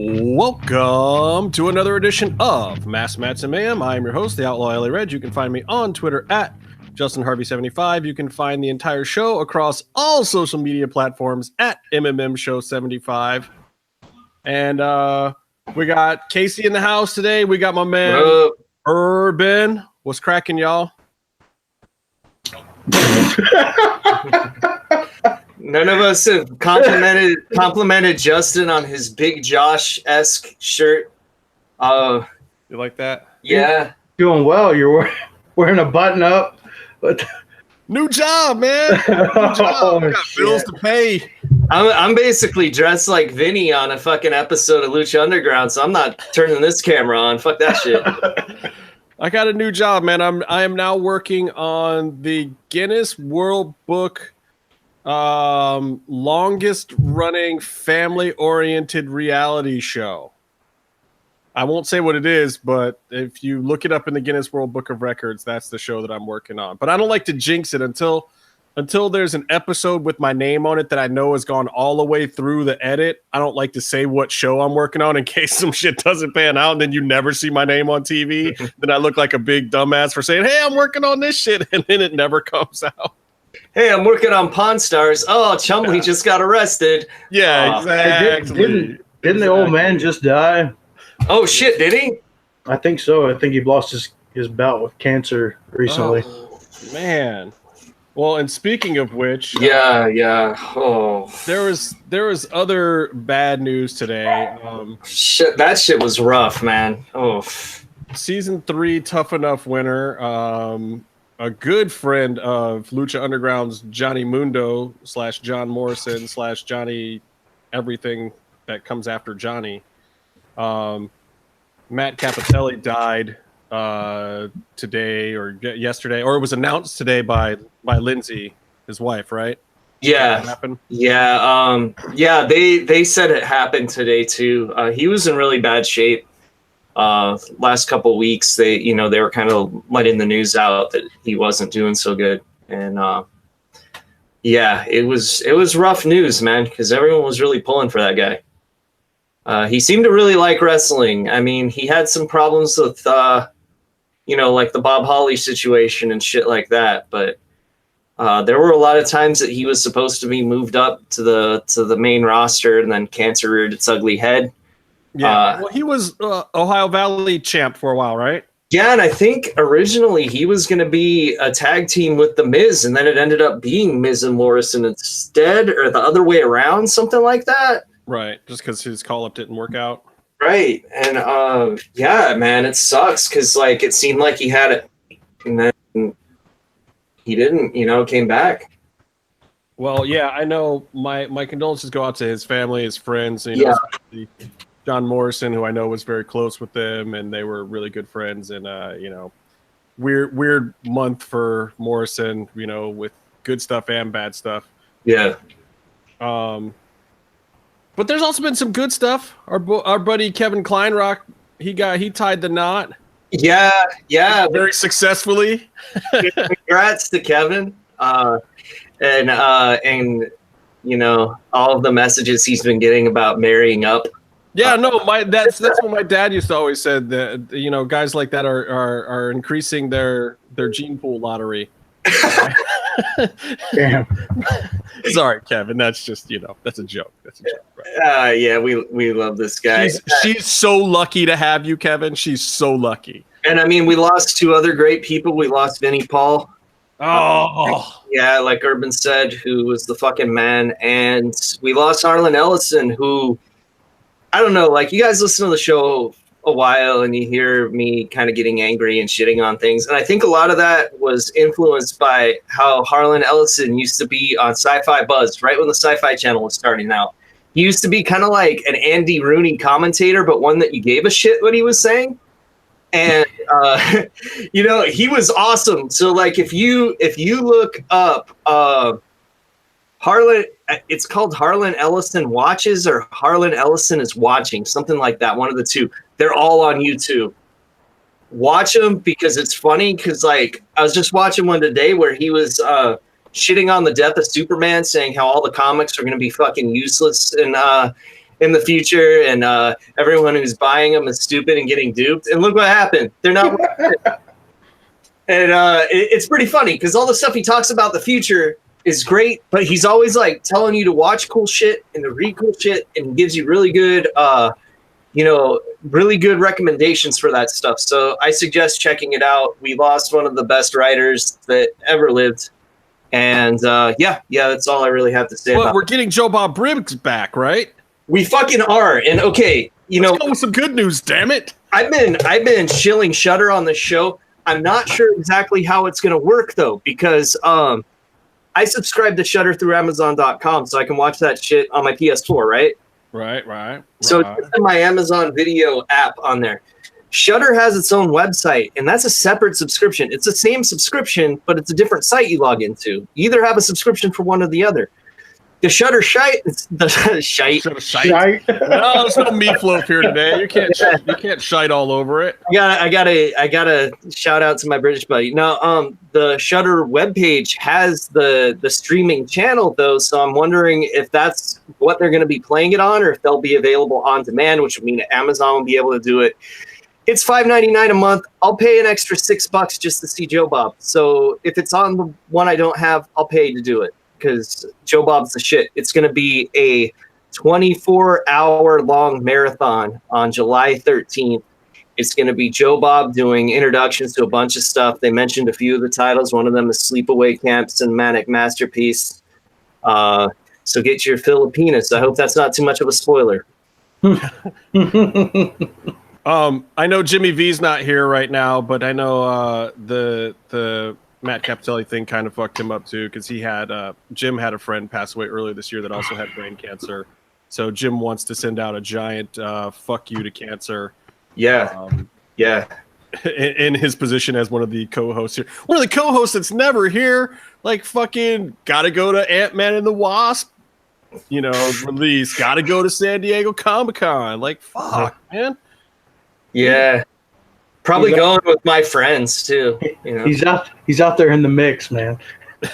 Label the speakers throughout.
Speaker 1: Welcome to another edition of Mass Mats and Mayhem. I am your host, the Outlaw LA Red. You can find me on Twitter at JustinHarvey75. You can find the entire show across all social media platforms at MMMshow75. And we got Casey in the house today. We got my man Urban. What's cracking, y'all?
Speaker 2: None of us have complimented Justin on his Big Josh-esque shirt.
Speaker 1: You like that?
Speaker 2: Yeah.
Speaker 3: Doing well. You're wearing a button up. But
Speaker 1: new job, man. New job. I got bills to pay.
Speaker 2: I'm basically dressed like Vinny on a fucking episode of Lucha Underground, so I'm not turning this camera on. Fuck that shit.
Speaker 1: I got a new job, man. I am now working on the Guinness World Book longest running family oriented reality show. I won't say what it is, but if you look it up in the Guinness World Book of Records, that's the show that I'm working on. But I don't like to jinx it until there's an episode with my name on it that I know has gone all the way through the edit. I don't like to say what show I'm working on in case some shit doesn't pan out and then you never see my name on TV. Then I look like a big dumbass for saying, hey, I'm working on this shit, and then it never comes out.
Speaker 2: Hey, I'm working on Pawn Stars. Oh, Chumley just got arrested.
Speaker 1: Yeah, exactly.
Speaker 3: Didn't the old man just die?
Speaker 2: Oh, shit, did he?
Speaker 3: I think so. I think he lost his bout with cancer recently.
Speaker 1: Oh, man. Well, and speaking of which...
Speaker 2: Yeah. Oh.
Speaker 1: There was other bad news today.
Speaker 2: Shit, that shit was rough, man. Oh.
Speaker 1: Season 3 Tough Enough winner, a good friend of Lucha Underground's Johnny Mundo / John Morrison / Johnny everything that comes after Johnny. Matt Capitelli died today or yesterday, or it was announced today by Lindsay, his wife, right?
Speaker 2: Yeah.
Speaker 1: Happened?
Speaker 2: Yeah. They said it happened today too. He was in really bad shape. Last couple weeks, they were kind of letting the news out that he wasn't doing so good, and it was rough news, man, because everyone was really pulling for that guy. He seemed to really like wrestling. I mean, he had some problems with, like the Bob Holly situation and shit like that, but there were a lot of times that he was supposed to be moved up to the main roster, and then cancer reared its ugly head.
Speaker 1: Yeah, well, he was Ohio Valley champ for a while, right?
Speaker 2: Yeah, and I think originally he was going to be a tag team with The Miz, and then it ended up being Miz and Morrison instead, or the other way around, something like that.
Speaker 1: Right, just because his call-up didn't work out.
Speaker 2: Right, and yeah, man, it sucks, because like it seemed like he had it, and then he didn't, came back.
Speaker 1: Well, yeah, I know. My condolences go out to his family, his friends, John Morrison, who I know was very close with them, and they were really good friends. And weird month for Morrison, with good stuff and bad stuff.
Speaker 2: Yeah.
Speaker 1: But there's also been some good stuff. Our buddy Kevin Kleinrock, he tied the knot.
Speaker 2: Yeah.
Speaker 1: Very successfully.
Speaker 2: Congrats to Kevin. And all of the messages he's been getting about marrying up.
Speaker 1: Yeah, no, that's what my dad used to always said, that guys like that are increasing their gene pool lottery.
Speaker 3: Damn.
Speaker 1: Sorry, Kevin. That's just that's a joke. That's a joke. Right?
Speaker 2: Yeah, we love this guy.
Speaker 1: She's so lucky to have you, Kevin. She's so lucky.
Speaker 2: And I mean, we lost two other great people. We lost Vinnie Paul.
Speaker 1: Oh,
Speaker 2: yeah, like Urban said, who was the fucking man, and we lost Harlan Ellison, who. I don't know, like you guys listen to the show a while and you hear me kind of getting angry and shitting on things. And I think a lot of that was influenced by how Harlan Ellison used to be on Sci-Fi Buzz, right when the Sci-Fi Channel was starting out. He used to be kind of like an Andy Rooney commentator, but one that you gave a shit what he was saying. And, he was awesome. So like if you look up Harlan, it's called Harlan Ellison Watches or Harlan Ellison is Watching, something like that. One of the two. They're all on YouTube. Watch them because it's funny. Because like I was just watching one today where he was shitting on the death of Superman, saying how all the comics are going to be fucking useless, and in the future, and everyone who's buying them is stupid and getting duped. And look what happened. They're not. And it's pretty funny because all the stuff he talks about the future is great, but he's always like telling you to watch cool shit and to read cool shit, and gives you really good, really good recommendations for that stuff. So I suggest checking it out. We lost one of the best writers that ever lived. And that's all I really have to say.
Speaker 1: Well, we're getting Joe Bob Briggs back, right?
Speaker 2: We fucking are. And okay,
Speaker 1: Let's go with some good news, damn it.
Speaker 2: I've been shilling Shudder on the show. I'm not sure exactly how it's going to work, though, because I subscribe to Shudder through Amazon.com, so I can watch that shit on my PS4, right?
Speaker 1: Right.
Speaker 2: So it's in my Amazon Video app on there. Shudder has its own website, and that's a separate subscription. It's the same subscription, but it's a different site you log into. You either have a subscription for one or the other. The Shudder shite. Shite.
Speaker 1: No, there's no meatloaf here today. You can't shite all over it.
Speaker 2: I gotta shout out to my British buddy. Now, the Shudder webpage has the streaming channel though, so I'm wondering if that's what they're going to be playing it on, or if they'll be available on demand, which would mean Amazon will be able to do it. It's $5.99 a month. I'll pay an extra $6 just to see Joe Bob. So if it's on the one I don't have, I'll pay to do it. Because Joe Bob's the shit. It's going to be a 24-hour-long marathon on July 13th. It's going to be Joe Bob doing introductions to a bunch of stuff. They mentioned a few of the titles. One of them is Sleepaway Camps and Manic Masterpiece. So get your Filipinas. I hope that's not too much of a spoiler.
Speaker 1: I know Jimmy V's not here right now, but I know the Matt Capitelli thing kind of fucked him up too, because Jim had a friend pass away earlier this year that also had brain cancer. So Jim wants to send out a giant fuck you to cancer.
Speaker 2: Yeah.
Speaker 1: In his position as one of the co-hosts here. One of the co-hosts that's never here, like fucking gotta go to Ant-Man and the Wasp, release. Gotta go to San Diego Comic-Con. Like, fuck, man.
Speaker 2: Yeah. Probably going with my friends too.
Speaker 3: He's out there in the mix, man.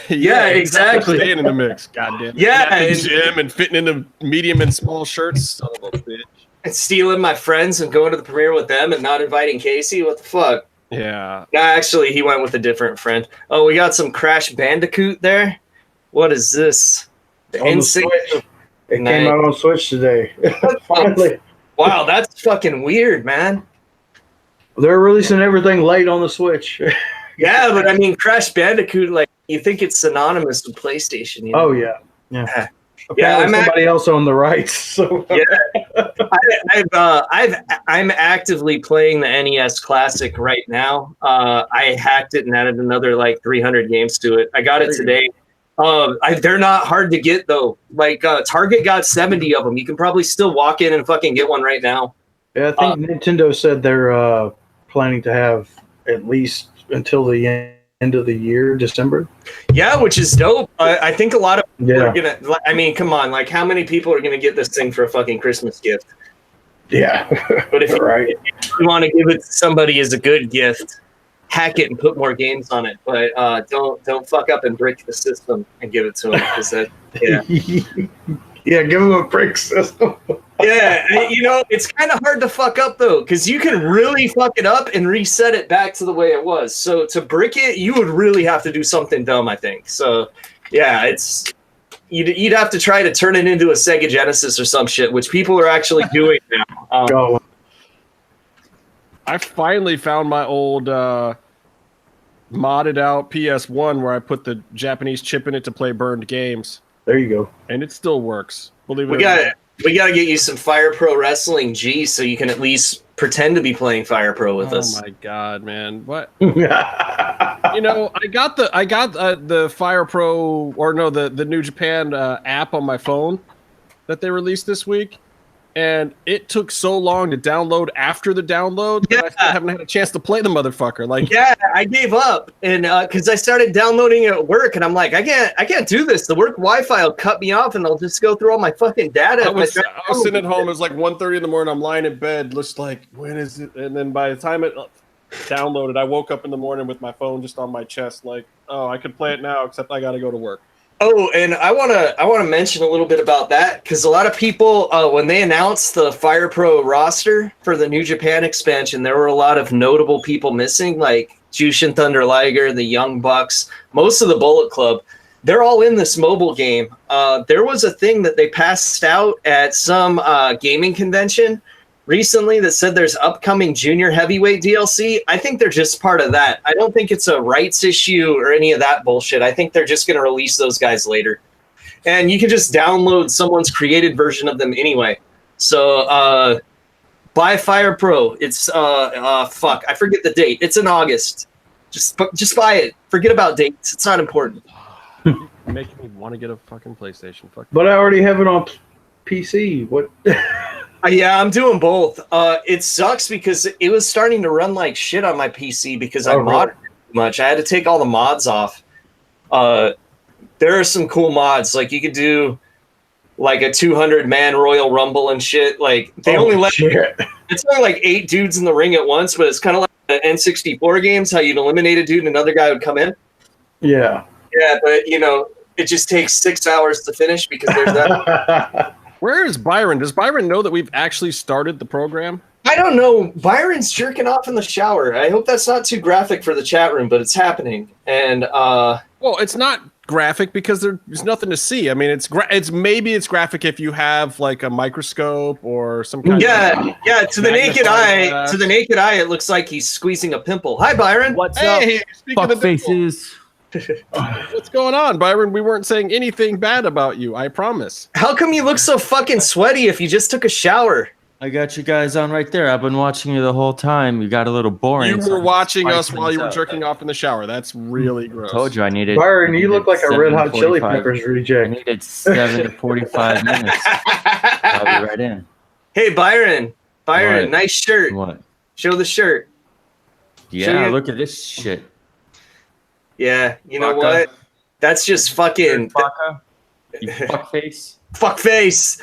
Speaker 2: Yeah, exactly.
Speaker 1: Staying in the mix. Goddamn.
Speaker 2: Yeah,
Speaker 1: and gym and fitting into medium and small shirts. Son of a bitch.
Speaker 2: And stealing my friends and going to the premiere with them and not inviting Casey. What the fuck?
Speaker 1: Yeah.
Speaker 2: No, actually, he went with a different friend. Oh, we got some Crash Bandicoot there. What is this?
Speaker 3: The N6. It came out on Switch today. Finally.
Speaker 2: Wow, that's fucking weird, man.
Speaker 3: They're releasing everything late on the Switch.
Speaker 2: Yeah, but I mean, Crash Bandicoot, like, you think it's synonymous with PlayStation.
Speaker 3: Oh, yeah. Apparently somebody else owned the rights. So.
Speaker 2: Yeah. I'm actively playing the NES Classic right now. I hacked it and added another, 300 games to it. I got it today. They're not hard to get, though. Target got 70 of them. You can probably still walk in and fucking get one right now.
Speaker 3: Yeah, I think Nintendo said they're planning to have at least until the end of the year, December.
Speaker 2: Yeah, which is dope. I think a lot of people
Speaker 3: Yeah.
Speaker 2: are gonna. I mean, come on, how many people are gonna get this thing for a fucking Christmas gift?
Speaker 3: Yeah,
Speaker 2: But if
Speaker 3: right.
Speaker 2: if you want to give it to somebody as a good gift, hack it and put more games on it. But don't fuck up and break the system and give it to them, because that. Yeah.
Speaker 3: Yeah, give them a brick system.
Speaker 2: Yeah, it's kind of hard to fuck up, though, because you can really fuck it up and reset it back to the way it was. So to brick it, you would really have to do something dumb, I think. So, yeah, you'd have to try to turn it into a Sega Genesis or some shit, which people are actually doing now.
Speaker 1: I finally found my old modded out PS1 where I put the Japanese chip in it to play burned games.
Speaker 3: There you go.
Speaker 1: And it still works. Believe it or not.
Speaker 2: We got to get you some Fire Pro Wrestling G so you can at least pretend to be playing Fire Pro with us.
Speaker 1: Oh my god, man! What? I got the Fire Pro, or no, the New Japan app on my phone that they released this week, and it took so long to download after the download that I still haven't had a chance to play the motherfucker.
Speaker 2: I gave up, and because I started downloading it at work, and I'm like, I can't do this. The work Wi-Fi will cut me off, and I'll just go through all my fucking data.
Speaker 1: I was sitting at home. It was 1:30 in the morning. I'm lying in bed, just when is it? And then by the time it downloaded, I woke up in the morning with my phone just on my chest, I could play it now, except I got to go to work.
Speaker 2: Oh, and I wanna mention a little bit about that because a lot of people, when they announced the Fire Pro roster for the New Japan expansion, there were a lot of notable people missing, like Jushin Thunder Liger, the Young Bucks, most of the Bullet Club. They're all in this mobile game. There was a thing that they passed out at some gaming convention recently that said there's upcoming junior heavyweight DLC. I think they're just part of that. I don't think it's a rights issue or any of that bullshit. I think they're just going to release those guys later. And you can just download someone's created version of them anyway. So buy Fire Pro. It's fuck, I forget the date. It's in August. Just buy it. Forget about dates. It's not important.
Speaker 1: You're making me want to get a fucking PlayStation. Fuck.
Speaker 3: But I already have it on PC. What?
Speaker 2: Yeah, I'm doing both. It sucks because it was starting to run like shit on my PC because I modded it too much. I had to take all the mods off. There are some cool mods. Like you could do like a 200-man Royal Rumble and shit. Like they only let it's only like 8 dudes in the ring at once, but it's kind of like the N64 games, how you'd eliminate a dude and another guy would come in.
Speaker 3: Yeah.
Speaker 2: Yeah, but you know, it just takes 6 hours to finish because there's that.
Speaker 1: Where is Byron? Does Byron know that we've actually started the program?
Speaker 2: I don't know. Byron's jerking off in the shower. I hope that's not too graphic for the chat room, but it's happening. And
Speaker 1: well, it's not graphic because there's nothing to see. I mean, it's maybe it's graphic if you have like a microscope or some kind of
Speaker 2: to the naked eye. To the naked eye, it looks like he's squeezing a pimple. Hi, Byron.
Speaker 4: What's
Speaker 1: up?
Speaker 4: Fuck faces.
Speaker 1: What's going on, Byron? We weren't saying anything bad about you, I promise.
Speaker 2: How come you look so fucking sweaty if you just took a shower?
Speaker 4: I got you guys on right there. I've been watching you the whole time. You got a little boring.
Speaker 1: You were watching us while you were jerking off in the shower. That's really gross.
Speaker 4: I told you I needed.
Speaker 3: Byron, you look like a Red Hot Chili Peppers
Speaker 4: I
Speaker 3: reject.
Speaker 4: needed 7 to 45 minutes. I'll be right in.
Speaker 2: Hey, Byron.
Speaker 4: What?
Speaker 2: Nice shirt.
Speaker 4: What?
Speaker 2: Show the shirt.
Speaker 4: Yeah, look at this shit.
Speaker 2: Yeah, you know what? That's just fucking
Speaker 4: You fuck face.
Speaker 2: Fuck face.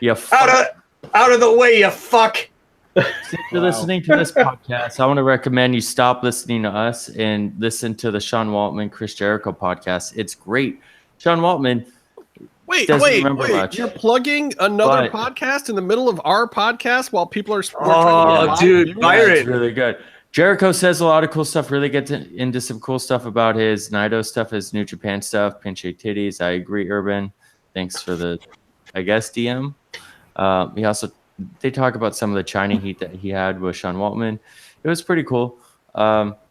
Speaker 4: You fuck.
Speaker 2: Out of the way, you fuck.
Speaker 4: If you're listening to this podcast, I want to recommend you stop listening to us and listen to the Sean Waltman, Chris Jericho podcast. It's great. Sean Waltman.
Speaker 1: Wait.
Speaker 4: Much,
Speaker 1: you're plugging another podcast in the middle of our podcast while people are.
Speaker 2: Dude, Byron.
Speaker 4: It's really good. Jericho says a lot of cool stuff. Really gets into some cool stuff about his Naito stuff, his New Japan stuff, Pinche Titties. I agree, Urban. Thanks for the, I guess, DM. They talk about some of the China heat that he had with Sean Waltman. It was pretty cool.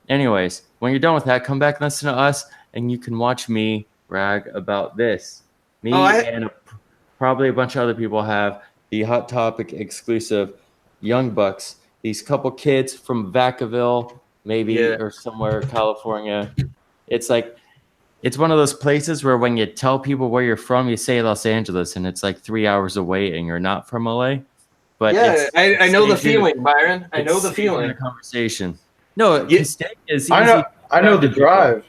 Speaker 4: Anyways, when you're done with that, come back and listen to us, and you can watch me rag about this. Probably a bunch of other people have the Hot Topic exclusive Young Bucks. These couple kids from Vacaville, maybe, or somewhere, California. It's like, it's one of those places where when you tell people where you're from, you say Los Angeles, and it's like 3 hours away, and you're not from LA. But
Speaker 2: yeah, I know the feeling, Byron. I know the feeling.
Speaker 4: Conversation. No, mistake is easy.
Speaker 3: I know the drive.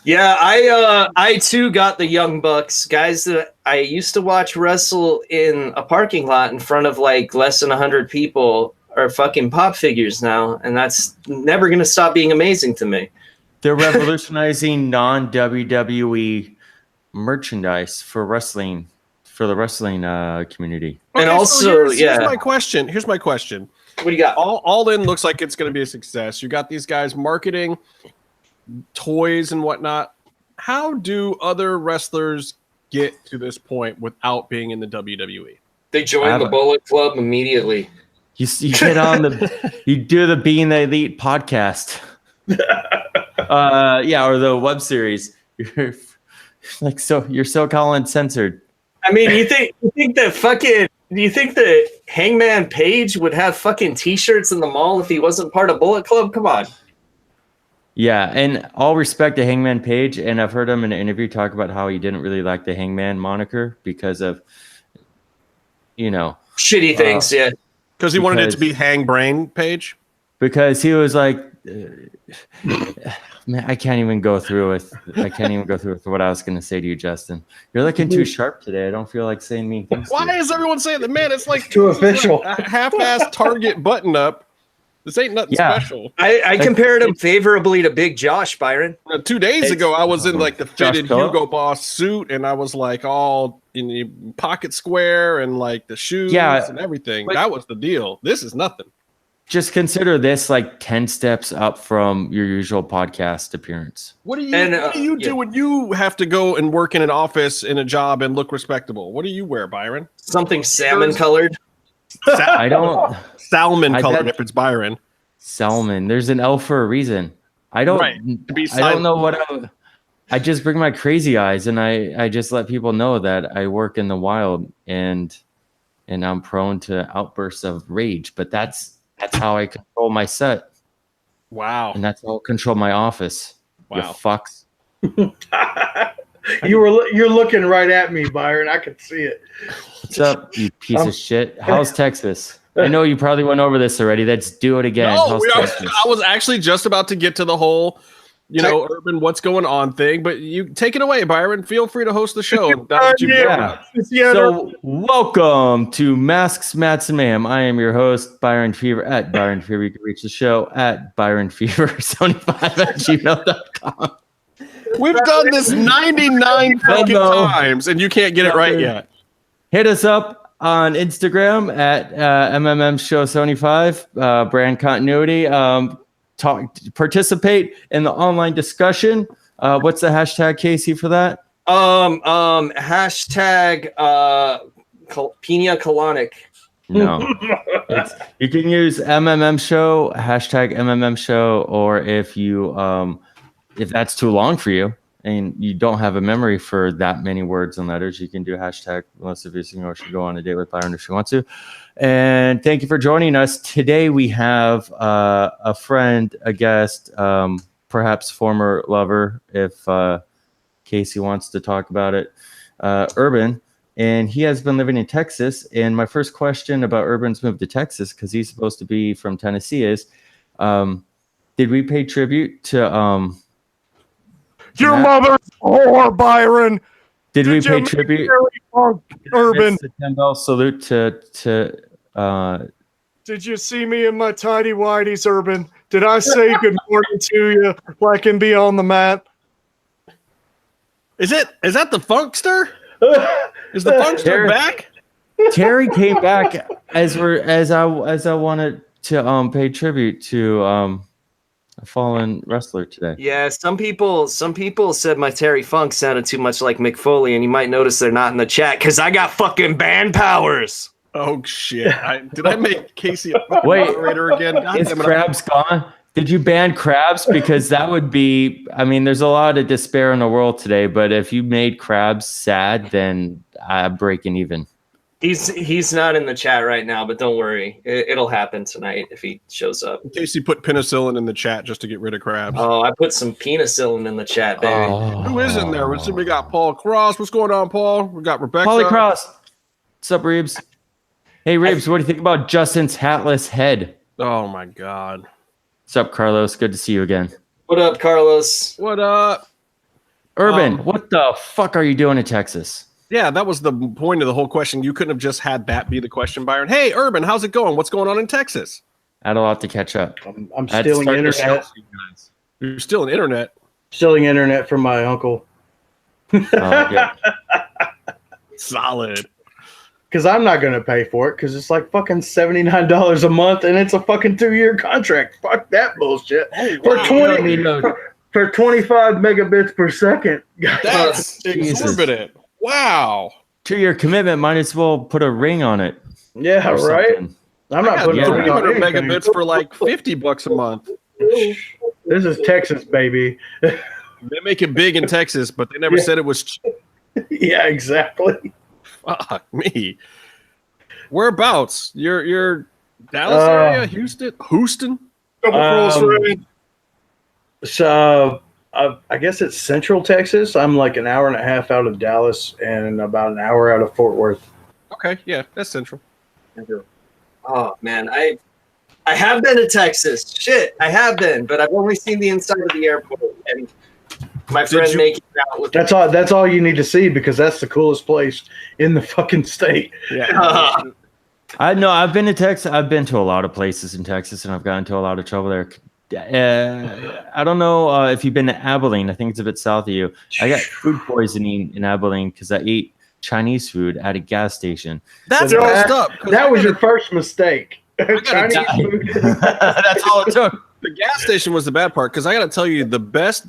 Speaker 2: Yeah, I too got the Young Bucks, guys that I used to watch wrestle in a parking lot in front of like less than 100 people are fucking pop figures now, and that's never gonna stop being amazing to me.
Speaker 4: They're revolutionizing non-WWE merchandise for wrestling, for the wrestling community.
Speaker 1: Okay,
Speaker 2: and also,
Speaker 1: here's my question.
Speaker 2: What do you got?
Speaker 1: All In looks like it's going to be a success. You got these guys marketing toys and whatnot. How do other wrestlers get to this point without being in the WWE?
Speaker 2: They join the Bullet Club immediately.
Speaker 4: You get on you do the Being the Elite podcast. Or the web series. You're so-called uncensored.
Speaker 2: I mean, you think that Hangman Page would have fucking t-shirts in the mall if he wasn't part of Bullet Club? Come on.
Speaker 4: Yeah, and all respect to Hangman Page, and I've heard him in an interview talk about how he didn't really like the Hangman moniker because of,
Speaker 2: shitty things, yeah.
Speaker 1: Because he wanted it to be Hang Brain Page?
Speaker 4: Because he was like, man, I can't even go through with what I was going to say to you, Justin. You're looking too sharp today. I don't feel like saying mean things.
Speaker 1: Why is everyone saying that? Man, it's like
Speaker 3: too official.
Speaker 1: A half-ass Target button-up. This ain't nothing
Speaker 4: Yeah.
Speaker 1: special.
Speaker 2: I compared him favorably to Big Josh, Byron.
Speaker 1: 2 days ago, I was in like the fitted
Speaker 4: Josh
Speaker 1: Hugo Boss suit, and I was like all in the pocket square and like the shoes and everything.
Speaker 4: But-
Speaker 1: that was the deal. This is nothing.
Speaker 4: Just consider this like 10 steps up from your usual podcast appearance.
Speaker 1: What do you do when you have to go and work in an office in a job and look respectable? What do you wear, Byron?
Speaker 2: Something salmon colored.
Speaker 4: I don't
Speaker 1: Salmon
Speaker 4: I
Speaker 1: colored
Speaker 4: bet-
Speaker 1: if it's Byron.
Speaker 4: Salmon. There's an L for a reason. I don't.
Speaker 1: Right, to be
Speaker 4: I don't know what. I just bring my crazy eyes, and I just let people know that I work in the wild, and I'm prone to outbursts of rage. But that's how I control my set,
Speaker 1: Wow.
Speaker 4: and that's how I control my office. You
Speaker 1: Wow.
Speaker 4: fucks.
Speaker 3: You're looking right at me, Byron. I can see it.
Speaker 4: What's up, you piece of shit? How's Texas? I know you probably went over this already. Let's do it again.
Speaker 1: No,
Speaker 4: How's Texas?
Speaker 1: I was actually just about to get to the whole, Urban, what's going on thing, but you take it away, Byron. Feel free to host the show. That's what you
Speaker 4: So, welcome to Masks, Mats, and Mayhem. I am your host, Byron Fever, at Byron Fever. You can reach the show at byronfever75@gmail.com.
Speaker 1: We've done this 99 fucking times, and you can't get it right yet.
Speaker 4: Hit us up on Instagram at MMMshow75, brand continuity. Participate in the online discussion. What's the hashtag, Casey, for that?
Speaker 2: Hashtag Pina Colonic.
Speaker 4: No. You can use MMMshow, hashtag MMMshow, or if you if that's too long for you and you don't have a memory for that many words and letters, you can do hashtag Melissa Vising, or should go on a date with Byron if she wants to. And thank you for joining us. Today we have a friend, a guest, perhaps former lover, if Casey wants to talk about it, Urban. And he has been living in Texas. And my first question about Urban's move to Texas, because he's supposed to be from Tennessee, is did we pay tribute to
Speaker 5: your mother's whore, Byron?
Speaker 4: Did we pay tribute?
Speaker 5: Urban.
Speaker 4: The 10-bell salute to
Speaker 5: Did you see me in my tidy whities, Urban? Did I say good morning to you like in Beyond the Mat?
Speaker 1: Is that the Funkster? Is the Funkster back?
Speaker 4: Terry came back as I wanted to pay tribute to a fallen wrestler today.
Speaker 2: Yeah, some people said my Terry Funk sounded too much like Mick Foley, and you might notice they're not in the chat because I got fucking band powers.
Speaker 1: Oh shit! Did I make Casey a moderator again? God
Speaker 4: Is
Speaker 1: damn it,
Speaker 4: Krabs gone? Did you ban Krabs? Because that would be, I mean, there's a lot of despair in the world today, but if you made Krabs sad, then I'm breaking even.
Speaker 2: He's not in the chat right now, but don't worry. It'll happen tonight if he shows up.
Speaker 1: Casey put penicillin in the chat just to get rid of Krabs.
Speaker 2: Oh, I put some penicillin in the chat, baby.
Speaker 1: Who is in there? We got Paul Cross. What's going on, Paul? We got Rebecca.
Speaker 4: Paulie Cross. What's up, Reeves? Hey, Reeves, what do you think about Justin's hatless head?
Speaker 1: Oh, my God.
Speaker 4: What's up, Carlos? Good to see you again.
Speaker 2: What up, Carlos?
Speaker 1: What up?
Speaker 4: Urban, what the fuck are you doing in Texas?
Speaker 1: Yeah, that was the point of the whole question. You couldn't have just had that be the question, Byron. Hey, Urban, how's it going? What's going on in Texas?
Speaker 4: I had a lot to catch up.
Speaker 3: I'm stealing internet.
Speaker 1: You're still in internet.
Speaker 3: Stealing internet from my uncle.
Speaker 4: Yeah.
Speaker 1: Solid.
Speaker 3: Because I'm not going to pay for it because it's like fucking $79 a month and it's a fucking 2-year contract. Fuck that bullshit. For 25 megabits per second.
Speaker 1: That's exorbitant. Wow.
Speaker 4: 2-year commitment, might as well put a ring on it.
Speaker 3: Yeah, right. I'm not putting a ring on
Speaker 1: 300
Speaker 3: anything.
Speaker 1: megabits for like $50 a month.
Speaker 3: This is Texas, baby.
Speaker 1: They make it big in Texas, but they never said it was cheap.
Speaker 3: Yeah, exactly.
Speaker 1: Fuck me. Whereabouts? You're Dallas area? Houston?
Speaker 3: So I guess it's Central Texas. I'm like an hour and a half out of Dallas and about an hour out of Fort Worth.
Speaker 1: Okay, yeah, that's Central.
Speaker 2: Oh man, I have been to Texas. Shit, I have been, but I've only seen the inside of the airport and my friend making out with.
Speaker 3: That's all you need to see because that's the coolest place in the fucking state.
Speaker 1: Yeah.
Speaker 4: I know I've been to Texas. I've been to a lot of places in Texas, and I've gotten into a lot of trouble there. I don't know if you've been to Abilene. I think it's a bit south of you. I got food poisoning in Abilene because I ate Chinese food at a gas station.
Speaker 1: That's messed up.
Speaker 3: That was your first mistake. Chinese food.
Speaker 4: That's all it took.
Speaker 1: The gas station was the bad part because I got to tell you, the best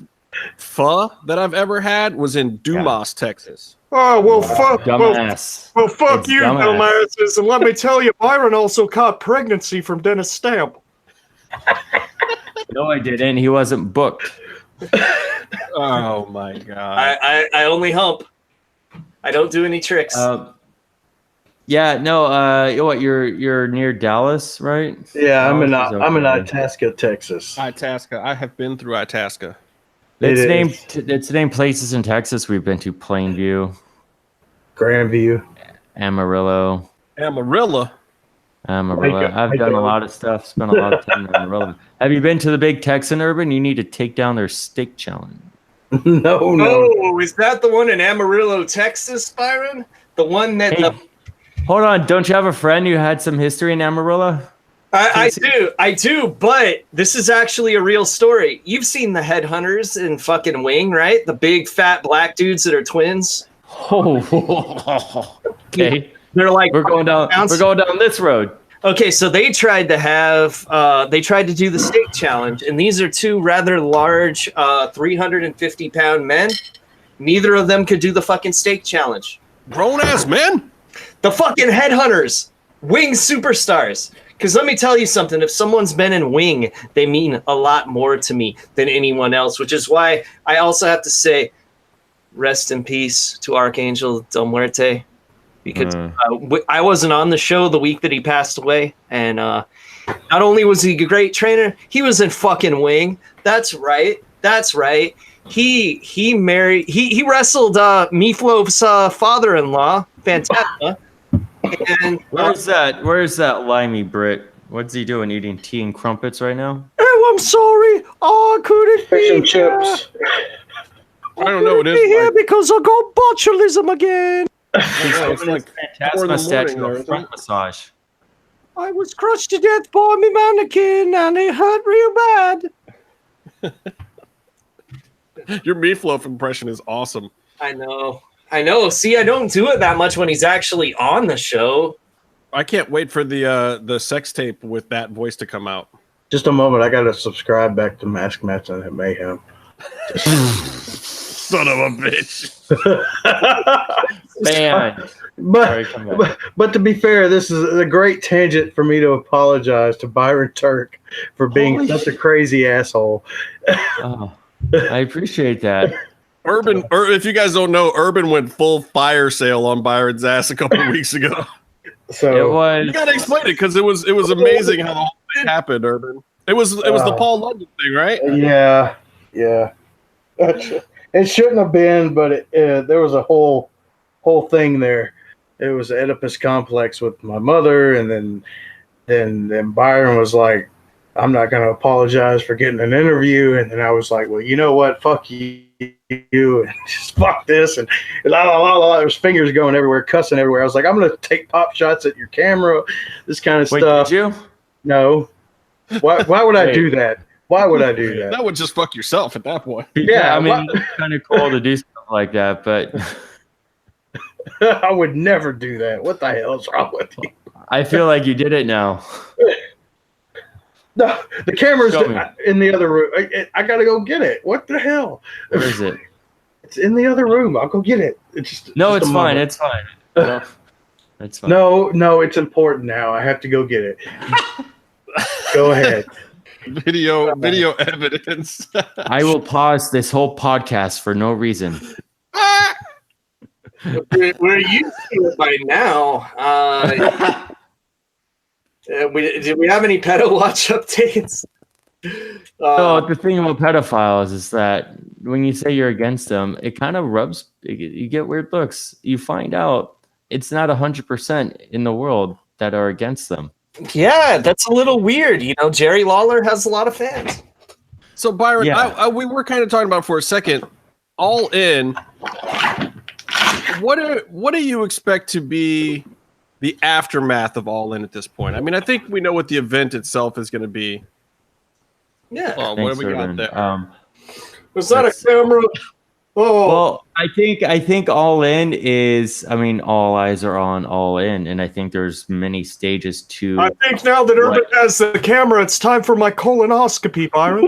Speaker 1: pho that I've ever had was in Dumas, Texas.
Speaker 5: Oh, well, fuck.
Speaker 4: Dumbass.
Speaker 5: Well, fuck
Speaker 4: It's
Speaker 5: you,
Speaker 4: dumbass.
Speaker 5: dumbasses. And let me tell you, Byron also caught pregnancy from Dennis Stamp.
Speaker 4: No, I didn't. He wasn't booked.
Speaker 1: Oh my god!
Speaker 2: I only hump. I don't do any tricks.
Speaker 4: Yeah, no. What? You're near Dallas, right?
Speaker 3: Yeah, I'm in
Speaker 4: Okay.
Speaker 3: Itasca, Texas.
Speaker 1: Itasca. I have been through Itasca.
Speaker 4: It's
Speaker 3: It
Speaker 4: named.
Speaker 3: is.
Speaker 4: It's named places in Texas. We've been to Plainview,
Speaker 3: Grandview.
Speaker 4: Amarillo.
Speaker 1: Amarillo.
Speaker 4: I've done a lot of stuff. Spent a lot of time in Amarillo. Have you been to the big Texan Urban? You need to take down their steak challenge.
Speaker 3: No.
Speaker 2: Oh, is that the one in Amarillo, Texas, Byron? The one that
Speaker 4: Hey, hold on. Don't you have a friend who had some history in Amarillo?
Speaker 2: I do, but this is actually a real story. You've seen the headhunters in fucking Wing, right? The big fat black dudes that are twins.
Speaker 4: Oh, okay.
Speaker 2: They're like
Speaker 4: We're going down this road.
Speaker 2: Okay, so they tried to do the steak challenge, and these are two rather large 350-pound men. Neither of them could do the fucking steak challenge.
Speaker 1: Grown ass men.
Speaker 2: The fucking headhunters, Wing superstars. Because let me tell you something, if someone's been in Wing, they mean a lot more to me than anyone else, which is why I also have to say rest in peace to Archangel Del Muerte. Because I wasn't on the show the week that he passed away, and not only was he a great trainer, he was in fucking Wing. That's right. He wrestled Meatloaf's father-in-law, Fantasma. And
Speaker 4: Where's that limey Brit? What's he doing? Eating tea and crumpets right now?
Speaker 5: Oh, I'm sorry. Oh, could it
Speaker 3: Fish
Speaker 5: be?
Speaker 3: and chips.
Speaker 1: I don't know. It
Speaker 5: Be
Speaker 1: is
Speaker 5: here
Speaker 1: like,
Speaker 5: because I got botulism again.
Speaker 1: it's like 4 in the
Speaker 4: Statue
Speaker 1: morning.
Speaker 4: of
Speaker 1: There,
Speaker 4: front massage.
Speaker 5: I was crushed to death by me mannequin, and it hurt real bad.
Speaker 1: Your Meatloaf impression is awesome.
Speaker 2: I know. See, I don't do it that much when he's actually on the show.
Speaker 1: I can't wait for the sex tape with that voice to come out.
Speaker 3: Just a moment. I got to subscribe back to Mask Match and Mayhem.
Speaker 1: Son of a bitch.
Speaker 4: Man.
Speaker 3: But to be fair, this is a great tangent for me to apologize to Byron Turk for being such a crazy asshole.
Speaker 4: Oh, I appreciate that.
Speaker 1: Urban, if you guys don't know, Urban went full fire sale on Byron's ass a couple of weeks ago.
Speaker 3: So
Speaker 4: It was.
Speaker 1: You gotta explain it because it was amazing how the whole thing happened, Urban. It was the Paul London thing, right?
Speaker 3: yeah. It shouldn't have been, but there was a whole thing there. It was an Oedipus complex with my mother, and then Byron was like, "I'm not going to apologize for getting an interview," and then I was like, "Well, you know what? Fuck you, and just fuck this," and la la la la. There was fingers going everywhere, cussing everywhere. I was like, "I'm going to take pop shots at your camera, this kind of
Speaker 4: Wait,
Speaker 3: stuff."
Speaker 4: did you?
Speaker 3: No. Why would I do that? Why would I do that?
Speaker 1: That would just fuck yourself at that point.
Speaker 3: Yeah,
Speaker 4: I mean, it's kind of cool to do stuff like that, but
Speaker 3: I would never do that. What the hell is wrong with you?
Speaker 4: I feel like you did it now.
Speaker 3: No, the camera's
Speaker 4: Show me.
Speaker 3: in the other room. I gotta go get it. What the hell?
Speaker 4: Where is it?
Speaker 3: It's in the other room. I'll go get it. It's
Speaker 4: No,
Speaker 3: just
Speaker 4: it's
Speaker 3: a
Speaker 4: fine.
Speaker 3: moment.
Speaker 4: It's fine. No, it's fine.
Speaker 3: No, it's important now. I have to go get it. Go ahead.
Speaker 1: Video evidence.
Speaker 4: I will pause this whole podcast for no reason.
Speaker 2: We're used to it by now. Did we have any pedo watch updates?
Speaker 4: So the thing about pedophiles is that when you say you're against them, it kind of rubs. You get weird looks. You find out it's not 100% in the world that are against them.
Speaker 2: Yeah, that's a little weird. You know, Jerry Lawler has a lot of fans.
Speaker 1: So Byron,
Speaker 4: Yeah.
Speaker 1: we were kind of talking about for a second. All in. What do you expect to be the aftermath of All In at this point? I mean, I think we know what the event itself is going to be.
Speaker 2: Yeah.
Speaker 1: Oh, what do we got there?
Speaker 5: Was that a camera? Oh,
Speaker 4: Well, I think All In is. I mean, all eyes are on All In, and I think there's many stages to.
Speaker 5: I think now that Urban has the camera, it's time for my colonoscopy, Byron.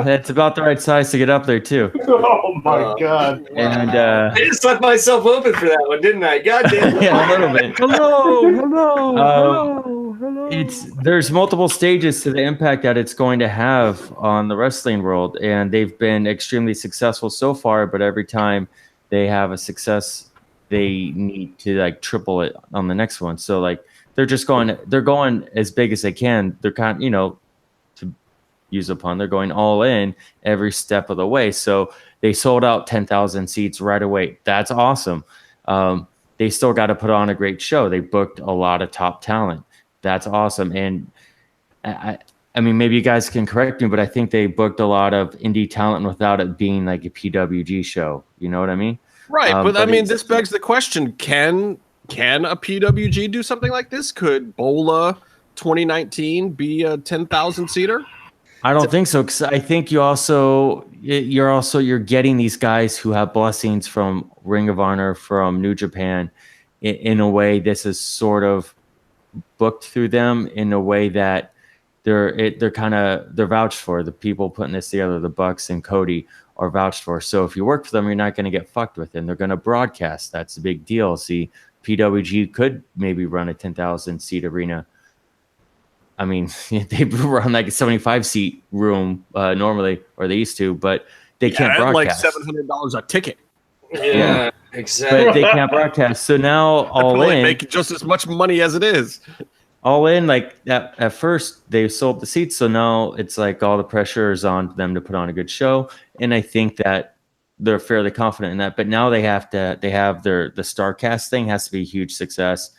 Speaker 4: That's about the right size to get up there too.
Speaker 3: Oh my god!
Speaker 4: And
Speaker 2: I just left myself open for that one, didn't I? God damn it.
Speaker 4: yeah, a little bit.
Speaker 5: Hello.
Speaker 4: There's multiple stages to the impact that it's going to have on the wrestling world, and they've been extremely successful so far. But every time they have a success, they need to like triple it on the next one. So like they're going as big as they can. They're to use a pun, they're going all in every step of the way. So they sold out 10,000 seats right away. That's awesome. They still got to put on a great show. They booked a lot of top talent. That's awesome. And I mean, maybe you guys can correct me, but I think they booked a lot of indie talent without it being like a PWG show. You know what I mean?
Speaker 1: Right. But I mean, this begs the question, can a PWG do something like this? Could Bola 2019 be a 10,000 seater?
Speaker 4: I don't think so, because I think you're getting these guys who have blessings from Ring of Honor, from New Japan. In a way, this is sort of booked through them in a way that they're vouched for. The people putting this together, the Bucks and Cody, are vouched for. So if you work for them, you're not going to get fucked with, and they're going to broadcast. That's a big deal. See, PWG could maybe run a 10,000 seat arena. I mean, they run like a 75 seat room normally, or they used to, but they can't broadcast.
Speaker 1: Like $700 a ticket.
Speaker 2: Yeah, exactly.
Speaker 4: But they can't broadcast. So now All In
Speaker 1: make just as much money as it is.
Speaker 4: All In, like at first they sold the seats, so now it's like all the pressure is on them to put on a good show, and I think that they're fairly confident in that. But now they have the StarCast thing has to be a huge success.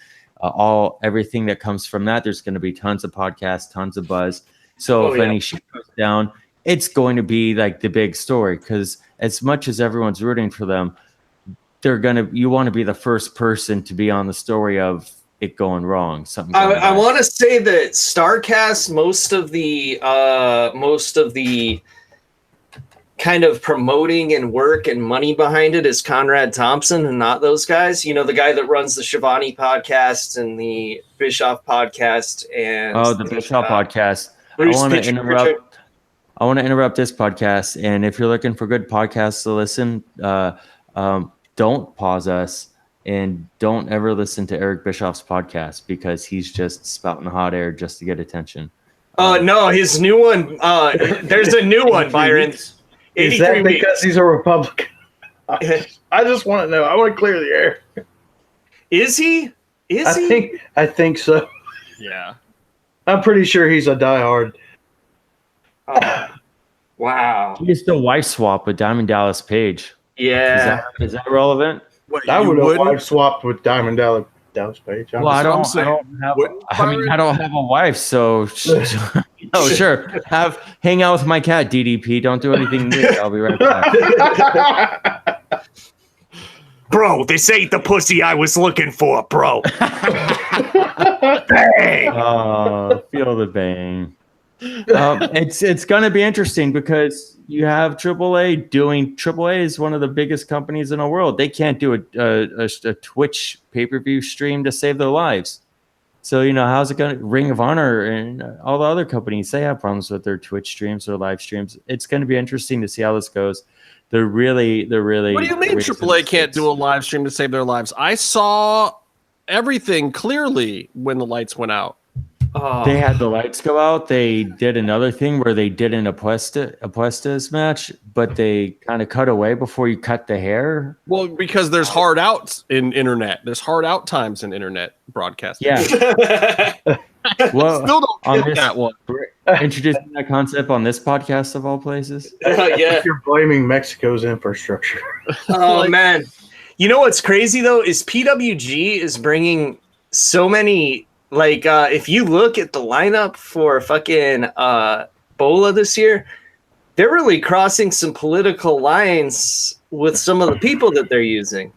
Speaker 4: Everything that comes from that, there's going to be tons of podcasts, tons of buzz. So if any shit goes down, it's going to be like the big story, because as much as everyone's rooting for them, you want to be the first person to be on the story of it going wrong. I
Speaker 2: want to say that StarCast, most of the kind of promoting and work and money behind it is Conrad Thompson and not those guys. You know, the guy that runs the Shivani podcast and the Bischoff podcast and
Speaker 4: the Bischoff podcast. I want to interrupt this podcast, and if you're looking for good podcasts to listen, don't pause us and don't ever listen to Eric Bischoff's podcast, because he's just spouting hot air just to get attention.
Speaker 2: No, his new one. There's a new one, Byron.
Speaker 3: Is that because he's a Republican? I just want to know. I want to clear the air.
Speaker 2: Is he?
Speaker 3: I think so.
Speaker 1: Yeah.
Speaker 3: I'm pretty sure he's a diehard.
Speaker 2: Wow.
Speaker 4: He used to wife swap with Diamond Dallas Page.
Speaker 2: Yeah.
Speaker 4: Is that relevant?
Speaker 1: Wait,
Speaker 3: I would have wife swapped with Diamond Dallas Page.
Speaker 4: I don't have a wife, so sure. Hang out with my cat, DDP. Don't do anything weird. I'll be right back.
Speaker 5: Bro, this ain't the pussy I was looking for, bro.
Speaker 4: Bang! Feel the bang. It's going to be interesting, because you have AAA doing. AAA is one of the biggest companies in the world. They can't do a Twitch pay-per-view stream to save their lives. So, how's it going to... Ring of Honor and all the other companies, they have problems with their Twitch streams or live streams. It's going to be interesting to see how this goes. They're really... What
Speaker 1: do you mean AAA can't do a live stream to save their lives? I saw everything clearly when the lights went out.
Speaker 4: They had the lights go out. They did another thing where they did an Apuestas match, but they kind of cut away before you cut the hair.
Speaker 1: Well, because there's hard outs in internet. There's hard out times in internet broadcasting.
Speaker 4: Yeah. Well,
Speaker 1: still don't get that one.
Speaker 4: Introducing that concept on this podcast of all places.
Speaker 2: Yeah.
Speaker 3: You're blaming Mexico's infrastructure.
Speaker 2: Oh, man. You know what's crazy, though, is PWG is bringing so many... Like, if you look at the lineup for fucking Bola this year, they're really crossing some political lines with some of the people that they're using.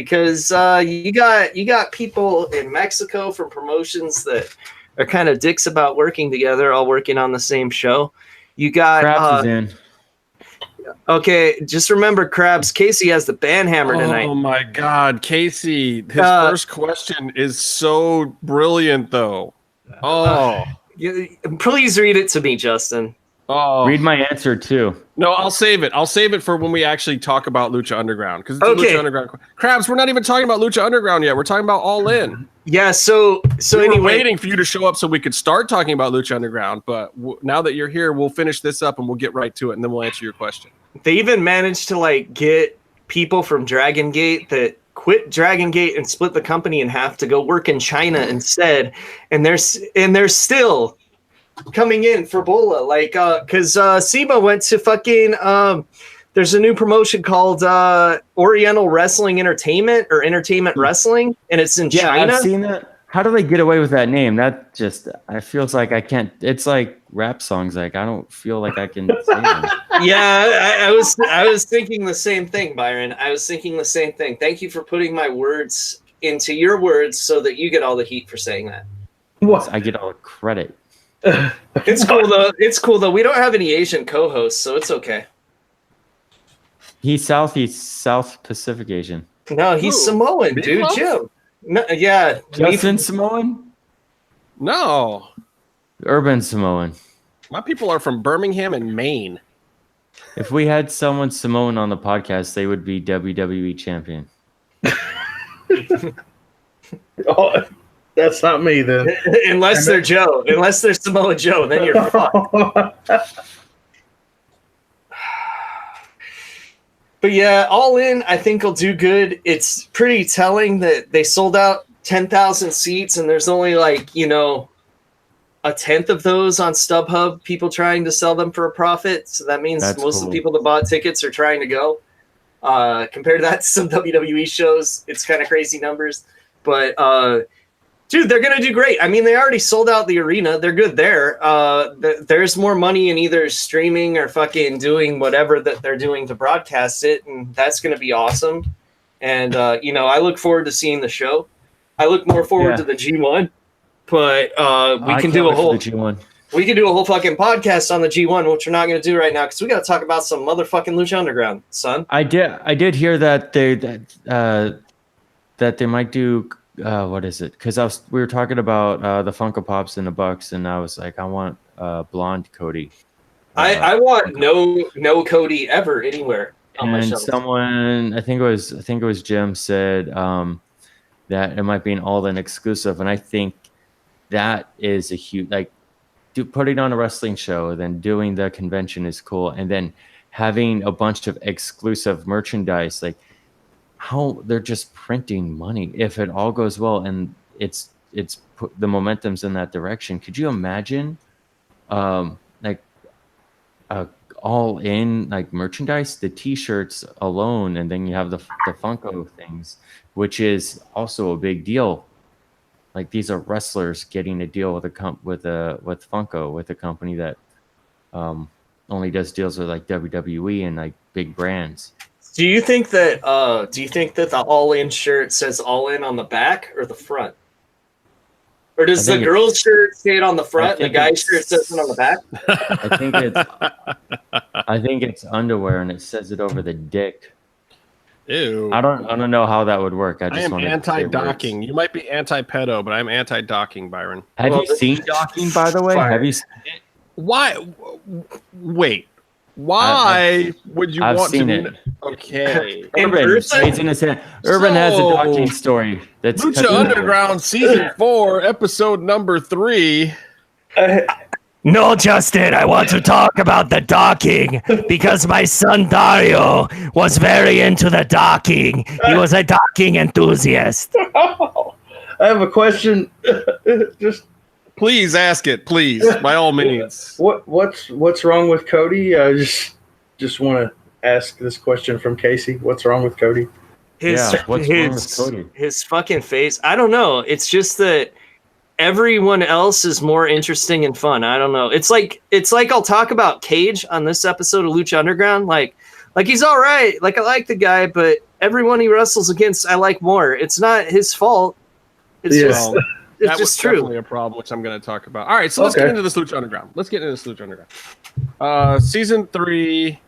Speaker 2: because you got people in Mexico from promotions that are kind of dicks about working together, all working on the same show. You got
Speaker 4: Krabs is in.
Speaker 2: Okay, just remember, Krabs. Casey has the band hammer tonight.
Speaker 1: Oh my God, Casey! His first question is so brilliant, though. Oh,
Speaker 2: please read it to me, Justin.
Speaker 1: Oh,
Speaker 4: read my answer too.
Speaker 1: No, I'll save it. I'll save it for when we actually talk about Lucha Underground, because it's Lucha Underground. Krabs, we're not even talking about Lucha Underground yet. We're talking about All In.
Speaker 2: Yeah. So
Speaker 1: we
Speaker 2: anyway,
Speaker 1: were waiting for you to show up so we could start talking about Lucha Underground. But now that you're here, we'll finish this up and we'll get right to it, and then we'll answer your question.
Speaker 2: They even managed to like get people from Dragon Gate that quit Dragon Gate and split the company in half to go work in China instead, and they're still coming in for Bola, like because Siba went to fucking there's a new promotion called Oriental Wrestling Entertainment or Entertainment Wrestling, and it's in China.
Speaker 4: I've seen that. How do they get away with that name? That just, I feels like I can't. It's like rap songs. Like I don't feel like I can say them.
Speaker 2: Yeah, I was thinking the same thing, Byron. I was thinking the same thing. Thank you for putting my words into your words so that you get all the heat for saying that.
Speaker 3: What?
Speaker 4: I get all the credit.
Speaker 2: It's cool though. It's cool though. We don't have any Asian co-hosts, so it's okay.
Speaker 4: He's South Pacific Asian.
Speaker 2: No, he's Samoan, dude. Jim. No, yeah.
Speaker 4: Justin Samoan?
Speaker 1: No.
Speaker 4: Urban Samoan.
Speaker 1: My people are from Birmingham and Maine.
Speaker 4: If we had someone Samoan on the podcast, they would be WWE champion.
Speaker 3: Oh, that's not me then.
Speaker 2: Unless they're Joe. Unless they're Samoa Joe, then you're fucked. But yeah, All In, I think will do good. It's pretty telling that they sold out 10,000 seats and there's only like, a tenth of those on StubHub, people trying to sell them for a profit. So that means most of the people that bought tickets are trying to go. Compared to that to some WWE shows, it's kind of crazy numbers. But dude, they're gonna do great. I mean, they already sold out the arena. They're good there. There's more money in either streaming or fucking doing whatever that they're doing to broadcast it, and that's gonna be awesome. And I look forward to seeing the show. I look more forward to the G1, but we can do a whole
Speaker 4: G1.
Speaker 2: We can do a whole fucking podcast on the G1, which we're not going to do right now because we got to talk about some motherfucking Lucha Underground, son.
Speaker 4: I did hear that they might do. What is it? Because we were talking about the Funko Pops and the Bucks, and I was like, I want blonde Cody.
Speaker 2: I want no Cody ever anywhere on my show.
Speaker 4: Someone, I think it was Jim, said that it might be an all-in exclusive, and I think that is a huge putting on a wrestling show, then doing the convention is cool, and then having a bunch of exclusive merchandise, like how they're just printing money if it all goes well and it's the momentum's in that direction. Could you imagine all in like merchandise, the t-shirts alone, and then you have the Funko things, which is also a big deal. Like these are wrestlers getting a deal with Funko, with a company that only does deals with like WWE and like big brands.
Speaker 2: Do you think that the All In shirt says All In on the back or the front? Or does the girl's shirt say it on the front and the guy's shirt says it on the back?
Speaker 4: I think it's underwear and it says it over the dick.
Speaker 1: Ew.
Speaker 4: I don't know how that would work. I
Speaker 1: am anti-docking. You might be anti-pedo, but I'm anti-docking, Byron.
Speaker 4: Have you seen docking, by the way? Have you seen it?
Speaker 1: Why? Wait. Why would you want
Speaker 4: seen
Speaker 1: to?
Speaker 4: It.
Speaker 1: Okay.
Speaker 4: Urban has a docking story. That's
Speaker 1: Lucha Underground Season 4, Episode number 3.
Speaker 6: No, Justin, I want to talk about the docking because my son Dario was very into the docking. He was a docking enthusiast.
Speaker 3: I have a question.
Speaker 1: Please ask it, please, by all means.
Speaker 3: What's wrong with Cody? I just want to ask this question from Casey. What's wrong with Cody?
Speaker 2: His fucking face. I don't know. It's just that everyone else is more interesting and fun. I don't know. It's like I'll talk about Cage on this episode of Lucha Underground. Like he's all right. Like I like the guy, but everyone he wrestles against, I like more. It's not his fault. It's just it's
Speaker 1: that
Speaker 2: just
Speaker 1: was definitely
Speaker 2: true.
Speaker 1: a problem, which I'm going to talk about. All right, so let's get into this Lucha Underground. Season 3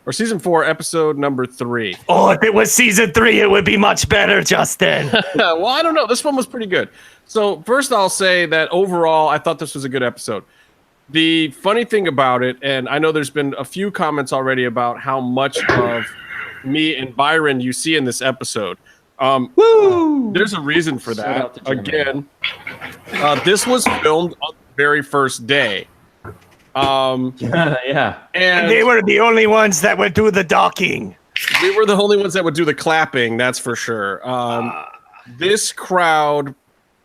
Speaker 1: or season 4, episode number 3.
Speaker 6: Oh, if it was season 3, it would be much better, Justin.
Speaker 1: Well, I don't know. This one was pretty good. So first, I'll say that overall, I thought this was a good episode. The funny thing about it, and I know there's been a few comments already about how much of me and Byron you see in this episode. There's a reason for that. Again, this was filmed on the very first day.
Speaker 4: Yeah.
Speaker 6: And they were the only ones that would do the docking.
Speaker 1: We were the only ones that would do the clapping, that's for sure. This crowd,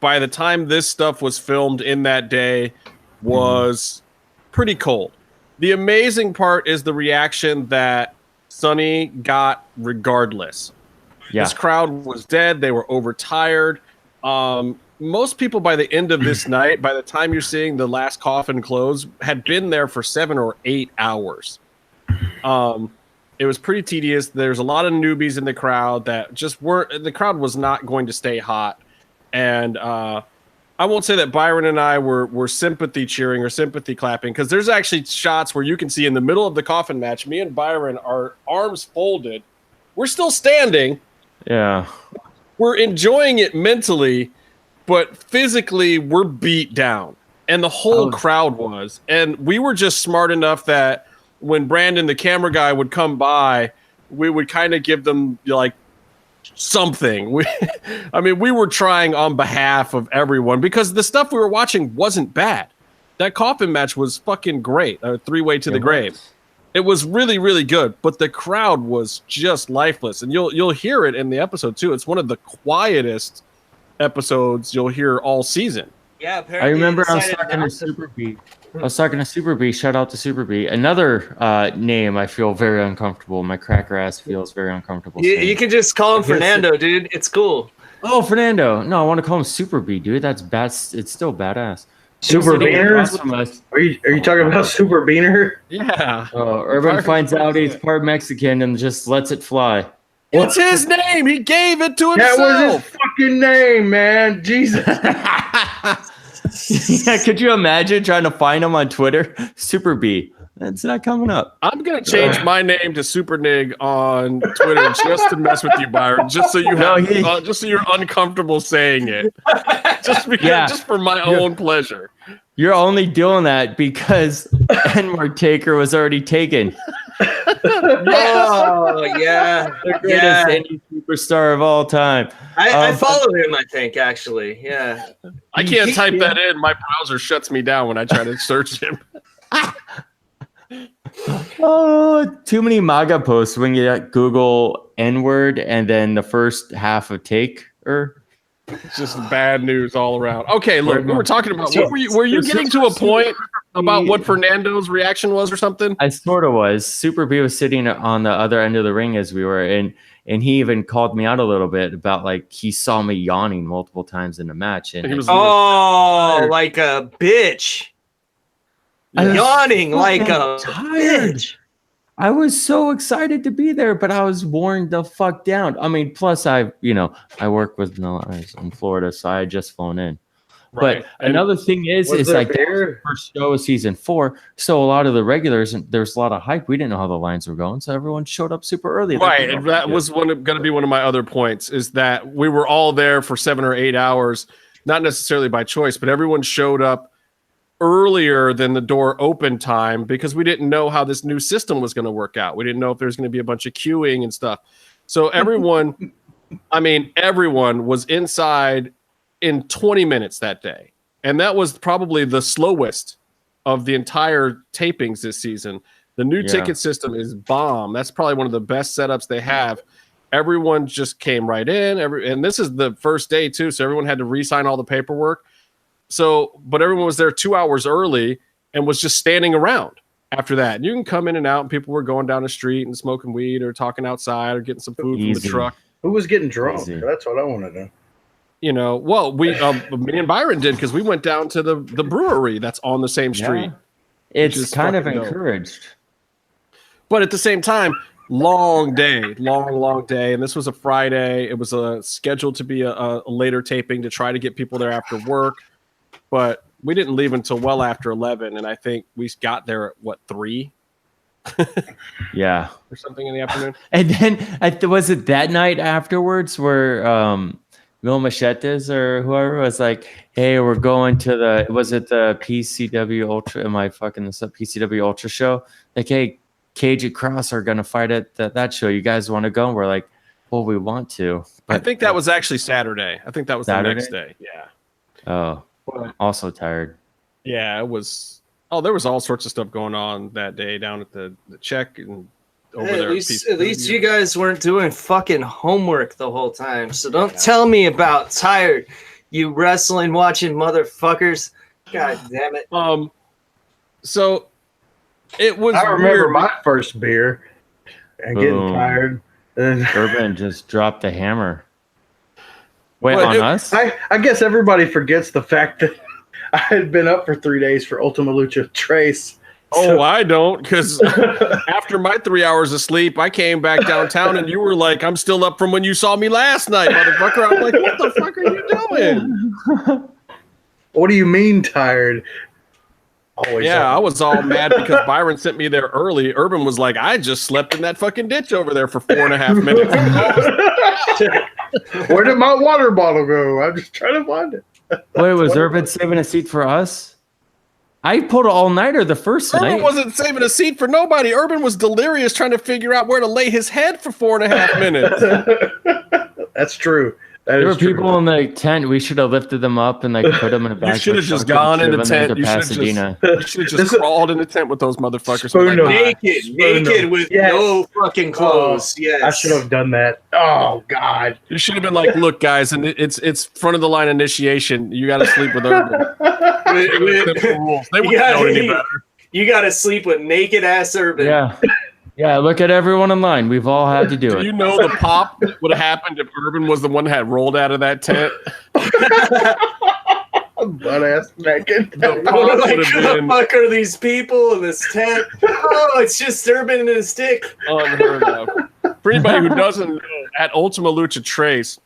Speaker 1: by the time this stuff was filmed in that day, was pretty cold. The amazing part is the reaction that Sonny got regardless.
Speaker 4: Yeah.
Speaker 1: This crowd was dead. They were overtired. Most people by the end of this night, by the time you're seeing the last coffin close, had been there for 7 or 8 hours. It was pretty tedious. There's a lot of newbies in the crowd that just weren't. The crowd was not going to stay hot. And I won't say that Byron and I were sympathy cheering or sympathy clapping, because there's actually shots where you can see in the middle of the coffin match, me and Byron are arms folded. We're still standing.
Speaker 4: Yeah.
Speaker 1: We're enjoying it mentally, but physically we're beat down. And the whole crowd was. And we were just smart enough that when Brandon, the camera guy, would come by, we would kind of give them like something. We were trying on behalf of everyone, because the stuff we were watching wasn't bad. That coffin match was fucking great. A 3-way to the grave. It was really, really good, but the crowd was just lifeless, and you'll hear it in the episode too. It's one of the quietest episodes you'll hear all season.
Speaker 2: Yeah,
Speaker 4: I remember I was talking to Super B. Shout out to Super B. Another name I feel very uncomfortable. My cracker ass feels very uncomfortable.
Speaker 2: You can just call him Fernando, dude. It's cool.
Speaker 4: Oh, Fernando. No, I want to call him Super B, dude. That's bad. It's still badass.
Speaker 3: Super Beaner? Are you talking about Super Beaner?
Speaker 1: Yeah.
Speaker 4: Urban finds out he's part Mexican and just lets it fly.
Speaker 1: What's his name? He gave it to himself.
Speaker 3: That was his fucking name, man. Jesus.
Speaker 4: Yeah, could you imagine trying to find him on Twitter? Super B. That's not coming up.
Speaker 1: I'm gonna change my name to Super Nig on Twitter just to mess with you, Byron. Just so just so you're uncomfortable saying it. Just for my own pleasure.
Speaker 4: You're only doing that because N-word Taker was already taken.
Speaker 2: Oh yeah,
Speaker 4: the greatest indie superstar of all time.
Speaker 2: I follow him. I think actually, yeah.
Speaker 1: I can't type that in. My browser shuts me down when I try to search him.
Speaker 4: Oh, too many MAGA posts when you Google N-word and then the first half of Taker.
Speaker 1: It's just bad news all around. Okay, look, we were talking about. Were you getting to a point about what Fernando's reaction was or something?
Speaker 4: I sort of was. Super B was sitting on the other end of the ring as we were, and he even called me out a little bit about like he saw me yawning multiple times in the match, and
Speaker 1: he was
Speaker 2: like a bitch. Yawning like a bitch.
Speaker 4: I was so excited to be there, but I was worn the fuck down. I mean, plus I work with in Florida, so I had just flown in. Right. But another thing is like the first show of season 4, so a lot of the regulars, there's a lot of hype. We didn't know how the lines were going, so everyone showed up super early.
Speaker 1: Right, and that was going to be one of my other points, is that we were all there for 7 or 8 hours, not necessarily by choice, but everyone showed up earlier than the door open time because we didn't know how this new system was going to work out. We didn't know if there's going to be a bunch of queuing and stuff. So everyone was inside in 20 minutes that day. And that was probably the slowest of the entire tapings this season. The new ticket system is bomb. That's probably one of the best setups they have. Everyone just came right in. And this is the first day too, so everyone had to re-sign all the paperwork. But everyone was there 2 hours early and was just standing around after that. And you can come in and out, and people were going down the street and smoking weed or talking outside or getting some food from the truck.
Speaker 3: Who was getting drunk? That's what I want to know.
Speaker 1: You know, well, we me and Byron did, because we went down to the brewery that's on the same street.
Speaker 4: It's kind of encouraged.
Speaker 1: But at the same time, long day, long day. And this was a Friday. It was scheduled to be a later taping to try to get people there after work. But we didn't leave until well after 11. And I think we got there at, 3?
Speaker 4: Yeah.
Speaker 1: Or something in the afternoon.
Speaker 4: And then, was it that night afterwards where Mil Machetes or whoever was like, hey, we're going to was it the PCW Ultra? Am I fucking this up? PCW Ultra show? Like, hey, Cage and Cross are going to fight at that show. You guys want to go? And we're like, well, we want to. But
Speaker 1: I think that was actually Saturday. I think that was
Speaker 4: Saturday?
Speaker 1: the next day. Yeah.
Speaker 4: Oh, also tired.
Speaker 1: Yeah, it was. Oh, there was all sorts of stuff going on that day down at the Czech and over there.
Speaker 2: At least you guys weren't doing fucking homework the whole time. So don't tell me about tired, you wrestling watching motherfuckers. God damn it.
Speaker 1: So it was.
Speaker 3: I remember
Speaker 1: weird.
Speaker 3: my first beer and getting
Speaker 4: Boom.
Speaker 3: tired. And
Speaker 4: Urban just dropped the hammer. Wait,
Speaker 1: Well,
Speaker 4: on
Speaker 1: it-
Speaker 4: us?
Speaker 3: I guess everybody forgets the fact that I had been up for 3 days for Ultima Lucha Trace.
Speaker 1: Oh, I don't, because after my 3 hours of sleep, I came back downtown and you were like, I'm still up from when you saw me last night, motherfucker. I'm like, what the fuck are you doing?
Speaker 3: What do you mean tired? Always
Speaker 1: Yeah,
Speaker 3: up.
Speaker 1: I was all mad because Byron sent me there early. Urban was like, I just slept in that fucking ditch over there for 4.5 minutes.
Speaker 3: Where did my water bottle go? I'm just trying to find it.
Speaker 4: Wait, was Urban saving a seat for us? I pulled an all-nighter the first
Speaker 1: Urban
Speaker 4: night.
Speaker 1: wasn't saving a seat for nobody. Urban was delirious trying to figure out where to lay his head for 4.5 minutes.
Speaker 3: That's true. That
Speaker 4: There were
Speaker 3: is true.
Speaker 4: people in the tent. We should have lifted them up and put them in a backpack.
Speaker 1: You should have just
Speaker 4: truck
Speaker 1: gone
Speaker 4: and
Speaker 1: in the
Speaker 4: driven them
Speaker 1: tent.
Speaker 4: to
Speaker 1: You
Speaker 4: Pasadena.
Speaker 1: should have just crawled in the tent with those motherfuckers.
Speaker 3: Spoon
Speaker 1: Like,
Speaker 3: them.
Speaker 2: Naked with
Speaker 3: Yes.
Speaker 2: no fucking clothes. Yes.
Speaker 3: I should have done that. Oh God.
Speaker 1: you should have been like, look, guys, and it's front of the line initiation. You got to sleep with Urban. Simple rules. They wouldn't know any better.
Speaker 2: You got to sleep with naked ass Urban.
Speaker 4: Yeah. Yeah, look at everyone in line. We've all had to do
Speaker 1: Do
Speaker 4: it.
Speaker 1: you know the pop that would have happened if Urban was the one that had rolled out of that tent?
Speaker 3: Butt ass naked.
Speaker 1: The pop
Speaker 2: Like,
Speaker 1: would
Speaker 2: who
Speaker 1: have
Speaker 2: the
Speaker 1: been
Speaker 2: fuck are these people in this tent? Oh, it's just Urban and his dick.
Speaker 1: unheard of. For anybody who doesn't know, at Ultima Lucha Trace,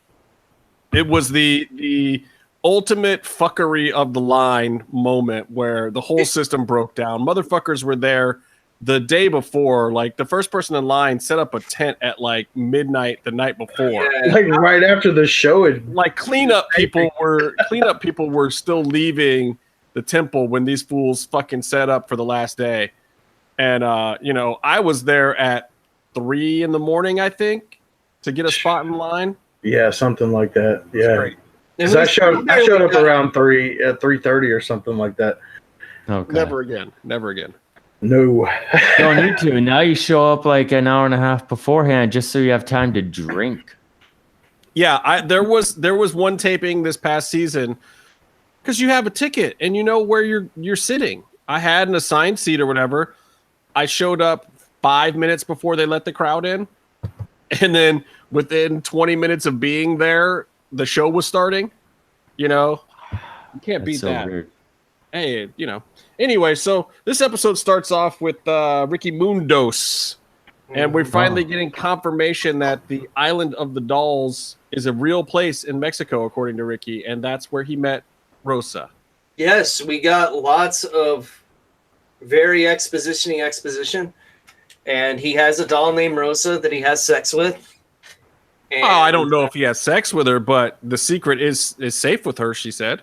Speaker 1: it was the ultimate fuckery of the line moment where the whole system broke down. Motherfuckers were there the day before. Like, the first person in line set up a tent at like midnight the night before.
Speaker 2: Yeah.
Speaker 3: Like right after the show,
Speaker 1: Like cleanup people were still leaving the temple when these fools fucking set up for the last day. And I was there at 3 a.m, I think, to get a spot in line.
Speaker 3: yeah, something like that. Yeah,
Speaker 1: Great.
Speaker 3: 'cause I showed up around 3:30 or something like that.
Speaker 4: Okay.
Speaker 1: Never again.
Speaker 3: No,
Speaker 4: Don't need to. Now you show up like an hour and a half beforehand just so you have time to drink.
Speaker 1: Yeah, there was one taping this past season because you have a ticket and you know where you're sitting. I had an assigned seat or whatever. I showed up 5 minutes before they let the crowd in, and then within 20 minutes of being there, the show was starting. You can't beat
Speaker 4: That's so
Speaker 1: that.
Speaker 4: weird.
Speaker 1: Hey, Anyway, so this episode starts off with Ricky Mundos. And we're finally getting confirmation that the Island of the Dolls is a real place in Mexico, according to Ricky. And that's where he met Rosa.
Speaker 2: Yes, we got lots of very exposition. And he has a doll named Rosa that he has sex with. And,
Speaker 1: I don't know if he has sex with her, but the secret is safe with her, she said.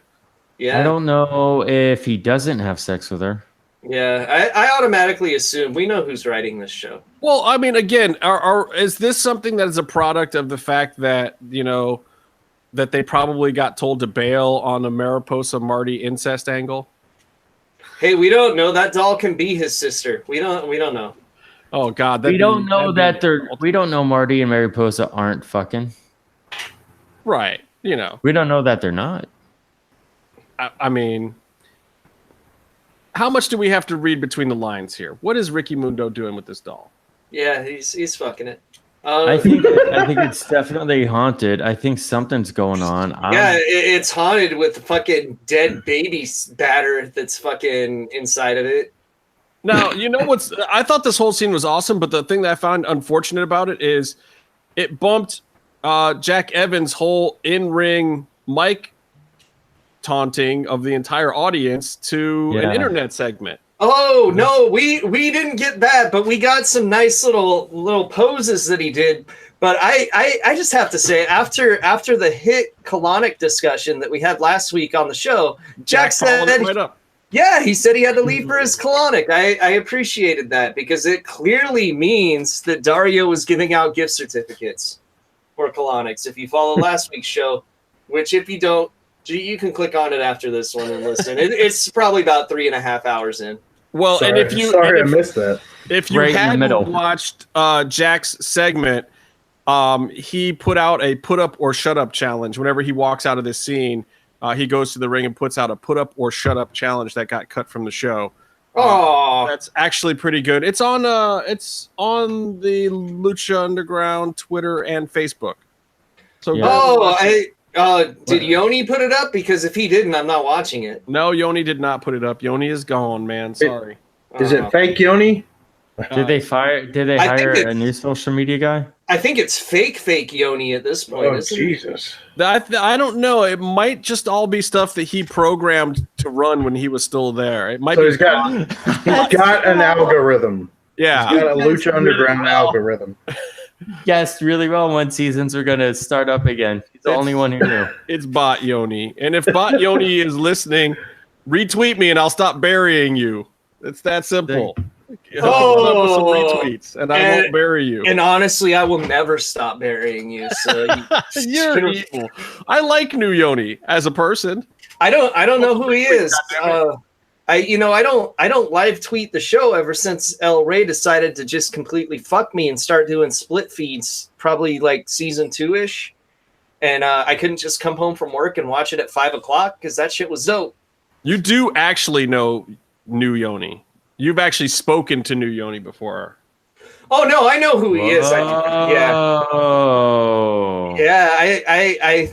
Speaker 2: Yeah.
Speaker 4: I don't know if he doesn't have sex with her.
Speaker 2: Yeah, I automatically assume we know who's writing this show.
Speaker 1: Well, I mean, again, is this something that is a product of the fact that, that they probably got told to bail on a Mariposa Marty incest angle?
Speaker 2: Hey, we don't know. That doll can be his sister. We don't know.
Speaker 1: Oh God,
Speaker 4: We don't know we don't know Marty and Mariposa aren't fucking.
Speaker 1: right.
Speaker 4: We don't know that they're not.
Speaker 1: I mean, how much do we have to read between the lines here? What is Ricky Mundo doing with this doll?
Speaker 2: Yeah, he's fucking it.
Speaker 4: I think it's definitely haunted. I think something's going on.
Speaker 2: It's haunted with the fucking dead baby batter that's fucking inside of it.
Speaker 1: Now, you know what's... I thought this whole scene was awesome, but the thing that I found unfortunate about it is it bumped Jack Evans' whole in-ring mic taunting of the entire audience to an internet segment.
Speaker 2: Oh, no, we didn't get that, but we got some nice little poses that he did. But I just have to say, after the hit colonic discussion that we had last week on the show, Jack said... Right up. Yeah, he said he had to leave for his colonic. I appreciated that because it clearly means that Dario was giving out gift certificates for colonics. If you follow last week's show, which if you don't, you can click on it after this one and listen. It's probably about 3.5 hours in.
Speaker 1: Well,
Speaker 3: sorry,
Speaker 1: and if you
Speaker 3: I missed that.
Speaker 1: If you hadn't watched Jack's segment, he put out a put up or shut up challenge. Whenever he walks out of this scene, he goes to the ring and puts out a put up or shut up challenge that got cut from the show.
Speaker 2: Oh,
Speaker 1: that's actually pretty good. It's on the Lucha Underground Twitter and Facebook. So
Speaker 2: did Yoni put it up? Because if he didn't, I'm not watching it.
Speaker 1: No, Yoni did not put it up. Yoni is gone, man. Sorry.
Speaker 3: Is it fake Yoni?
Speaker 4: Did they hire a new social media guy?
Speaker 2: I think it's fake Yoni at this point.
Speaker 3: Oh, Jesus.
Speaker 1: I don't know. It might just all be stuff that he programmed to run when he was still there. It might be.
Speaker 3: He's got an algorithm.
Speaker 1: Yeah.
Speaker 3: He's got a Lucha Underground algorithm.
Speaker 4: Guessed really well when seasons are going to start up again. He's the only one who knew.
Speaker 1: It's Bot Yoni. And if Bot Yoni is listening, retweet me and I'll stop burying you. It's that simple. Some retweets and I won't bury you.
Speaker 2: And honestly, I will never stop burying you. So
Speaker 1: you're evil. I like New Yoni as a person.
Speaker 2: I don't know who he is. I don't live tweet the show ever since El Rey decided to just completely fuck me and start doing split feeds, probably like season 2-ish. And I couldn't just come home from work and watch it at 5:00 because that shit was dope.
Speaker 1: You do actually know New Yoni. You've actually spoken to New Yoni before.
Speaker 2: Oh no, I know who he is. I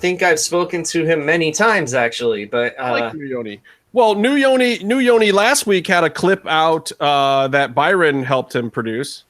Speaker 2: think I've spoken to him many times actually. But
Speaker 1: I like New Yoni. Well, New Yoni last week had a clip out that Byron helped him produce.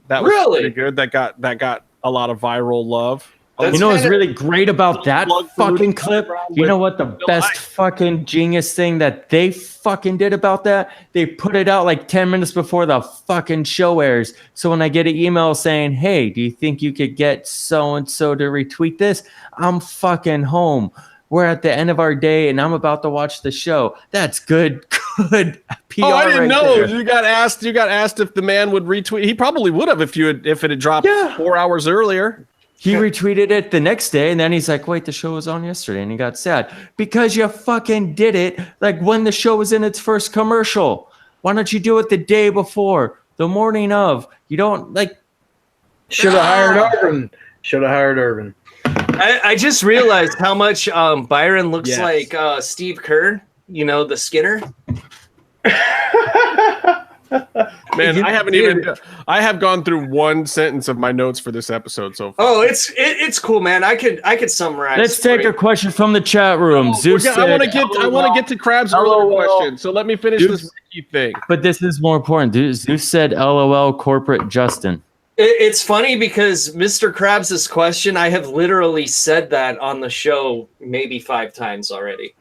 Speaker 1: That was pretty good. That got a lot of viral love.
Speaker 4: You know what's really great about that fucking clip? You know what the best fucking genius thing that they fucking did about that? They put it out like 10 minutes before the fucking show airs. So when I get an email saying, hey, do you think you could get so-and-so to retweet this? I'm fucking home. We're at the end of our day and I'm about to watch the show. That's good PR.
Speaker 1: Oh, I didn't know. There. You got asked if the man would retweet. He probably would have if it had dropped 4 hours earlier.
Speaker 4: He retweeted it the next day, and then he's like, wait, the show was on yesterday, and he got sad. Because you fucking did it like when the show was in its first commercial. Why don't you do it the day before, the morning of? You don't, like...
Speaker 3: Should have hired Urban.
Speaker 2: I just realized how much Byron looks like Steve Kerr, the Skinner.
Speaker 1: Man, I have gone through one sentence of my notes for this episode so far.
Speaker 2: Oh, it's cool, man. I could summarize.
Speaker 4: Let's take a question from the chat room. Zeus said,
Speaker 1: I want to get to Crab's earlier question. So let me finish this Ricky thing.
Speaker 4: But this is more important. Zeus said, "LOL, corporate Justin."
Speaker 2: It's funny because Mr. Krabs' question, I have literally said that on the show maybe 5 times already.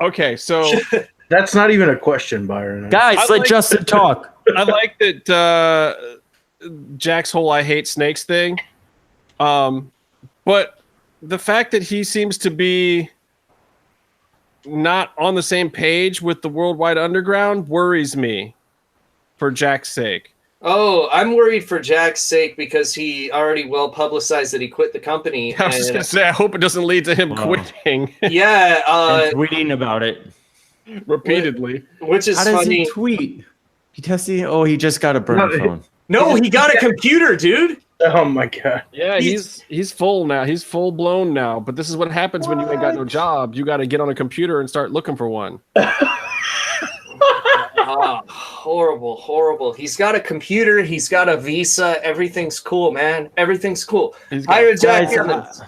Speaker 1: Okay, so
Speaker 3: that's not even a question, Byron.
Speaker 4: Guys, let Justin talk.
Speaker 1: I like that Jack's whole "I hate snakes" thing, but the fact that he seems to be not on the same page with the Worldwide Underground worries me for Jack's sake.
Speaker 2: Oh, I'm worried for Jack's sake because he already well publicized that he quit the company.
Speaker 1: I was just gonna say, I hope it doesn't lead to him quitting.
Speaker 2: Yeah,
Speaker 4: and tweeting about it
Speaker 1: repeatedly,
Speaker 2: which is funny.
Speaker 4: How does he tweet? He just got a burner phone.
Speaker 2: No, he got a computer, dude.
Speaker 3: Oh my god.
Speaker 1: Yeah, he's full now. He's full blown now. But this is what happens when you ain't got no job. You got to get on a computer and start looking for one.
Speaker 2: Horrible. He's got a computer. He's got a visa. Everything's cool, man. Everything's cool. Hire Jack Evans.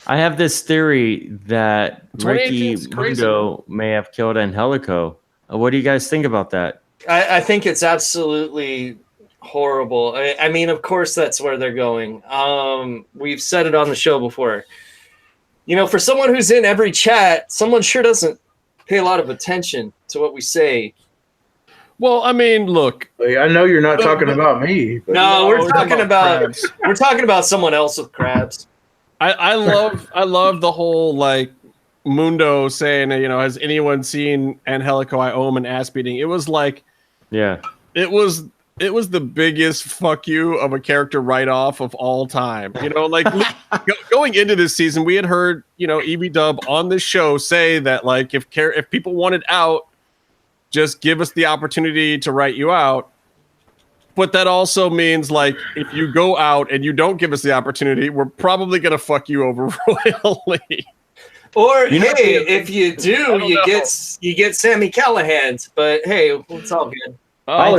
Speaker 4: I have this theory that Ricky Mundo may have killed Angelico. What do you guys think about that?
Speaker 2: I think it's absolutely horrible. I mean, of course, that's where they're going. We've said it on the show before. You know, for someone who's in every chat, someone sure doesn't pay a lot of attention to what we say.
Speaker 1: Well, I mean, look.
Speaker 3: I know you're not talking about me.
Speaker 2: No, we're talking about someone else with crabs.
Speaker 1: I love the whole like Mundo saying, you know, has anyone seen Angelico? I owe him an ass beating. It was like,
Speaker 4: Yeah.
Speaker 1: it was the biggest fuck you of a character write-off of all time. You know, like going into this season, we had heard, you know, EB-Dub on this show say that like if people wanted out, just give us the opportunity to write you out. But that also means like if you go out and you don't give us the opportunity, we're probably gonna fuck you over royally.
Speaker 2: Or if you do, you get Sammy Callahan's. But hey, it's all good.
Speaker 4: I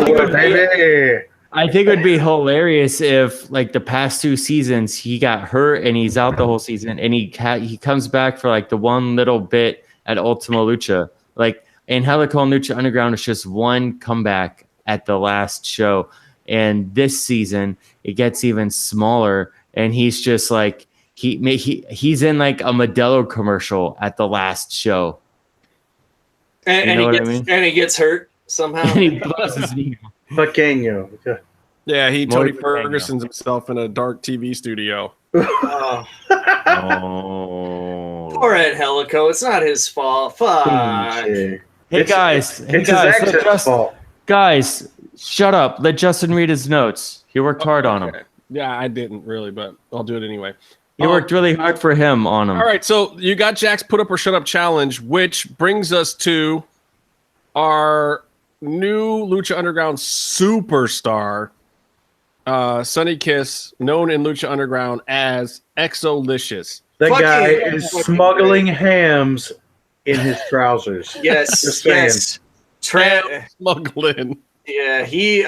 Speaker 4: think it would be hilarious if, like, the past 2 seasons, he got hurt and he's out the whole season, and he comes back for like the one little bit at Ultima Lucha. Like, Angelico and Lucha Underground is just one comeback at the last show, and this season it gets even smaller, and he's just like he's in like a Modelo commercial at the last show.
Speaker 2: And he gets hurt somehow.
Speaker 4: And he buzzes me.
Speaker 3: Pequeño.
Speaker 1: Yeah, he
Speaker 4: Muy
Speaker 1: Tony Ferguson's himself in a dark TV studio.
Speaker 2: Oh.
Speaker 4: Oh.
Speaker 2: Poor Angelico. It's not his fault. Fuck.
Speaker 4: Hey guys,
Speaker 3: It's his accent's fault.
Speaker 4: guys, shut up. Let Justin read his notes. He worked hard on them.
Speaker 1: Yeah, I didn't really, but I'll do it anyway.
Speaker 4: He worked really hard for him on them.
Speaker 1: All right, so you got Jack's put up or shut up challenge, which brings us to our new Lucha Underground superstar, Sonny Kiss, known in Lucha Underground as Exolicious.
Speaker 3: That guy is smuggling hams in his trousers.
Speaker 2: Yes,
Speaker 3: Just saying.
Speaker 2: yes.
Speaker 1: Smuggling.
Speaker 2: Yeah, he's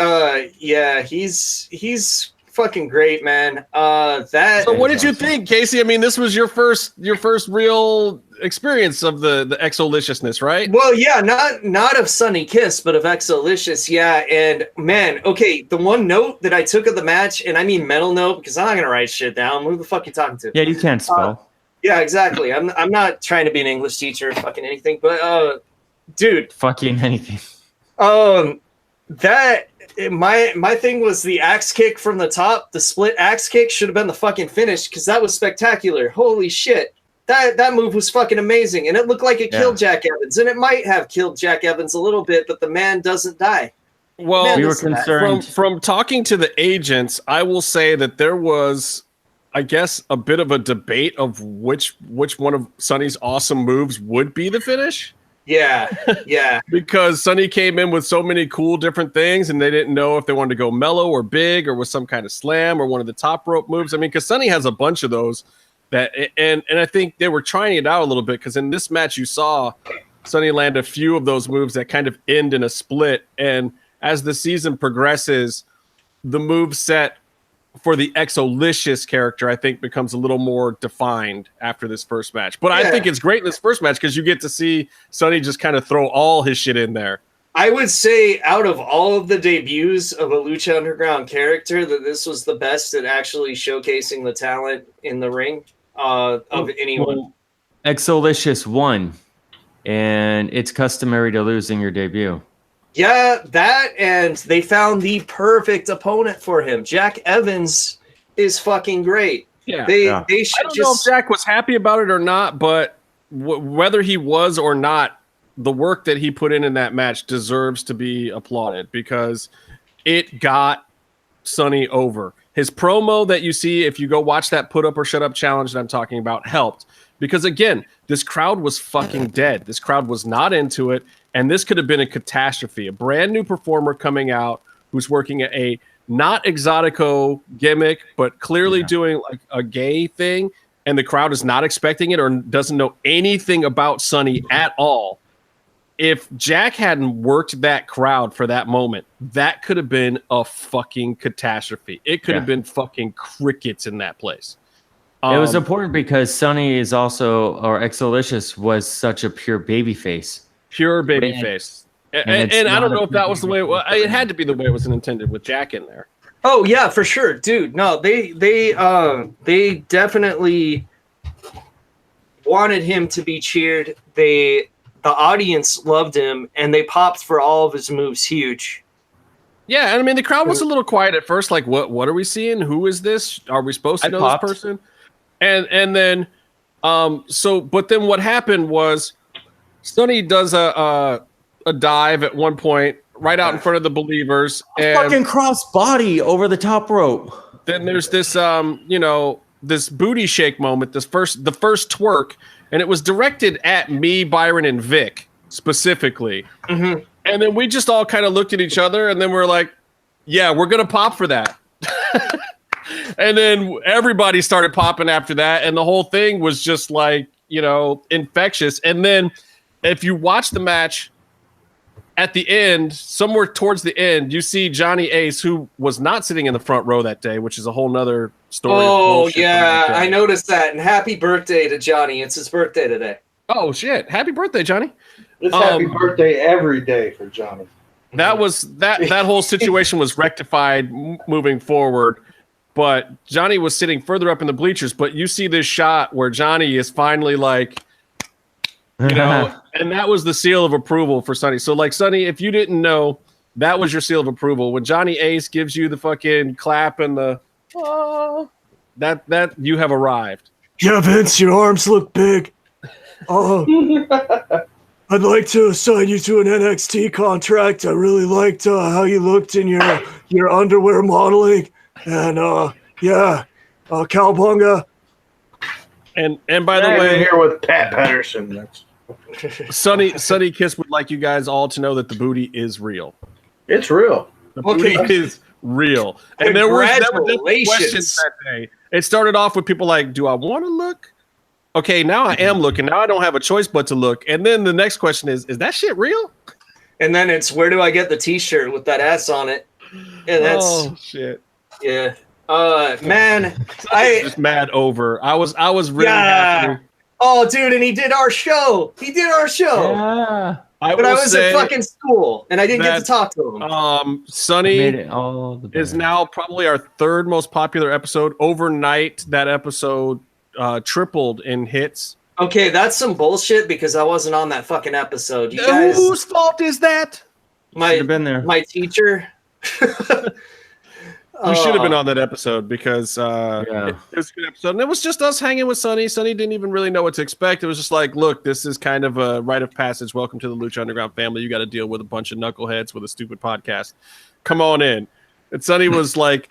Speaker 2: fucking great, man.
Speaker 1: So what did you think, Casey? I mean, this was your first real experience of the Exoliciousness, right?
Speaker 2: Well, yeah, not of Sonny Kiss, but of Exolicious, yeah. And man, okay, the one note that I took of the match, and I mean mental note because I'm not gonna write shit down. Who the fuck you talking to?
Speaker 4: Yeah, you can't spell.
Speaker 2: Yeah, exactly. I'm not trying to be an English teacher or fucking anything, but dude,
Speaker 4: Fucking anything.
Speaker 2: that my thing was the axe kick from the top. The split axe kick should have been the fucking finish because that was spectacular. Holy shit. That move was fucking amazing, and it looked like it killed Jack Evans, and it might have killed Jack Evans a little bit, but the man doesn't die.
Speaker 1: Well,
Speaker 4: we were concerned
Speaker 1: from talking to the agents. I will say that there was, I guess, a bit of a debate of which one of Sonny's awesome moves would be the finish.
Speaker 2: Yeah, yeah.
Speaker 1: Because Sonny came in with so many cool different things, and they didn't know if they wanted to go mellow or big or with some kind of slam or one of the top rope moves. I mean, because Sonny has a bunch of those. And I think they were trying it out a little bit because in this match you saw Sonny land a few of those moves that kind of end in a split. And as the season progresses, the move set for the Exolicious character, I think, becomes a little more defined after this first match. But I think it's great in this first match because you get to see Sonny just kind of throw all his shit in there.
Speaker 2: I would say out of all of the debuts of a Lucha Underground character, that this was the best at actually showcasing the talent in the ring of anyone.
Speaker 4: Exolicious won, and it's customary to lose in your debut.
Speaker 2: Yeah, that, and they found the perfect opponent for him. Jack Evans is fucking great.
Speaker 1: Yeah,
Speaker 2: they
Speaker 1: I don't know if Jack was happy about it or not, but whether he was or not, the work that he put in that match deserves to be applauded because it got Sonny over. His promo that you see, if you go watch that put up or shut up challenge that I'm talking about, helped. Because again, this crowd was fucking dead. This crowd was not into it. And this could have been a catastrophe. A brand new performer coming out who's working at a not exotico gimmick, but clearly doing like a gay thing. And the crowd is not expecting it or doesn't know anything about Sonny at all. If Jack hadn't worked that crowd for that moment, that could have been a fucking catastrophe. It could have been fucking crickets in that place.
Speaker 4: It was important because Sonny is also, or Exolicious was such a pure babyface.
Speaker 1: Pure babyface. And I don't know if that was the way it had to be the way it was intended with Jack in there.
Speaker 2: Oh yeah, for sure, dude. No, they definitely wanted him to be cheered. The audience loved him, and they popped for all of his moves huge.
Speaker 1: Yeah, and I mean the crowd was a little quiet at first, like what are we seeing? Who is this? Are we supposed to know this person? And then but then what happened was Sonny does a dive at one point right out in front of the believers, and
Speaker 4: fucking cross body over the top rope.
Speaker 1: Then there's this this booty shake moment, the first twerk, and it was directed at me, Byron, and Vic specifically.
Speaker 2: Mm-hmm.
Speaker 1: And then we just all kind of looked at each other, and then we're like, yeah, we're gonna pop for that. And then everybody started popping after that, and the whole thing was just like, infectious. And then if you watch the match, at the end, somewhere towards the end, you see Johnny Ace, who was not sitting in the front row that day, which is a whole nother story.
Speaker 2: Oh, yeah, I noticed that. And happy birthday to Johnny. It's his birthday today.
Speaker 1: Oh, shit. Happy birthday, Johnny.
Speaker 3: It's happy birthday every day for Johnny.
Speaker 1: That was that whole situation was rectified moving forward. But Johnny was sitting further up in the bleachers. But you see this shot where Johnny is finally like, and that was the seal of approval for Sonny. So, like, Sonny, if you didn't know, that was your seal of approval. When Johnny Ace gives you the fucking clap and the that you have arrived.
Speaker 5: Yeah, Vince, your arms look big. I'd like to assign you to an NXT contract. I really liked how you looked in your underwear modeling, and Cowabunga.
Speaker 1: And by the way,
Speaker 3: here with Pat Patterson. That's
Speaker 1: Sonny Kiss would like you guys all to know that the booty is real.
Speaker 3: It's real.
Speaker 1: The booty is real. And there were questions that day. It started off with people like, do I want to look? Okay, now I am looking. Now I don't have a choice but to look. And then the next question is that shit real?
Speaker 2: And then it's, where do I get the t-shirt with that ass on it? And that's
Speaker 1: shit.
Speaker 2: Yeah. Man,
Speaker 1: I just mad over. I was really happy.
Speaker 2: Oh, dude, and he did our show. Yeah. But I was at fucking school, and I didn't get to talk to him.
Speaker 1: Sonny is now probably our third most popular episode. Overnight, that episode tripled in hits.
Speaker 2: Okay, that's some bullshit because I wasn't on that fucking episode. You guys,
Speaker 1: whose fault is that?
Speaker 2: Should have
Speaker 4: been there.
Speaker 2: My teacher.
Speaker 1: You should have been on that episode because it was a good episode. And it was just us hanging with Sonny. Sonny didn't even really know what to expect. It was just like, look, this is kind of a rite of passage. Welcome to the Lucha Underground family. You got to deal with a bunch of knuckleheads with a stupid podcast. Come on in. And Sonny was like,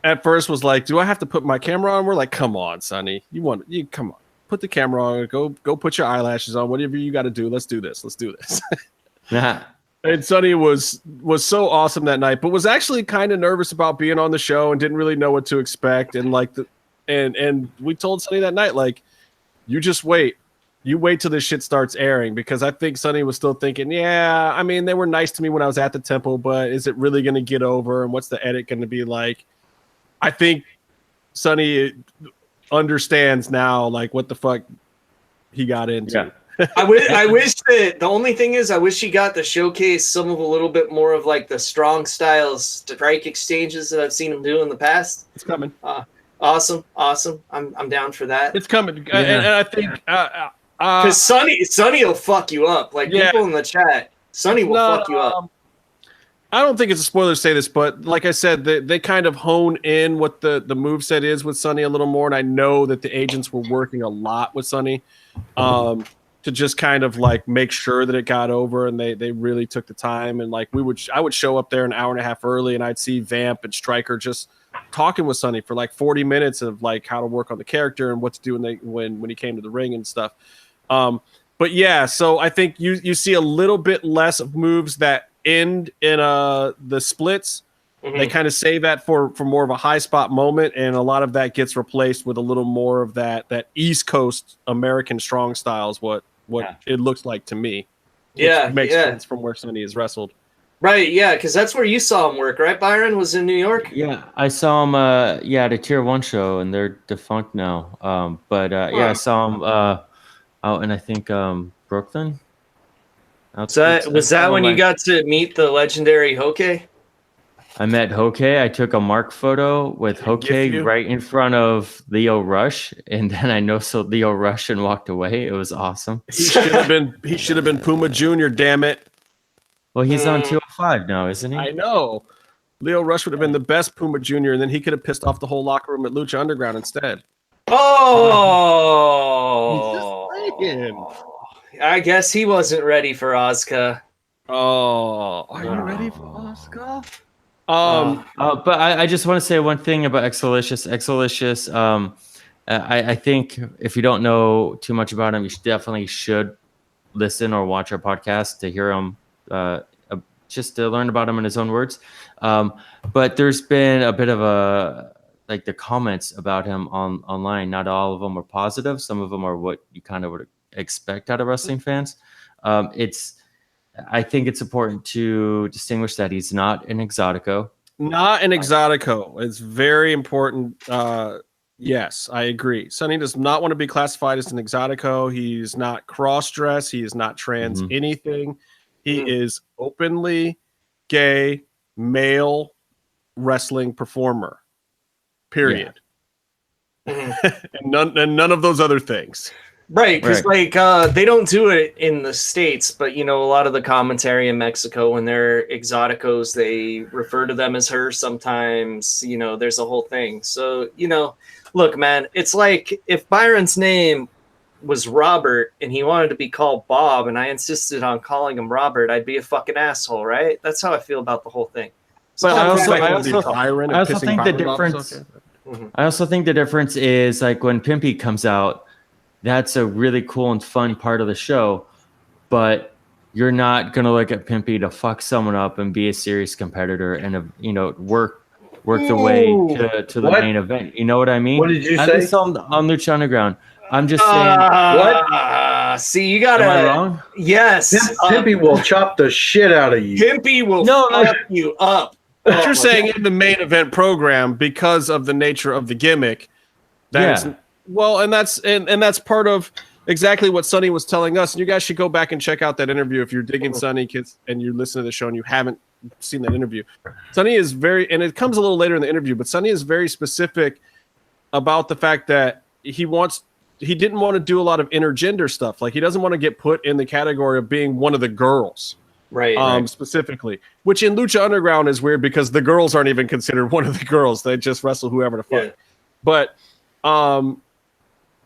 Speaker 1: at first was like, do I have to put my camera on? We're like, come on, Sonny. You come on. Put the camera on. Go put your eyelashes on. Whatever you got to do. Let's do this. And Sonny was so awesome that night, but was actually kind of nervous about being on the show and didn't really know what to expect. And and we told Sonny that night, like, you just wait. You wait till this shit starts airing, because I think Sonny was still thinking, yeah, I mean, they were nice to me when I was at the temple, but is it really going to get over? And what's the edit going to be like? I think Sonny understands now, like, what the fuck he got into.
Speaker 2: Yeah. I wish that the only thing is I wish he got to showcase some of a little bit more of like the strong styles strike exchanges that I've seen him do in the past.
Speaker 1: It's coming.
Speaker 2: Awesome. I'm down for that.
Speaker 1: It's coming. Yeah. And I think
Speaker 2: because Sonny will fuck you up. Like people in the chat, Sonny will fuck you up.
Speaker 1: I don't think it's a spoiler to say this, but like I said, they kind of hone in what the moveset is with Sonny a little more, and I know that the agents were working a lot with Sonny. To just kind of like make sure that it got over, and they really took the time. And like I would show up there an hour and a half early, and I'd see Vamp and Stryker just talking with Sonny for like 40 minutes of like how to work on the character and what to do when he came to the ring and stuff. But yeah, so I think you see a little bit less of moves that end in the splits. Mm-hmm. They kind of save that for more of a high spot moment, and a lot of that gets replaced with a little more of that East Coast American strong styles. What it looks like to me. Makes sense from where Sonny has wrestled.
Speaker 2: Right, yeah, because that's where you saw him work, right? Byron was in New York.
Speaker 4: Yeah, I saw him. At a Tier 1 show, and they're defunct now. I saw him out in I think Brooklyn.
Speaker 2: Was that when you got to meet the legendary Hoke?
Speaker 4: I met Hoke. I took a mark photo with Hoke right in front of Leo Rush, and then I no-sold Leo Rush and walked away. It was awesome.
Speaker 1: He should have been Puma Jr., damn it.
Speaker 4: Well, he's on 205 now, isn't he?
Speaker 1: I know. Leo Rush would have been the best Puma Jr., and then he could have pissed off the whole locker room at Lucha Underground instead.
Speaker 2: Oh!
Speaker 1: Just saying.
Speaker 2: I guess he wasn't ready for Asuka.
Speaker 1: Oh, are you ready for Asuka?
Speaker 4: But I just want to say one thing about Exolicious. I think if you don't know too much about him, you definitely should listen or watch our podcast to hear him, just to learn about him in his own words. But there's been a bit of the comments about him online. Not all of them are positive. Some of them are what you kind of would expect out of wrestling fans. I think it's important to distinguish that he's not an exotico.
Speaker 1: Not an exotico. It's very important. Yes, I agree. Sonny does not want to be classified as an exotico. He's not cross-dress. He is not trans anything. He is openly gay, male wrestling performer. Period. Yeah. and none of those other things.
Speaker 2: Right, because they don't do it in the States, but a lot of the commentary in Mexico, when they're exoticos, they refer to them as her sometimes. There's a whole thing. So, look, man, it's like if Byron's name was Robert and he wanted to be called Bob and I insisted on calling him Robert, I'd be a fucking asshole, right? That's how I feel about the whole thing.
Speaker 4: But I also think the difference. I also think the difference is like when Pimpy comes out. That's a really cool and fun part of the show, but you're not gonna look at Pimpy to fuck someone up and be a serious competitor and work the way to the main event. You know what I mean?
Speaker 3: What did you say?
Speaker 4: At least on Lucha Underground. I'm just saying.
Speaker 2: What? See, you gotta.
Speaker 4: Am I wrong?
Speaker 2: Yes.
Speaker 3: Pimpy will chop the shit out of you.
Speaker 2: Pimpy will fuck you up.
Speaker 1: But you're saying in the main event program, because of the nature of the gimmick, that's. Yeah. Well, and that's part of exactly what Sonny was telling us. And you guys should go back and check out that interview if you're digging Sonny, kids, and you listen to the show and you haven't seen that interview. Sonny is and it comes a little later in the interview, but Sonny is very specific about the fact that he didn't want to do a lot of intergender stuff. Like he doesn't want to get put in the category of being one of the girls.
Speaker 2: Right.
Speaker 1: Specifically, which in Lucha Underground is weird because the girls aren't even considered one of the girls. They just wrestle whoever the fuck. Yeah. But,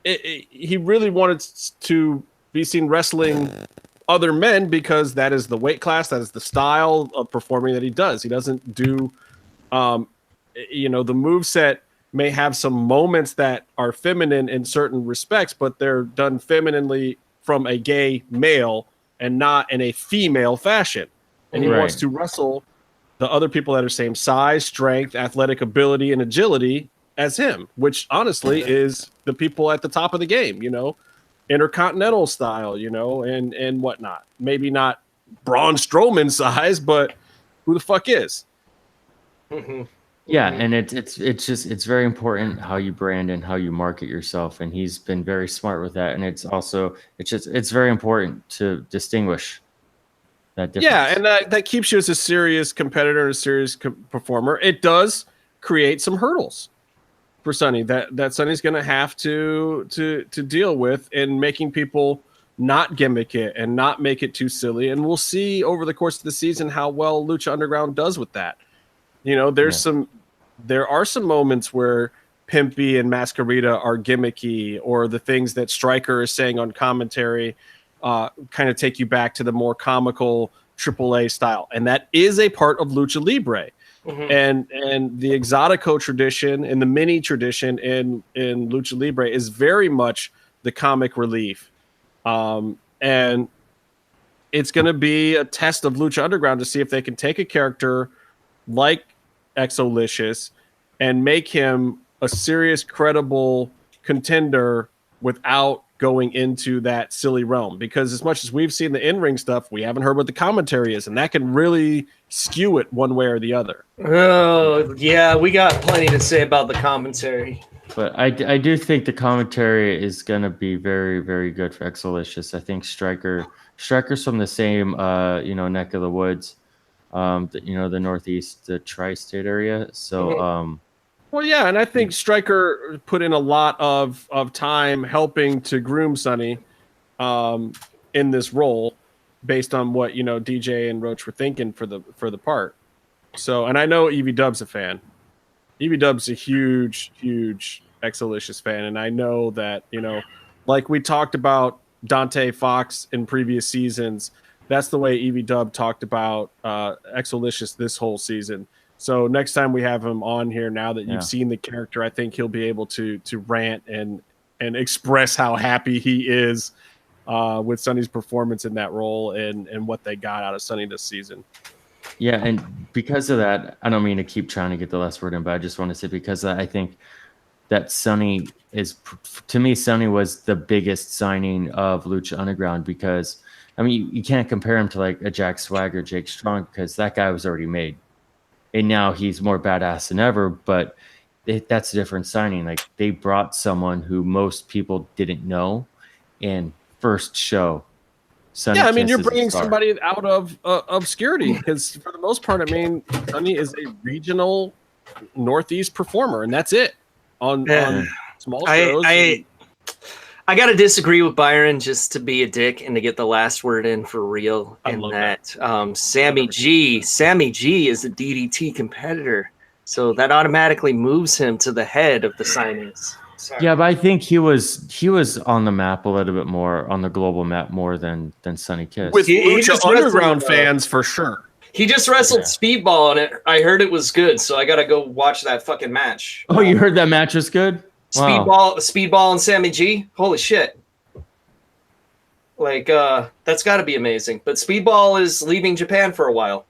Speaker 1: he really wanted to be seen wrestling other men because that is the weight class, that is the style of performing that he does. He doesn't do, the moveset may have some moments that are feminine in certain respects, but they're done femininely from a gay male and not in a female fashion. And he wants to wrestle the other people that are same size, strength, athletic ability, and agility as him, which honestly is the people at the top of the game, intercontinental style, and whatnot. Maybe not Braun Strowman size, but who the fuck is?
Speaker 4: Yeah, and it's very important how you brand and how you market yourself, and he's been very smart with that. And it's very important to distinguish that difference.
Speaker 1: Yeah, and that keeps you as a serious competitor and a serious performer. It does create some hurdles for Sonny that Sonny's going to have to deal with in making people not gimmick it and not make it too silly. And we'll see over the course of the season how well Lucha Underground does with that. There are some moments where Pimpy and Masquerita are gimmicky, or the things that Stryker is saying on commentary kind of take you back to the more comical AAA style. And that is a part of Lucha Libre. And the exotico tradition and the mini tradition in Lucha Libre is very much the comic relief. And it's going to be a test of Lucha Underground to see if they can take a character like Exolicious and make him a serious, credible contender without going into that silly realm. Because as much as we've seen the in-ring stuff, we haven't heard what the commentary is, and that can really skew it one way or the other.
Speaker 2: Oh, yeah, we got plenty to say about the commentary.
Speaker 4: But I do think the commentary is going to be very, very good for Exolicious. I think Striker's from the same, neck of the woods, the Northeast, the tri-state area. So,
Speaker 1: well, yeah, and I think Striker put in a lot of time helping to groom Sonny in this role based on what, DJ and Roach were thinking for the part. So, and I know Evie Dub's a fan. Evie Dub's a huge, huge Exolicious fan, and I know that, like we talked about Dante Fox in previous seasons, that's the way Evie Dub talked about Exolicious this whole season. So next time we have him on here, now that you've seen the character, I think he'll be able to rant and express how happy he is with Sonny's performance in that role and what they got out of Sonny this season.
Speaker 4: Yeah, and because of that, I don't mean to keep trying to get the last word in, but I just want to say because I think that Sonny to me, Sonny was the biggest signing of Lucha Underground because, I mean, you can't compare him to like a Jack Swagger, Jake Strong, because that guy was already made. And now he's more badass than ever, but that's a different signing. Like, they brought someone who most people didn't know, and first show. Sonny
Speaker 1: I mean,
Speaker 4: Kiss
Speaker 1: you're
Speaker 4: is a
Speaker 1: bringing
Speaker 4: star.
Speaker 1: somebody out of obscurity because, for the most part, I mean, Sonny is a regional Northeast performer, and that's it on small shows.
Speaker 2: I got to disagree with Byron just to be a dick and to get the last word in for real. And that Sammy G is a DDT competitor, so that automatically moves him to the head of the signings. Sorry.
Speaker 4: Yeah, but I think he was on the map a little bit more, on the global map more than Sonny Kiss.
Speaker 1: With
Speaker 2: He
Speaker 1: Lucha
Speaker 2: just
Speaker 1: Underground
Speaker 2: wrestled,
Speaker 1: fans, for sure.
Speaker 2: He just wrestled Speedball on it. I heard it was good, so I got to go watch that fucking match.
Speaker 4: Oh, you heard that match was good? Wow.
Speaker 2: Speedball and Sammy G. Holy shit. Like, that's got to be amazing. But Speedball is leaving Japan for a while,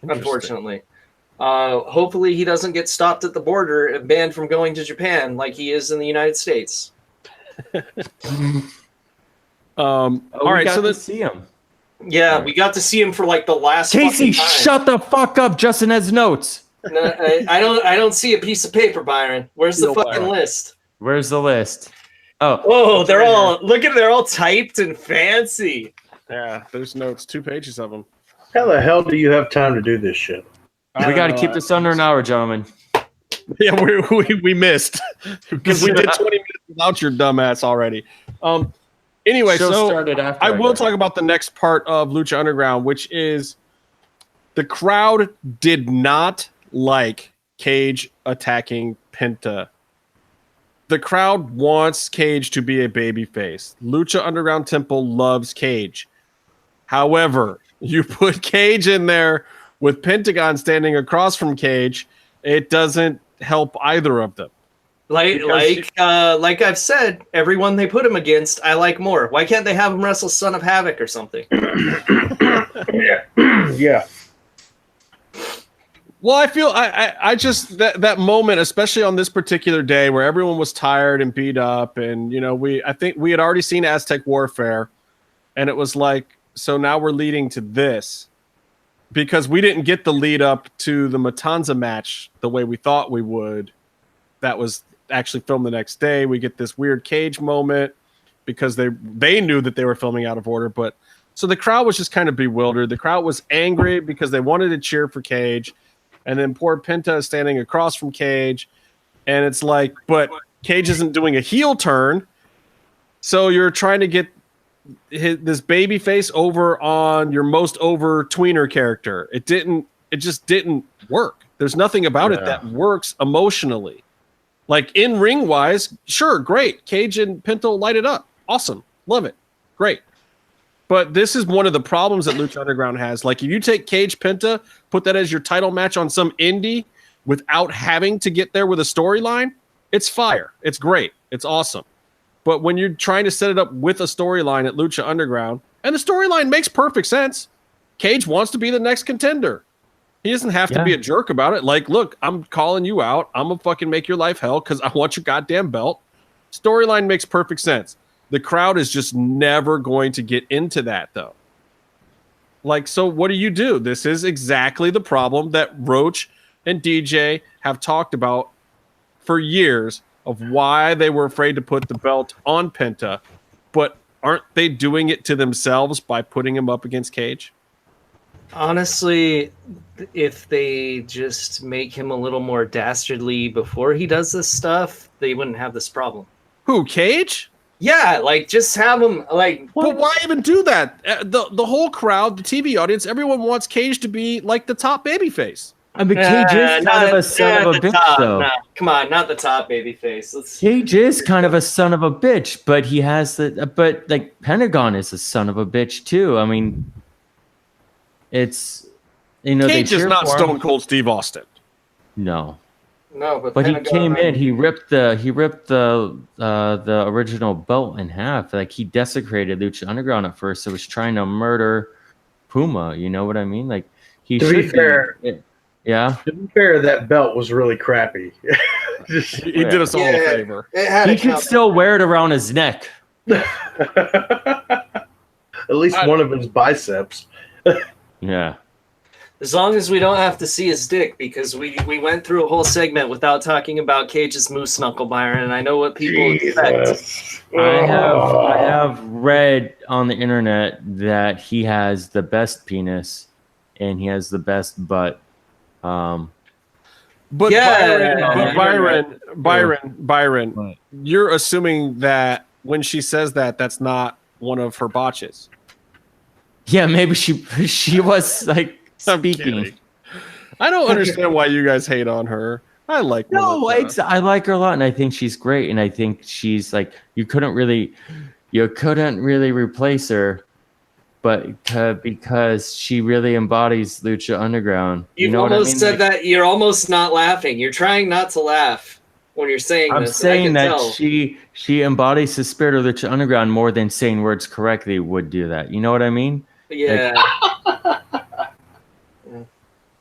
Speaker 2: unfortunately. Hopefully he doesn't get stopped at the border and banned from going to Japan like he is in the United States.
Speaker 1: All right, so
Speaker 4: let's see him.
Speaker 2: Yeah, we got to see him for like the last
Speaker 4: Casey,
Speaker 2: fucking time.
Speaker 4: shut the fuck up. Justin has notes.
Speaker 2: No, I don't see a piece of paper, Byron. Where's the fucking list?
Speaker 4: Where's the list? Oh,
Speaker 2: Oh, they're all typed and fancy.
Speaker 1: Yeah, there's notes, 2 pages of them.
Speaker 3: How the hell do you have time to do this shit?
Speaker 4: we got to keep this under an hour, gentlemen.
Speaker 1: Yeah, we missed because we did 20 minutes without your dumbass already. Anyway,
Speaker 4: Show
Speaker 1: so
Speaker 4: started after
Speaker 1: I will
Speaker 4: got
Speaker 1: talk about the next part of Lucha Underground, which is the crowd did not like Cage attacking Penta. The crowd wants Cage to be a babyface. Lucha Underground Temple loves Cage. However, you put Cage in there with Pentagon standing across from Cage, it doesn't help either of them.
Speaker 2: Like I've said, everyone they put him against, I like more. Why can't they have him wrestle Son of Havoc or something?
Speaker 3: Yeah.
Speaker 1: Well, I feel I just that moment, especially on this particular day where everyone was tired and beat up, and I think we had already seen Aztec Warfare, and it was like, so now we're leading to this because we didn't get the lead up to the Matanza match the way we thought we would. That was actually filmed the next day. We get this weird Cage moment because they knew that they were filming out of order, but so the crowd was just kind of bewildered. The crowd was angry because they wanted to cheer for Cage. And then poor Penta is standing across from Cage. And it's like, but Cage isn't doing a heel turn. So you're trying to get this baby face over on your most over tweener character. It just didn't work. There's nothing about it that works emotionally. Like in ring wise, sure, great. Cage and Penta light it up. Awesome. Love it. Great. But this is one of the problems that Lucha Underground has. Like, if you take Cage Penta, put that as your title match on some indie without having to get there with a storyline, it's fire. It's great. It's awesome. But when you're trying to set it up with a storyline at Lucha Underground, and the storyline makes perfect sense, Cage wants to be the next contender. He doesn't have to be a jerk about it. Like, look, I'm calling you out. I'm going to fucking make your life hell because I want your goddamn belt. Storyline makes perfect sense. The crowd is just never going to get into that, though. Like, so what do? This is exactly the problem that Roach and DJ have talked about for years, of why they were afraid to put the belt on Penta, but aren't they doing it to themselves by putting him up against Cage?
Speaker 2: Honestly, if they just make him a little more dastardly before he does this stuff, they wouldn't have this problem.
Speaker 1: Who, Cage?
Speaker 2: Yeah, like just have him like.
Speaker 1: But why even do that? The whole crowd, the TV audience, everyone wants Cage to be like the top babyface.
Speaker 4: I mean, Cage is kind of a son of a bitch,
Speaker 2: top,
Speaker 4: though.
Speaker 2: nah, come on, not the top babyface.
Speaker 4: Cage is kind of a son of a bitch, but he has the. But like Pentagon is a son of a bitch too. I mean, it's
Speaker 1: Cage
Speaker 4: they
Speaker 1: is
Speaker 4: cheer
Speaker 1: not
Speaker 4: for him.
Speaker 1: Stone Cold Steve Austin.
Speaker 4: No,
Speaker 2: But
Speaker 4: he came in. He ripped the original belt in half. Like he desecrated Lucha Underground at first. So was trying to murder Puma. You know what I mean? Like he.
Speaker 3: To be fair.
Speaker 4: Yeah.
Speaker 3: To be fair, that belt was really crappy.
Speaker 1: He did us all a favor.
Speaker 4: He could still wear it around his neck.
Speaker 3: At least one of his biceps.
Speaker 4: Yeah.
Speaker 2: As long as we don't have to see his dick, because we went through a whole segment without talking about Cage's moose knuckle, Byron, and I know what people expect.
Speaker 4: I have read on the internet that he has the best penis and he has the best butt.
Speaker 1: But
Speaker 2: yeah,
Speaker 1: Byron, you're assuming that when she says that, that's not one of her botches.
Speaker 4: Yeah, maybe she was like speaking.
Speaker 1: I don't understand why you guys hate on her. I like Melissa.
Speaker 4: I like her a lot, and I think she's great, and I think she's like you couldn't really replace her. But because she really embodies Lucha Underground.
Speaker 2: You've almost said that. You're almost not laughing. You're trying not to laugh when you're saying
Speaker 4: I'm
Speaker 2: this.
Speaker 4: saying that she embodies the spirit of Lucha Underground more than saying words correctly would do that. You know what I mean?
Speaker 2: Yeah.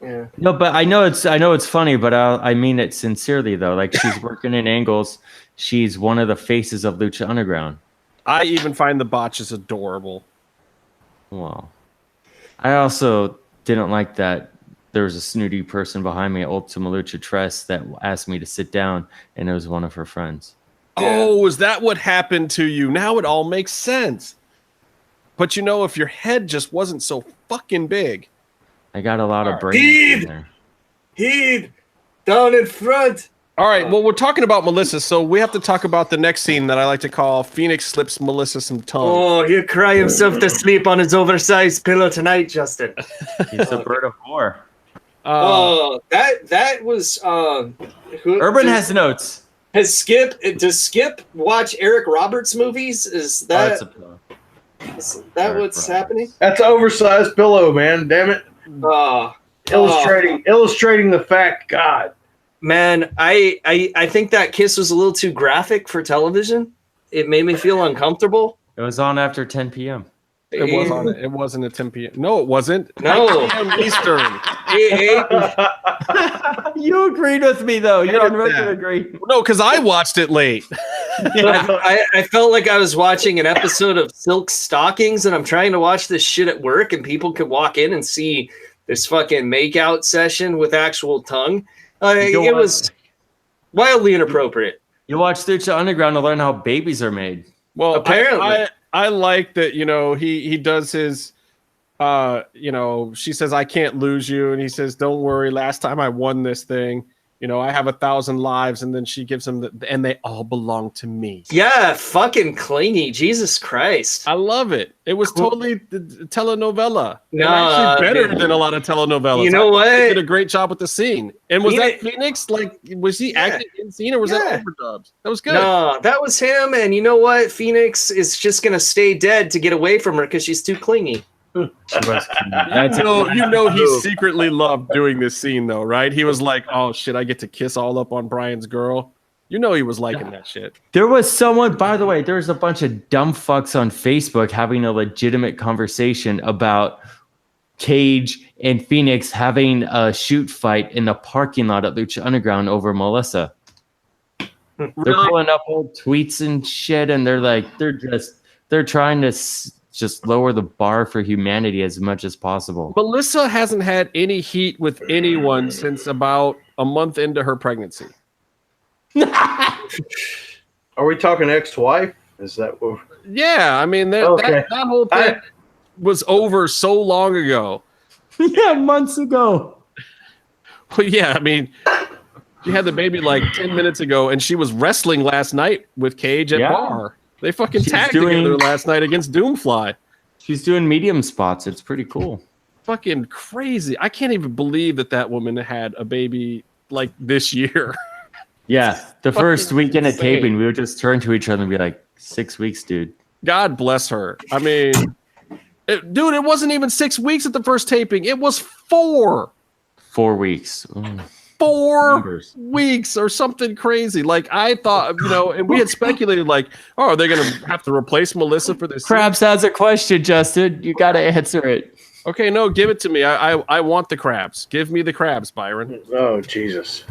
Speaker 4: Yeah. No, but I know it's funny, but I mean it sincerely though. Like she's working in angles. She's one of the faces of Lucha Underground.
Speaker 1: I even find the botches adorable.
Speaker 4: Well, I also didn't like that there was a snooty person behind me at Ultima Lucha Tres that asked me to sit down, and it was one of her friends.
Speaker 1: Oh, is that what happened to you? Now it all makes sense. But if your head just wasn't so fucking big.
Speaker 4: I got a lot of brains in there.
Speaker 2: Heed! Down in front!
Speaker 1: All right, well, we're talking about Melissa, so we have to talk about the next scene that I like to call Phoenix slips Melissa some tongue.
Speaker 2: Oh, he'll cry himself to sleep on his oversized pillow tonight, Justin.
Speaker 4: He's a bird of war.
Speaker 2: That was...
Speaker 4: Urban has notes.
Speaker 2: Does Skip watch Eric Roberts movies? Is that what's happening?
Speaker 3: That's an oversized pillow, man. Damn it. Illustrating the fact, God.
Speaker 2: Man, I think that kiss was a little too graphic for television. It made me feel uncomfortable.
Speaker 4: It was on after 10 p.m.
Speaker 1: It wasn't at 10 p.m. No, it wasn't.
Speaker 2: No.
Speaker 1: 9 p.m. Eastern.
Speaker 4: You agreed with me, though. You're on record agreeing.
Speaker 1: No, because I watched it late.
Speaker 2: I felt like I was watching an episode of Silk Stockings, and I'm trying to watch this shit at work, and people could walk in and see this fucking makeout session with actual tongue. It was wildly inappropriate.
Speaker 4: You watch Lucha Underground to learn how babies are made.
Speaker 1: Well,
Speaker 2: apparently,
Speaker 1: I like that. He does his. She says, "I can't lose you," and he says, "Don't worry. Last time I won this thing, I have 1,000 lives," and then she gives him and they all belong to me.
Speaker 2: Yeah, fucking clingy. Jesus Christ.
Speaker 1: I love it. It was totally the telenovela.
Speaker 2: No,
Speaker 1: actually better than a lot of telenovelas.
Speaker 2: You know what?
Speaker 1: They did a great job with the scene. And was that Phoenix? Like, was he acting in scene or was that overdubs? That was good.
Speaker 2: No, that was him. And you know what? Phoenix is just going to stay dead to get away from her because she's too clingy.
Speaker 1: You know he secretly loved doing this scene though, right? He was like, "Oh shit, I get to kiss all up on Brian's girl." He was liking that shit.
Speaker 4: There was someone, by the way, there's a bunch of dumb fucks on Facebook having a legitimate conversation about Cage and Phoenix having a shoot fight in the parking lot at Lucha Underground over Melissa. They're pulling up old tweets and shit, and they're trying to just lower the bar for humanity as much as possible.
Speaker 1: Melissa hasn't had any heat with anyone since about a month into her pregnancy.
Speaker 3: Are we talking ex-wife? Is that what?
Speaker 1: Yeah, I mean that
Speaker 3: Okay.
Speaker 1: that whole thing was over so long ago.
Speaker 4: Yeah, months ago.
Speaker 1: Well, yeah, I mean, she had the baby like 10 minutes ago, and she was wrestling last night with Cage at Bar. They fucking tagged together last night against Doomfly.
Speaker 4: She's doing medium spots. It's pretty cool.
Speaker 1: Fucking crazy. I can't even believe that woman had a baby like this year.
Speaker 4: Yeah, the first weekend of taping, we would just turn to each other and be like, 6 weeks, dude.
Speaker 1: God bless her. I mean, dude, it wasn't even 6 weeks at the first taping. It was 4.
Speaker 4: 4 weeks. Ooh.
Speaker 1: 4 weeks or something crazy. Like I thought, and we had speculated like, oh, are they going to have to replace Melissa for this?
Speaker 4: Krabs has a question, Justin. You got to answer it.
Speaker 1: Okay, no, give it to me. I want the crabs. Give me the crabs, Byron.
Speaker 3: Oh, Jesus.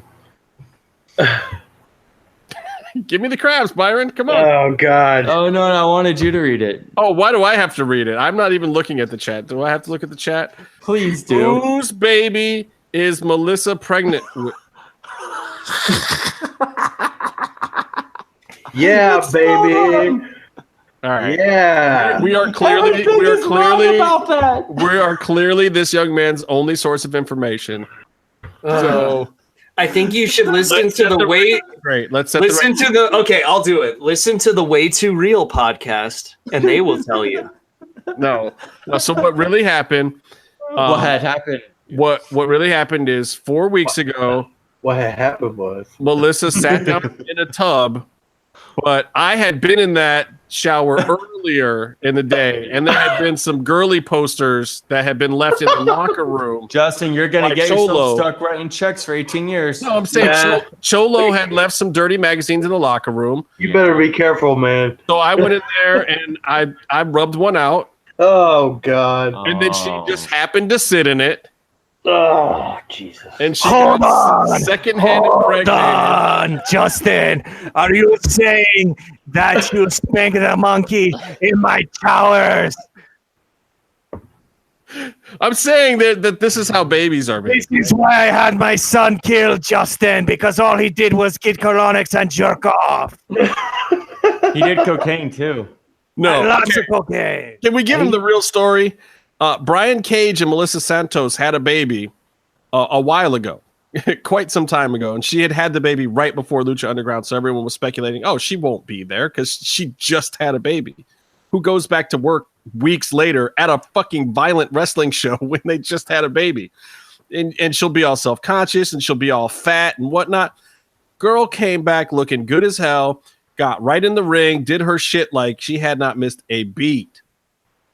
Speaker 1: Give me the crabs, Byron. Come on.
Speaker 3: Oh, God.
Speaker 4: Oh, no, I wanted you to read it.
Speaker 1: Oh, why do I have to read it? I'm not even looking at the chat. Do I have to look at the chat?
Speaker 4: Please do.
Speaker 1: Whose baby is Melissa pregnant with?
Speaker 3: Yeah, baby.
Speaker 1: All right.
Speaker 3: Yeah.
Speaker 1: We are clearly this young man's only source of information. So
Speaker 2: I think you should listen to the way.
Speaker 1: Great. Let's
Speaker 2: listen to the. Okay, I'll do it. Listen to the Way Too Real podcast, and they will tell you.
Speaker 1: No. So what really happened?
Speaker 4: What had happened?
Speaker 1: What really happened is 4 weeks ago.
Speaker 3: What had happened was
Speaker 1: Melissa sat down in a tub, but I had been in that shower earlier in the day, and there had been some girly posters that had been left in the locker room.
Speaker 4: Justin, you're going to get yourself stuck writing checks for 18 years.
Speaker 1: No, I'm saying Cholo had left some dirty magazines in the locker room.
Speaker 3: You better be careful, man.
Speaker 1: So I went in there, and I rubbed one out.
Speaker 3: Oh, God.
Speaker 1: And then she just happened to sit in it.
Speaker 3: Oh, Jesus.
Speaker 1: And she got secondhand impregnated.
Speaker 6: Hold on, Justin. Are you saying that you spanked the monkey in my showers?
Speaker 1: I'm saying that this is how babies are made.
Speaker 6: This is why I had my son killed, Justin, because all he did was get colonics and jerk off.
Speaker 4: He did cocaine, too.
Speaker 1: No.
Speaker 6: Lots of cocaine.
Speaker 1: Can we give him the real story? Brian Cage and Melissa Santos had a baby a while ago, quite some time ago, and she had the baby right before Lucha Underground, so everyone was speculating, oh, she won't be there because she just had a baby. Who goes back to work weeks later at a fucking violent wrestling show when they just had a baby? And she'll be all self-conscious, and she'll be all fat and whatnot. Girl came back looking good as hell, got right in the ring, did her shit like she had not missed a beat.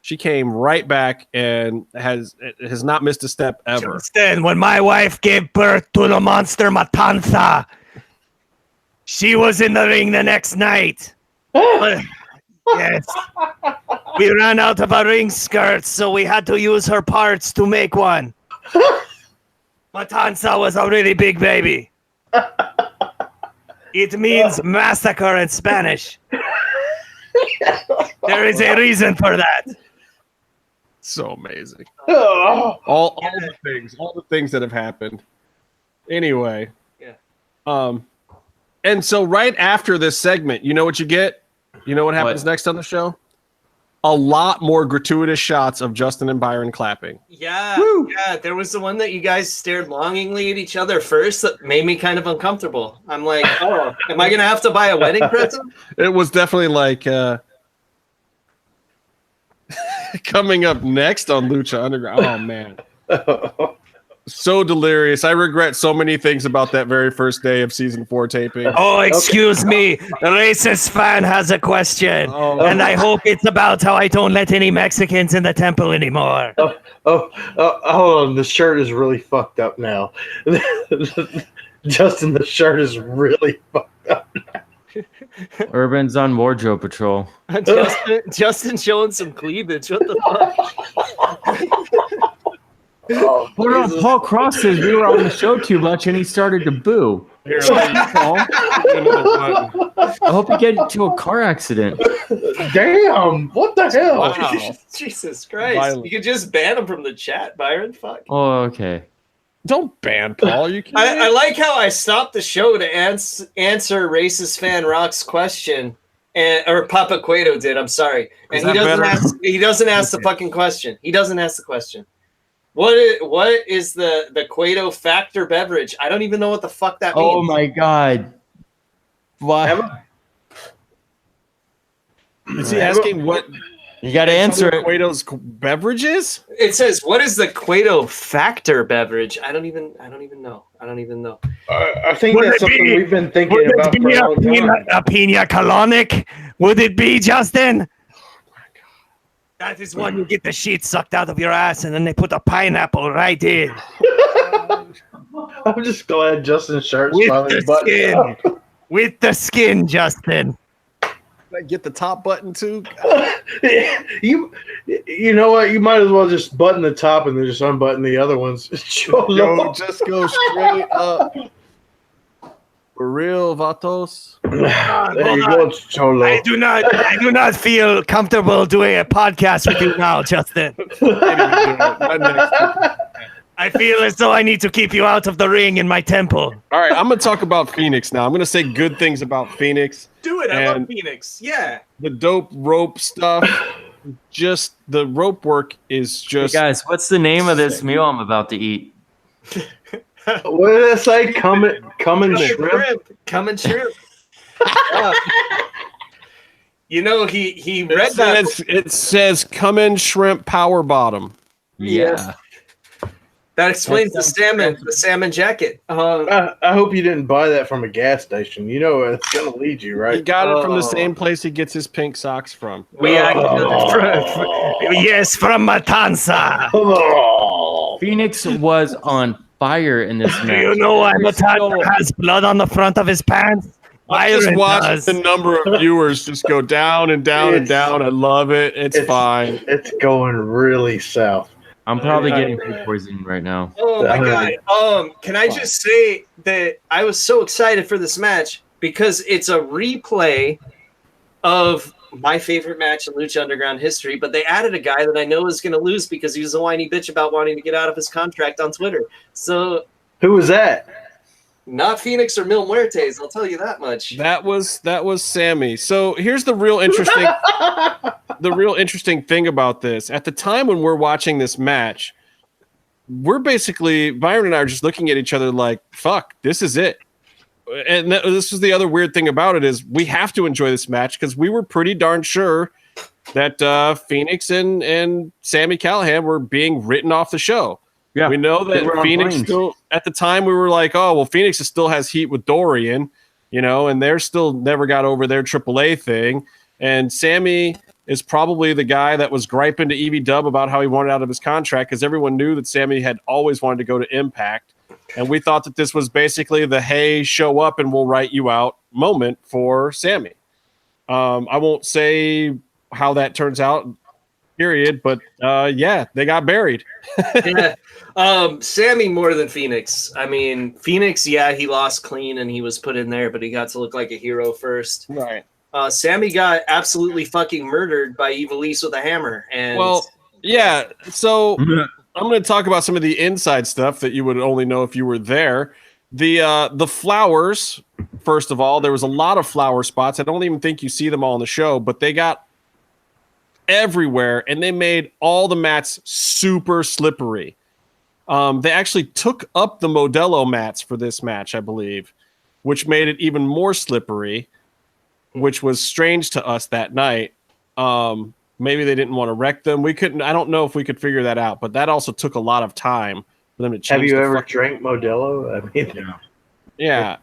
Speaker 1: She came right back and has not missed a step ever.
Speaker 6: Justin, when my wife gave birth to the monster Matanza, she was in the ring the next night. Yes. We ran out of a ring skirt, so we had to use her parts to make one. Matanza was a really big baby. It means massacre in Spanish. There is a reason for that.
Speaker 1: So amazing. All the things that have happened. Anyway. Yeah. And so right after this segment, you know what you get? You know what happens next on the show? A lot more gratuitous shots of Justin and Byron clapping.
Speaker 2: Yeah. Woo! Yeah. There was the one that you guys stared longingly at each other first that made me kind of uncomfortable. I'm like, oh, am I going to have to buy a wedding present?
Speaker 1: It was definitely like coming up next on Lucha Underground. Oh, man. So delirious. I regret so many things about that very first day of season 4 taping.
Speaker 6: Oh, excuse me. The racist fan has a question. And I hope it's about how I don't let any Mexicans in the temple anymore.
Speaker 3: Hold on. The shirt is really fucked up now. Justin, the shirt is really fucked up now.
Speaker 4: Urban's on wardrobe patrol.
Speaker 2: Justin showing some cleavage. What the fuck?
Speaker 4: Oh, Paul Cross says we were on the show too much and he started to boo.
Speaker 1: Here,
Speaker 4: I hope you get into a car accident.
Speaker 3: Damn, what the hell?
Speaker 2: Wow. Jesus Christ. Violent. You could just ban him from the chat, Byron. Fuck.
Speaker 4: Oh, okay.
Speaker 1: Don't ban Paul. Are you kidding me?
Speaker 2: I like how I stopped the show to answer Racist Fan Rock's question, or Papa Cueto did. I'm sorry, and he doesn't ask the fucking question. He doesn't ask the question. What is the Cueto Factor beverage? I don't even know what the fuck that means.
Speaker 4: Oh my god! Why?
Speaker 1: Is he asking what?
Speaker 4: You got to answer it.
Speaker 1: Cueto's beverages?
Speaker 2: It says, "What is the Cueto Factor beverage?" I don't even know.
Speaker 3: I think that's something we've been thinking about for a long time.
Speaker 6: A pina colonic? Would it be, Justin? That is when you get the shit sucked out of your ass and then they put a pineapple right in.
Speaker 3: I'm just glad Justin's shirt's
Speaker 6: With
Speaker 3: finally
Speaker 6: the
Speaker 3: buttoned
Speaker 6: skin.
Speaker 3: up.
Speaker 6: With the skin, Justin.
Speaker 1: Did I get the top button too?
Speaker 3: You know what? You might as well just button the top and then just unbutton the other ones.
Speaker 1: Yo, just go straight up. For real, Vatos.
Speaker 3: There you go, Cholo.
Speaker 6: I do not feel comfortable doing a podcast with you now, Justin. I feel as though I need to keep you out of the ring in my temple.
Speaker 1: All right, I'm going to talk about Phoenix now. I'm going to say good things about Phoenix.
Speaker 2: Do it. I love Phoenix. Yeah.
Speaker 1: The dope rope stuff. Just the rope work is just.
Speaker 4: Hey guys, what's the name of this meal I'm about to eat?
Speaker 3: What did it say? Come and shrimp.
Speaker 2: Come and shrimp. You know, he read that.
Speaker 1: It says come in shrimp power bottom.
Speaker 4: Yeah.
Speaker 2: That explains the salmon jacket.
Speaker 3: I hope you didn't buy that from a gas station. You know it's gonna lead you, right?
Speaker 1: He got it from the same place he gets his pink socks from.
Speaker 6: Yes, from Matanza.
Speaker 4: Phoenix was on fire in this match.
Speaker 6: Do you know why Matanza has blood on the front of his pants?
Speaker 1: I just watched the number of viewers just go down and down and down. I love it. It's fine.
Speaker 3: It's going really south.
Speaker 4: I'm probably getting food poisoning right now.
Speaker 2: Oh my god. Can I just say that I was so excited for this match because it's a replay of my favorite match in Lucha Underground history, but they added a guy that I know is going to lose because he was a whiny bitch about wanting to get out of his contract on Twitter. So
Speaker 3: who was that?
Speaker 2: Not Phoenix or Mil Muertes, I'll tell you that much.
Speaker 1: That was Sammy. So here's the real interesting thing about this. At the time when we're watching this match, we're basically Byron and I are just looking at each other like, "Fuck, this is it." And this was the other weird thing about it is we have to enjoy this match because we were pretty darn sure that Phoenix and Sami Callihan were being written off the show. Yeah, we know that Phoenix still, at the time we were like, oh, well, Phoenix still has heat with Dorian, and they're still never got over their AAA thing. And Sammy is probably the guy that was griping to EV-Dub about how he wanted out of his contract because everyone knew that Sammy had always wanted to go to Impact. And we thought that this was basically the, hey, show up and we'll write you out moment for Sammy. I won't say how that turns out, period, but yeah, they got buried.
Speaker 2: Yeah. Sammy more than Phoenix. I mean, Phoenix, yeah, he lost clean and he was put in there, but he got to look like a hero first.
Speaker 1: Right.
Speaker 2: Sammy got absolutely fucking murdered by Ivelisse with a hammer. And
Speaker 1: well, yeah. So I'm going to talk about some of the inside stuff that you would only know if you were there. The flowers, first of all, there was a lot of flower spots. I don't even think you see them all in the show, but they got everywhere and they made all the mats super slippery. They actually took up the Modelo mats for this match, I believe, which made it even more slippery, which was strange to us that night. Maybe they didn't want to wreck them. I don't know if we could figure that out, but that also took a lot of time for them to change.
Speaker 3: Have you ever drank Modelo? I mean,
Speaker 1: yeah.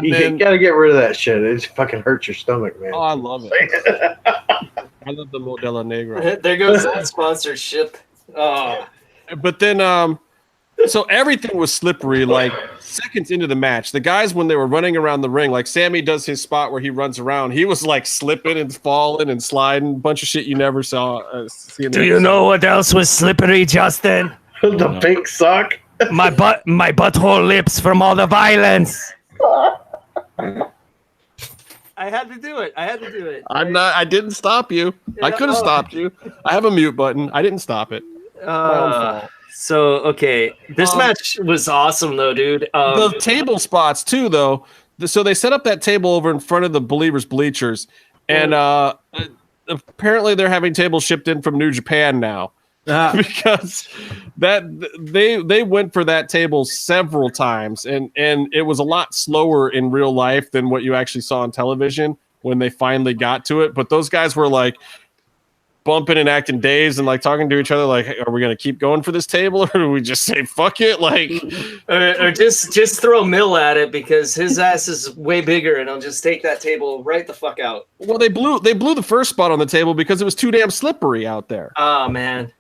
Speaker 3: You got to get rid of that shit. It just fucking hurts your stomach, man.
Speaker 1: Oh, I love it. I love the Modelo Negro.
Speaker 2: There goes that sponsorship. Oh.
Speaker 1: But then, so everything was slippery, like seconds into the match. The guys, when they were running around the ring, like Sammy does his spot where he runs around, he was like slipping and falling and sliding, a bunch of shit you never saw.
Speaker 6: Do you know what else was slippery, Justin?
Speaker 3: The pink sock.
Speaker 6: My butthole lips from all the violence.
Speaker 2: I had to do it.
Speaker 1: I didn't stop you. I could have stopped you. I have a mute button. I didn't stop it. My own fault.
Speaker 2: So okay, this match was awesome though, dude.
Speaker 1: The table spots too, though. So they set up that table over in front of the Believers bleachers, and apparently they're having tables shipped in from New Japan now because that they went for that table several times, and it was a lot slower in real life than what you actually saw on television when they finally got to it. But those guys were like bumping and acting dazed and like talking to each other like, are we going to keep going for this table, or do we just say fuck it, like,
Speaker 2: or just throw Mill at it because his ass is way bigger and he'll just take that table right the fuck out.
Speaker 1: Well, they blew the first spot on the table because it was too damn slippery out there.
Speaker 2: Oh man.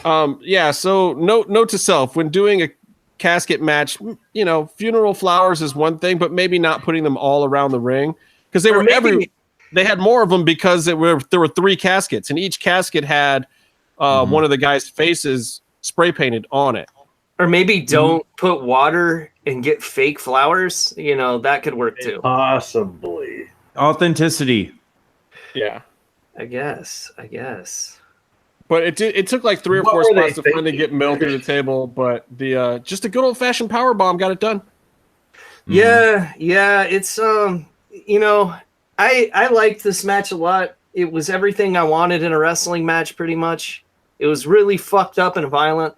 Speaker 1: Yeah, so note to self, when doing a casket match, you know, funeral flowers is one thing, but maybe not putting them all around the ring, because they had more of them because there were 3 caskets, and each casket had one of the guys' faces spray painted on it.
Speaker 2: Or maybe don't put water and get fake flowers. You know, that could work too.
Speaker 3: Possibly.
Speaker 4: Authenticity.
Speaker 1: Yeah.
Speaker 2: I guess.
Speaker 1: But it took like 3 or 4 spots to finally get Mill through the table, but the just a good old-fashioned power bomb got it done.
Speaker 2: Yeah, it's you know, I liked this match a lot. It was everything I wanted in a wrestling match, pretty much. It was really fucked up and violent,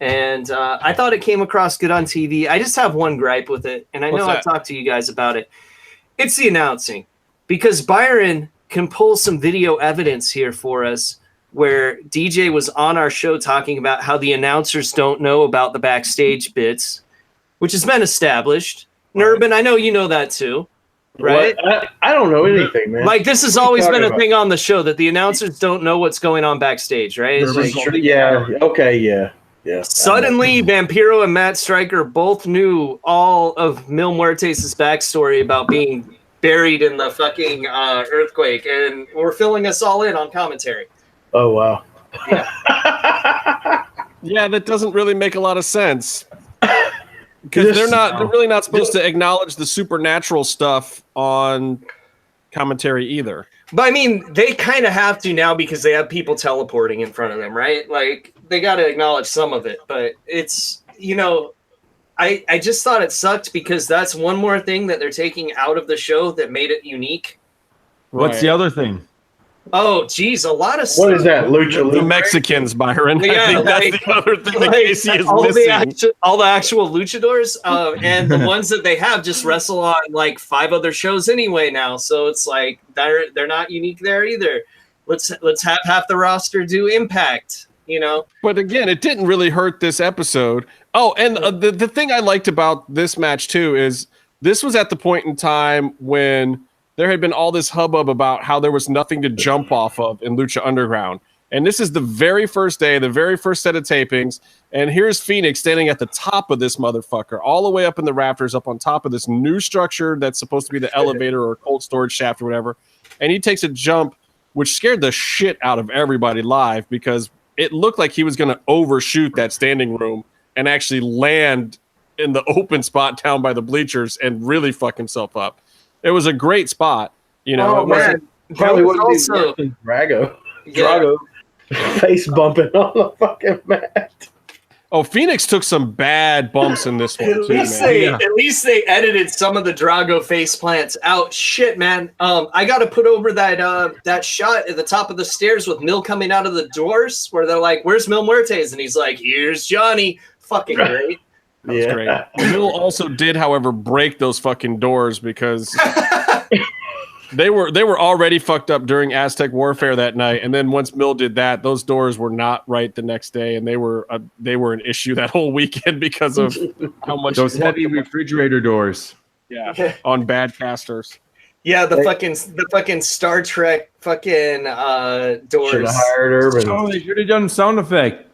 Speaker 2: and I thought it came across good on TV. I just have one gripe with it, and I know I've talked to you guys about it. It's the announcing, because Byron can pull some video evidence here for us where DJ was on our show talking about how the announcers don't know about the backstage bits, which has been established.
Speaker 1: Right.
Speaker 2: Urban, I know you know that too. Right?
Speaker 3: I don't know anything, man.
Speaker 2: Like, this has always been a thing on the show that the announcers don't know what's going on backstage, right?
Speaker 3: Yeah. Okay. Yeah.
Speaker 2: Suddenly, Vampiro and Matt Stryker both knew all of Mil Muertes' backstory about being buried in the fucking earthquake, and were filling us all in on commentary.
Speaker 3: Oh, wow.
Speaker 2: Yeah.
Speaker 1: Yeah, that doesn't really make a lot of sense. Because they're really not supposed to acknowledge the supernatural stuff on commentary either.
Speaker 2: But I mean, they kind of have to now because they have people teleporting in front of them, right? Like, they got to acknowledge some of it. But it's, you know, I just thought it sucked because that's one more thing that they're taking out of the show that made it unique.
Speaker 4: What's the other thing?
Speaker 2: Oh, geez, a lot of stuff.
Speaker 3: What is that, Lucha?
Speaker 1: The Mexicans, Byron.
Speaker 2: Yeah,
Speaker 1: I think that's the other thing that Casey is missing.
Speaker 2: All the actual luchadors, and the ones that they have just wrestle on like 5 other shows anyway now. So it's like they're not unique there either. Let's have half the roster do Impact, you know.
Speaker 1: But again, it didn't really hurt this episode. Oh, and the thing I liked about this match too is this was at the point in time when there had been all this hubbub about how there was nothing to jump off of in Lucha Underground. And this is the very first day, the very first set of tapings. And here's Phoenix standing at the top of this motherfucker, all the way up in the rafters, up on top of this new structure that's supposed to be the elevator or cold storage shaft or whatever. And he takes a jump, which scared the shit out of everybody live because it looked like he was going to overshoot that standing room and actually land in the open spot down by the bleachers and really fuck himself up. It was a great spot, you know.
Speaker 2: Oh, man.
Speaker 3: Probably
Speaker 2: was
Speaker 3: also Drago face bumping on the fucking mat.
Speaker 1: Oh, Phoenix took some bad bumps in this one too, man.
Speaker 2: At least they edited some of the Drago face plants out. Shit, man. I got to put over that shot at the top of the stairs with Mil coming out of the doors where they're like, "Where's Mil Muertes?" And he's like, "Here's Johnny." Fucking great.
Speaker 1: That was great. Mil also did, however, break those fucking doors because they were already fucked up during Aztec Warfare that night, and then once Mil did that, those doors were not right the next day, and they were an issue that whole weekend because of how much
Speaker 4: those heavy refrigerator doors.
Speaker 1: Yeah, on bad casters.
Speaker 2: Yeah, the fucking Star Trek fucking doors.
Speaker 3: Should have hired Urban.
Speaker 4: Oh, they should have done sound effect.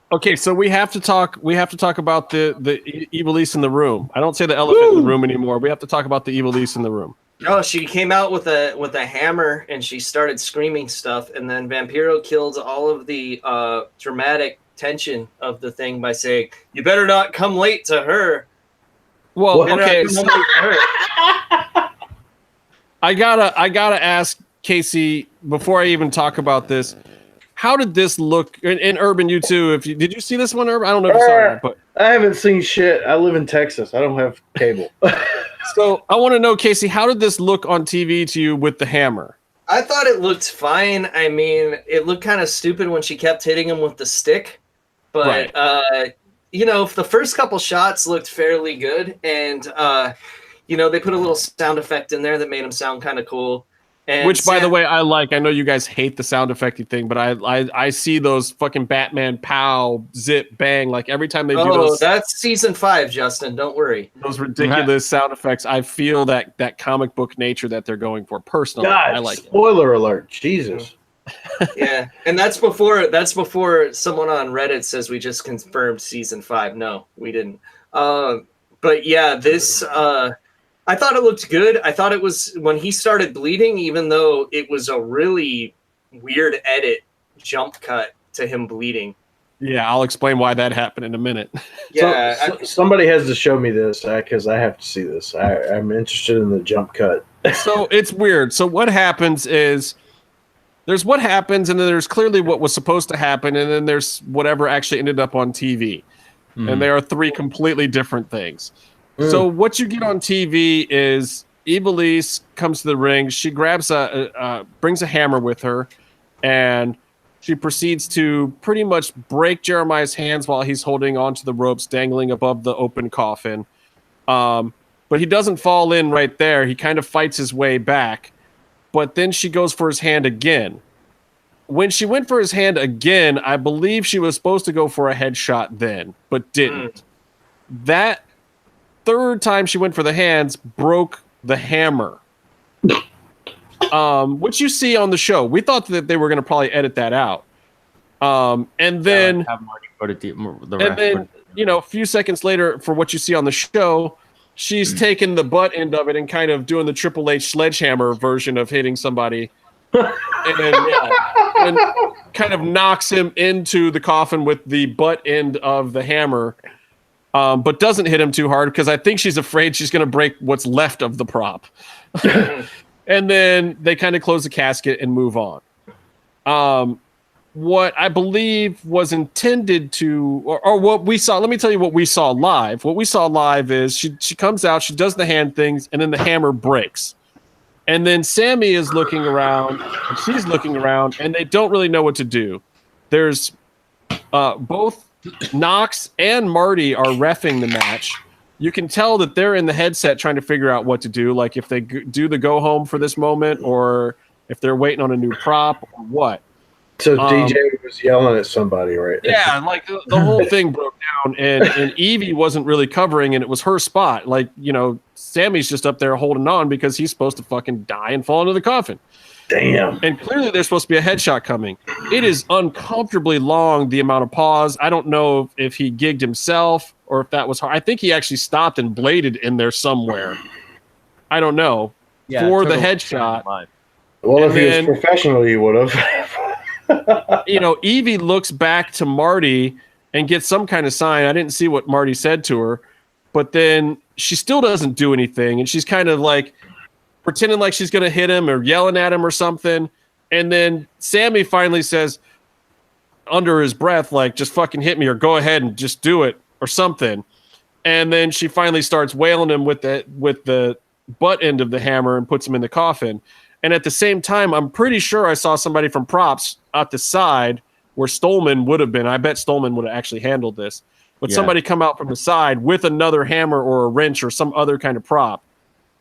Speaker 1: Okay, so we have to talk about the evil East in the room. I don't say the elephant in the room anymore. We have to talk about the evil East in the room.
Speaker 2: Oh, she came out with a hammer and she started screaming stuff, and then Vampiro killed all of the dramatic tension of the thing by saying, "You better not come late to her."
Speaker 1: Well, okay. So I gotta ask Casey before I even talk about this. how did this look? And Urban, you too. Did you see this one, Urban? I don't know if you saw it, but
Speaker 3: I haven't seen shit. I live in Texas. I don't have cable.
Speaker 1: So I want to know, Casey, how did this look on TV to you with the hammer?
Speaker 2: I thought it looked fine. I mean, it looked kind of stupid when she kept hitting him with the stick, but the first couple shots looked fairly good, and they put a little sound effect in there that made him sound kind of cool. And
Speaker 1: which, by the way, I like. I know you guys hate the sound effecty thing, but I see those fucking Batman pow, zip, bang, like every time they do those.
Speaker 2: Oh, that's season 5, Justin. Don't worry.
Speaker 1: Those ridiculous sound effects. I feel that comic book nature that they're going for. Personally,
Speaker 3: God,
Speaker 1: I like
Speaker 3: spoiler alert. Jesus.
Speaker 2: Yeah, and that's before someone on Reddit says we just confirmed season 5. No, we didn't. But yeah, this. I thought it looked good. I thought it was when he started bleeding, even though it was a really weird edit jump cut to him bleeding.
Speaker 1: Yeah, I'll explain why that happened in a minute.
Speaker 2: Yeah,
Speaker 3: somebody has to show me this because I have to see this. I'm interested in the jump cut.
Speaker 1: So it's weird. So what happens is there's what happens, and then there's clearly what was supposed to happen, and then there's whatever actually ended up on TV. And there are 3 completely different things. So what you get on TV is Ivelisse comes to the ring. She grabs brings a hammer with her, and she proceeds to pretty much break Jeremiah's hands while he's holding onto the ropes dangling above the open coffin. But he doesn't fall in right there. He kind of fights his way back. But then she goes for his hand again. When she went for his hand again, I believe she was supposed to go for a headshot then, but didn't. That third time she went for the hands broke the hammer, which you see on the show. We thought that they were going to probably edit that out, and then
Speaker 4: have Marty put it
Speaker 1: a few seconds later, for what you see on the show, she's taking the butt end of it and kind of doing the Triple H sledgehammer version of hitting somebody, and kind of knocks him into the coffin with the butt end of the hammer. But doesn't hit him too hard because I think she's afraid she's going to break what's left of the prop. And then they kind of close the casket and move on. What I believe was intended to, or what we saw, let me tell you what we saw live. What we saw live is she comes out, she does the hand things, and then the hammer breaks. And then Sammy is looking around, and she's looking around, and they don't really know what to do. There's both Knox and Marty are reffing the match. You can tell that they're in the headset trying to figure out what to do, like if they do the go home for this moment or if they're waiting on a new prop or what.
Speaker 3: So DJ was yelling at somebody, right?
Speaker 1: Yeah, like the whole thing broke down, and Evie wasn't really covering, and it was her spot. Like, Sammy's just up there holding on because he's supposed to fucking die and fall into the coffin.
Speaker 3: Damn.
Speaker 1: And clearly there's supposed to be a headshot coming. It is uncomfortably long, the amount of pause. I don't know if he gigged himself or if that was hard. I think he actually stopped and bladed in there somewhere. I don't know. For the headshot.
Speaker 3: Well, if he was professional, he would have.
Speaker 1: Evie looks back to Marty and gets some kind of sign. I didn't see what Marty said to her, but then she still doesn't do anything. And she's kind of like pretending like she's going to hit him or yelling at him or something. And then Sammy finally says under his breath, like, just fucking hit me or go ahead and just do it or something. And then she finally starts wailing him with the butt end of the hammer and puts him in the coffin. And at the same time, I'm pretty sure I saw somebody from props at the side where Stolman would have been. I bet Stolman would have actually handled this. But somebody come out from the side with another hammer or a wrench or some other kind of prop.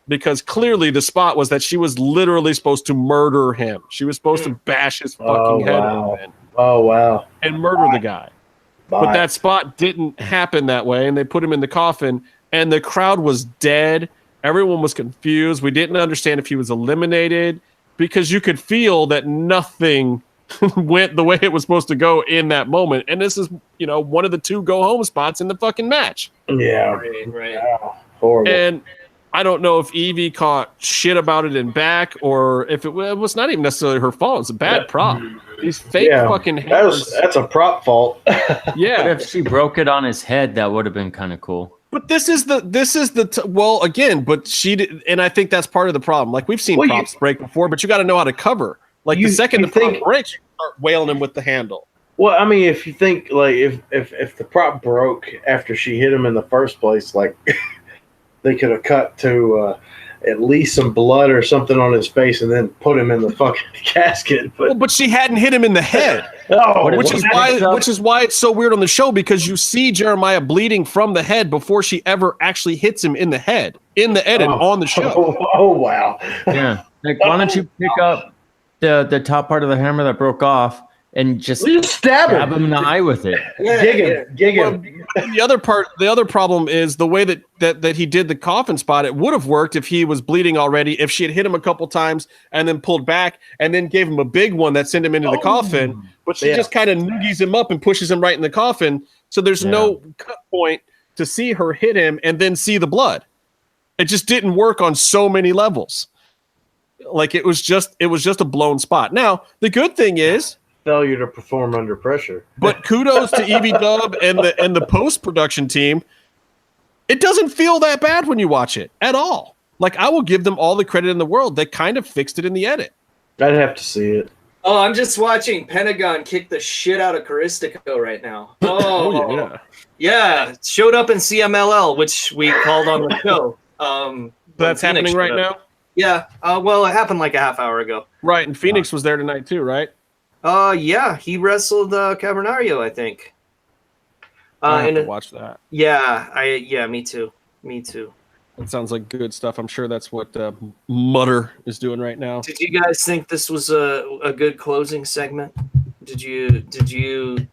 Speaker 1: Because clearly the spot was that she was literally supposed to murder him. She was supposed to bash his fucking head open.
Speaker 3: Oh, wow.
Speaker 1: And murder the guy. But that spot didn't happen that way, and they put him in the coffin, and the crowd was dead. Everyone was confused. We didn't understand if he was eliminated because you could feel that nothing went the way it was supposed to go in that moment. And this is, one of the 2 go-home spots in the fucking match.
Speaker 3: Yeah.
Speaker 2: Right.
Speaker 3: Wow. Horrible.
Speaker 1: And I don't know if Evie caught shit about it in back or if it was not even necessarily her fault. It's a bad prop. These fake fucking hammers.
Speaker 3: That's a prop fault.
Speaker 1: Yeah.
Speaker 4: But if she broke it on his head, that would have been kind of cool.
Speaker 1: But this is well, again, but she did, and I think that's part of the problem. Like, we've seen props break before, but you got to know how to cover. Like the second the prop breaks, you start wailing him with the handle.
Speaker 3: Well, I mean, if you think like if the prop broke after she hit him in the first place, like they could have cut to at least some blood or something on his face and then put him in the fucking casket.
Speaker 1: But she hadn't hit him in the head. Which is why it's so weird on the show, because you see Jeremiah bleeding from the head before she ever actually hits him in the head in the edit on the show.
Speaker 3: Oh wow.
Speaker 4: Yeah. Like, why don't you pick up the top part of the hammer that broke off and just
Speaker 3: stab
Speaker 4: him in the eye with it?
Speaker 3: Gig him.
Speaker 1: Well, the other problem is the way that he did the coffin spot. It would have worked if he was bleeding already, if she had hit him a couple times and then pulled back and then gave him a big one that sent him into the coffin. But she just kind of noogies him up and pushes him right in the coffin. So there's no cut point to see her hit him and then see the blood. It just didn't work on so many levels. Like it was just a blown spot. Now, the good thing is
Speaker 3: failure to perform under pressure.
Speaker 1: But kudos to Evie Dub and the post-production team. It doesn't feel that bad when you watch it at all. Like, I will give them all the credit in the world. They kind of fixed it in the edit.
Speaker 3: I'd have to see it.
Speaker 2: Oh, I'm just watching Pentagon kick the shit out of Caristico right now. Oh, yeah. Showed up in CMLL, which we called on the show.
Speaker 1: That's happening right now?
Speaker 2: Yeah. Well, it happened like a half hour ago.
Speaker 1: Right, and Phoenix was there tonight too, right?
Speaker 2: Yeah, he wrestled Cavernario, I think.
Speaker 1: I have to watch that.
Speaker 2: Yeah, me too.
Speaker 1: That sounds like good stuff. I'm sure that's what Mutter is doing right now.
Speaker 2: Did you guys think this was a good closing segment? Did you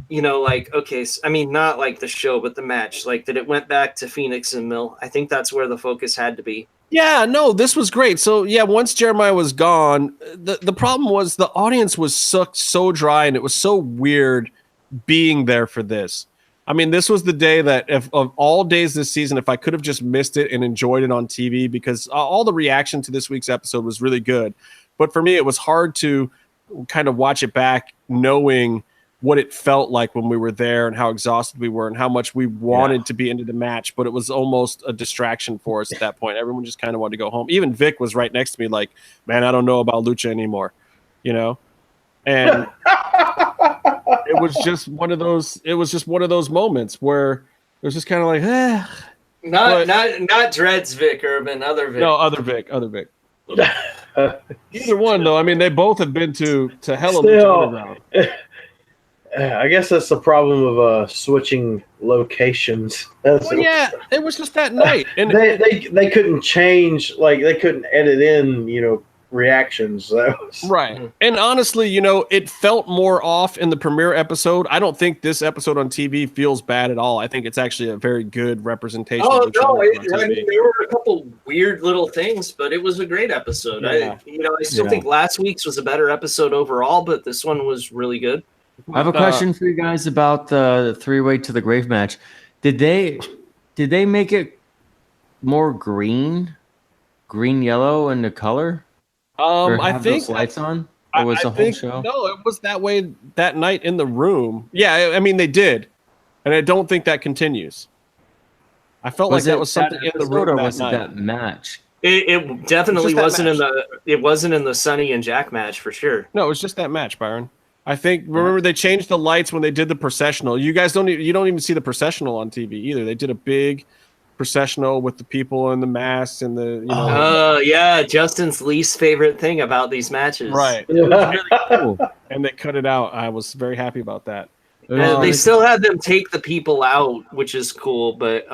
Speaker 2: like, okay, I mean, not like the show, but the match, like that it went back to Phoenix and Mill? I think that's where the focus had to be.
Speaker 1: Yeah, no, this was great. So yeah, once Jeremiah was gone, the problem was the audience was sucked so dry, and it was so weird being there for this. I mean, this was the day that of all days this season, if I could have just missed it and enjoyed it on TV, because all the reaction to this week's episode was really good. But for me, it was hard to kind of watch it back knowing what it felt like when we were there and how exhausted we were and how much we wanted to be into the match, but it was almost a distraction for us at that point. Everyone just kind of wanted to go home. Even Vic was right next to me like, man, I don't know about Lucha anymore, And it was just one of those moments where it was just kind of like,
Speaker 2: Not Dreads Vic, Urban, other Vic.
Speaker 1: No, other Vic. Either one, though. I mean, they both have been to hell of Lucha Underground.
Speaker 3: I guess that's the problem of switching locations.
Speaker 1: Yeah, it was just that night, and
Speaker 3: they couldn't change, like they couldn't edit in, reactions. That was
Speaker 1: right. And honestly, it felt more off in the premiere episode. I don't think this episode on TV feels bad at all. I think it's actually a very good representation.
Speaker 2: Oh no, I mean, there were a couple weird little things, but it was a great episode.
Speaker 1: Yeah.
Speaker 2: I still think last week's was a better episode overall, but this one was really good.
Speaker 4: I have a question for you guys about the three-way to the grave match. Did they make it more green yellow in the color?
Speaker 1: I think
Speaker 4: those lights on. Or was the whole show?
Speaker 1: No, it was that way that night in the room. Yeah, I mean they did, and I don't think that continues. I felt like that was something in the room.
Speaker 4: Or was it that match?
Speaker 2: It definitely wasn't in the. It wasn't in the Sonny and Jack match for sure.
Speaker 1: No, it was just that match, Byron. I think. Remember, they changed the lights when they did the processional. You guys don't even see the processional on TV either. They did a big processional with the people and the masks and the.
Speaker 2: Yeah, Justin's least favorite thing about these matches.
Speaker 1: Right. It was really cool, and they cut it out. I was very happy about that.
Speaker 2: They still had them take the people out, which is cool, but